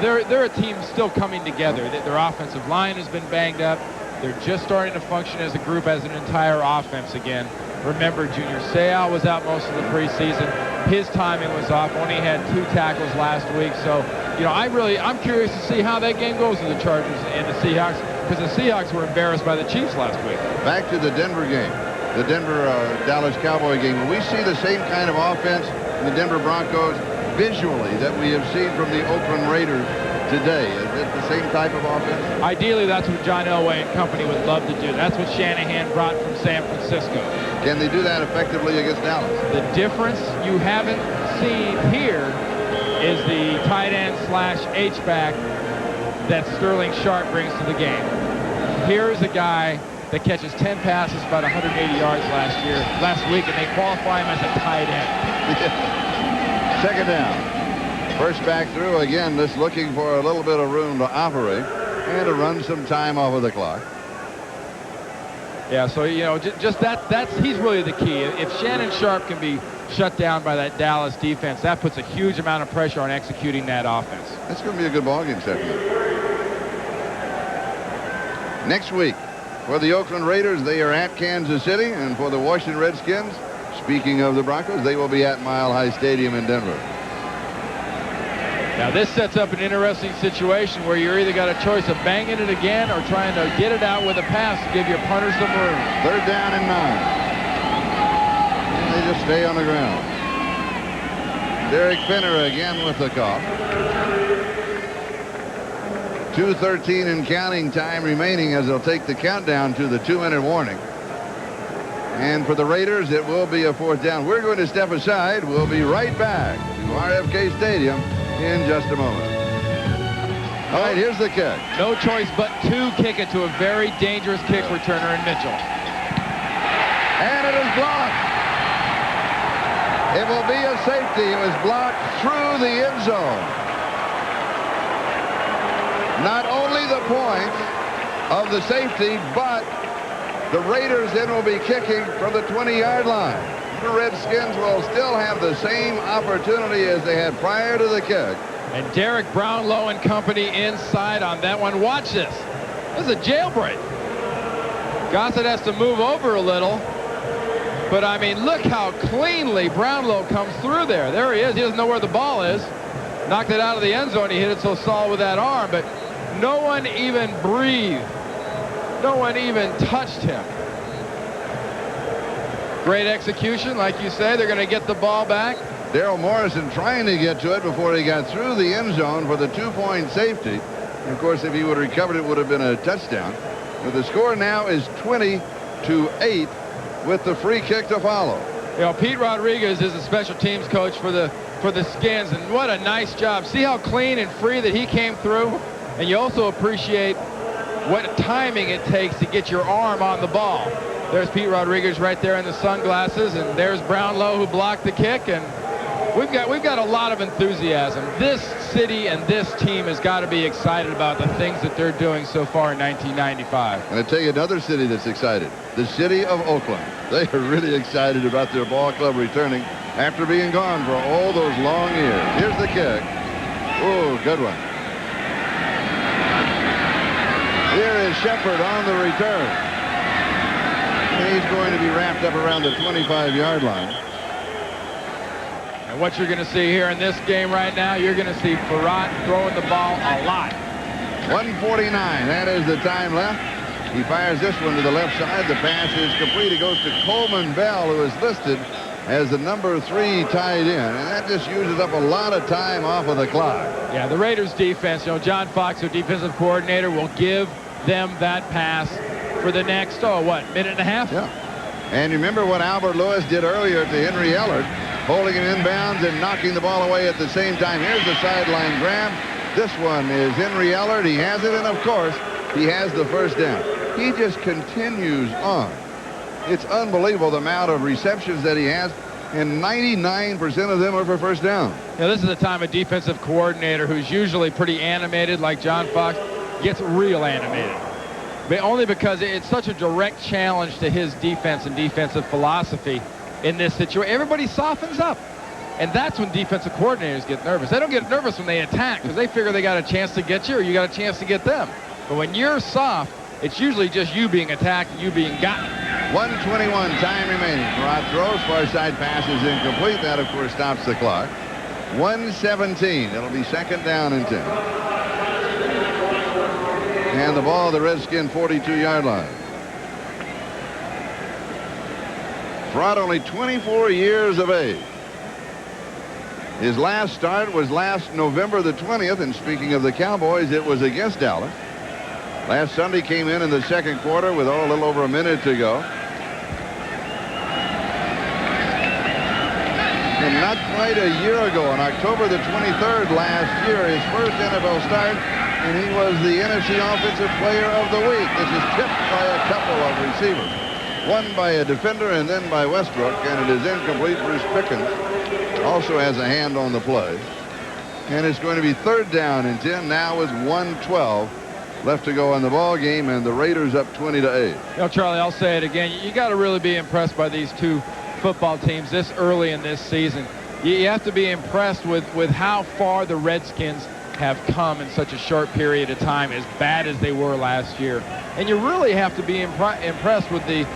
They're a team still coming together. Their offensive line has been banged up. They're just starting to function as a group, as an entire offense again. Remember, Junior Seau was out most of the preseason. His timing was off. Only had 2 tackles last week. So, I'm curious to see how that game goes with the Chargers and the Seahawks, because the Seahawks were embarrassed by the Chiefs last week. Back to the Denver game, the Denver-Dallas Cowboy game. Will we see the same kind of offense in the Denver Broncos visually that we have seen from the Oakland Raiders today? Is it the same type of offense? Ideally, that's what John Elway and company would love to do. That's what Shanahan brought from San Francisco. Can they do that effectively against Dallas? The difference you haven't seen here is the tight end / H-back that Sterling Sharp brings to the game. Here is a guy that catches 10 passes, about 180 yards last week, and they qualify him as a tight end. Second down. First back through again, just looking for a little bit of room to operate and to run some time off of the clock. Yeah, so just he's really the key. If Shannon Sharp can be shut down by that Dallas defense, that puts a huge amount of pressure on executing that offense. That's going to be a good ballgame segment. Next week, for the Oakland Raiders, they are at Kansas City, and for the Washington Redskins, speaking of the Broncos, they will be at Mile High Stadium in Denver. Now this sets up an interesting situation where you're either got a choice of banging it again or trying to get it out with a pass to give your punter some room. 3rd down and 9. And they just stay on the ground. Derek Finner again with the call. 2:13 and counting time remaining as they'll take the countdown to the 2-minute warning. And for the Raiders, it will be a 4th down. We're going to step aside. We'll be right back to RFK Stadium in just a moment. All right, here's the kick. No choice but to kick it to a very dangerous kick returner in Mitchell. And it is blocked. It will be a safety. It was blocked through the end zone. Not only the point of the safety, but the Raiders then will be kicking from the 20-yard line. The Redskins will still have the same opportunity as they had prior to the kick. And Derek Brownlow and company inside on that one. Watch this. This is a jailbreak. Gossett has to move over a little. But, I mean, look how cleanly Brownlow comes through there. There he is. He doesn't know where the ball is. Knocked it out of the end zone. He hit it so solid with that arm. But no one even breathed. No one even touched him. Great execution. Like you say, they're going to get the ball back. Darrell Morrison trying to get to it before he got through the end zone for the 2-point safety. And of course, if he would have recovered, it would have been a touchdown. But the score now is 20-8 with the free kick to follow. You know, Pete Rodriguez is a special teams coach for the Skins, and what a nice job. See how clean and free that he came through? And you also appreciate what timing it takes to get your arm on the ball. There's Pete Rodriguez right there in the sunglasses, and there's Brownlow who blocked the kick, and we've got a lot of enthusiasm. This city and this team has got to be excited about the things that they're doing so far in 1995. And I tell you another city that's excited, the city of Oakland. They are really excited about their ball club returning after being gone for all those long years. Here's the kick. Oh, good one. Here is Shepard on the return. And he's going to be wrapped up around the 25-yard line. And what you're going to see here in this game right now, you're going to see Farrat throwing the ball a lot. 1:49, that is the time left. He fires this one to the left side. The pass is complete. It goes to Coleman Bell, who is listed as the number 3 tight end. And that just uses up a lot of time off of the clock. Yeah, the Raiders defense, you know, John Fox, their defensive coordinator, will give them that pass for the next, minute and a half? Yeah. And remember what Albert Lewis did earlier to Henry Ellard, holding him inbounds and knocking the ball away at the same time. Here's the sideline grab. This one is Henry Ellard. He has it, and of course, he has the first down. He just continues on. It's unbelievable the amount of receptions that he has, and 99% of them are for first down. Yeah, this is the time a defensive coordinator who's usually pretty animated like John Fox gets real animated. But only because it's such a direct challenge to his defense and defensive philosophy in this situation. Everybody softens up. And that's when defensive coordinators get nervous. They don't get nervous when they attack because they figure they got a chance to get you or you got a chance to get them. But when you're soft, it's usually just you being attacked and you being gotten. 1:21 time remaining. Farrat throws, far side pass is incomplete. That, of course, stops the clock. 1:17. It'll be second down and 10. And the ball, the Redskin 42-yard line. Farrat only 24 years of age. His last start was last November the 20th, and speaking of the Cowboys, it was against Dallas. Last Sunday came in the second quarter with a little over a minute to go. And not quite a year ago, on October the 23rd last year, his first NFL start, and he was the NFC Offensive Player of the Week. This is tipped by a couple of receivers. One by a defender and then by Westbrook, and it is incomplete. Bruce Pickens also has a hand on the play. And it's going to be third down and 10 now with 1:12 left to go in the ball game, and the Raiders up 20-8. You know, Charlie, I'll say it again. You got to really be impressed by these two football teams this early in this season. You have to be impressed with how far the Redskins have come in such a short period of time, as bad as they were last year. And you really have to be impressed with the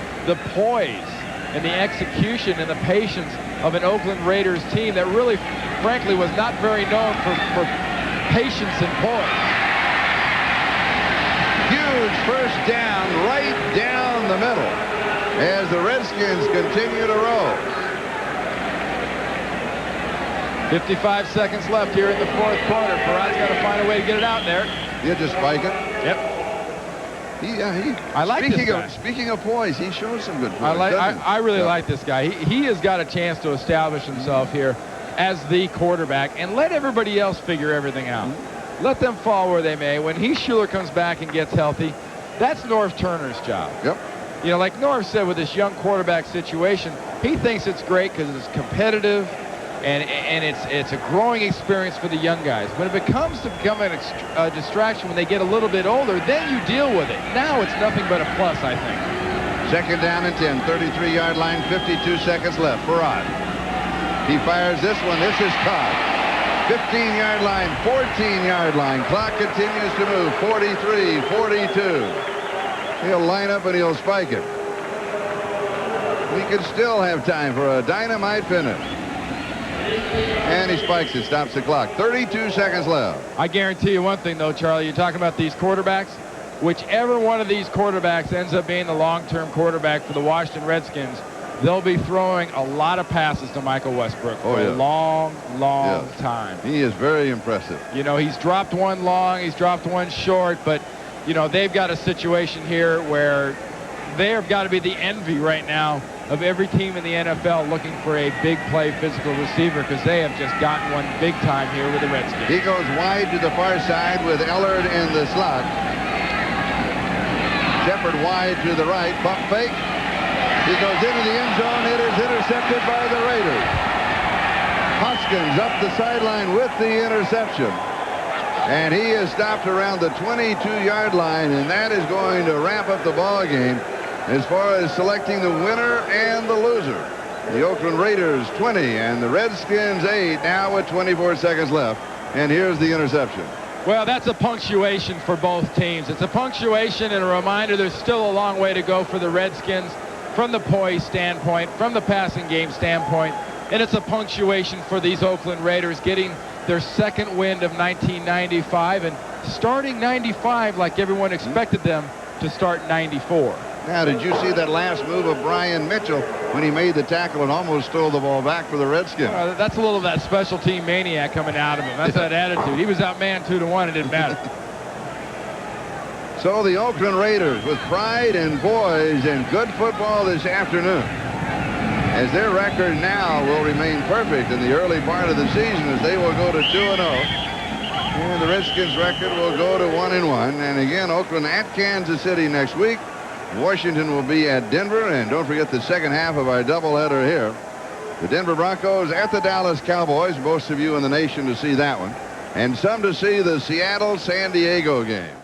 poise and the execution and the patience of an Oakland Raiders team that really, frankly, was not very known for patience and poise. Huge first down right down the middle as the Redskins continue to roll. 55 seconds left here in the fourth quarter. Farrat's got to find a way to get it out there. You just spike it? Yep. I like this guy. Speaking of poise, he shows some good poise. I really like this guy. He has got a chance to establish himself here as the quarterback and let everybody else figure everything out. Let them fall where they may. When Schuler comes back and gets healthy, that's Norv Turner's job. Yep. You know, like Norv said, with this young quarterback situation, He thinks it's great because it's competitive, and it's a growing experience for the young guys. When it becomes a distraction when they get a little bit older, then you deal with it. Now it's nothing but a plus, I think. Second down and 10, 33-yard line, 52 seconds left. Farad. He fires this one. This is caught. 15-yard line, 14-yard line. Clock continues to move. 43, 42. He'll line up and he'll spike it. We could still have time for a dynamite finish. And he spikes it, stops the clock. 32 seconds left. I guarantee you one thing, though, Charlie. You're talking about these quarterbacks. Whichever one of these quarterbacks ends up being the long-term quarterback for the Washington Redskins, they'll be throwing a lot of passes to Michael Westbrook for a long time. He is very impressive. You know, he's dropped one long, he's dropped one short, but, you know, they've got a situation here where they have got to be the envy right now of every team in the NFL looking for a big play physical receiver, because they have just gotten one big time here with the Redskins. He goes wide to the far side with Ellard in the slot. Shepard wide to the right, pump fake. He goes into the end zone. It is intercepted by the Raiders. Hoskins up the sideline with the interception. And he is stopped around the 22-yard line, and that is going to wrap up the ball game as far as selecting the winner and the loser. The Oakland Raiders 20 and the Redskins 8, now with 24 seconds left. And here's the interception. Well, that's a punctuation for both teams. It's a punctuation and a reminder there's still a long way to go for the Redskins from the poise standpoint, from the passing game standpoint, and it's a punctuation for these Oakland Raiders getting their second win of 1995 and starting 95 like everyone expected them to start 94. Now, did you see that last move of Brian Mitchell when he made the tackle and almost stole the ball back for the Redskins? That's a little of that special team maniac coming out of him. That's that attitude. He was outmanned 2-1. It didn't matter. So the Oakland Raiders with pride and poise and good football this afternoon, as their record now will remain perfect in the early part of the season, as they will go to 2-0. And the Redskins record will go to 1-1. And again, Oakland at Kansas City next week. Washington will be at Denver, and don't forget the second half of our doubleheader here. The Denver Broncos at the Dallas Cowboys, most of you in the nation to see that one, and some to see the Seattle-San Diego game.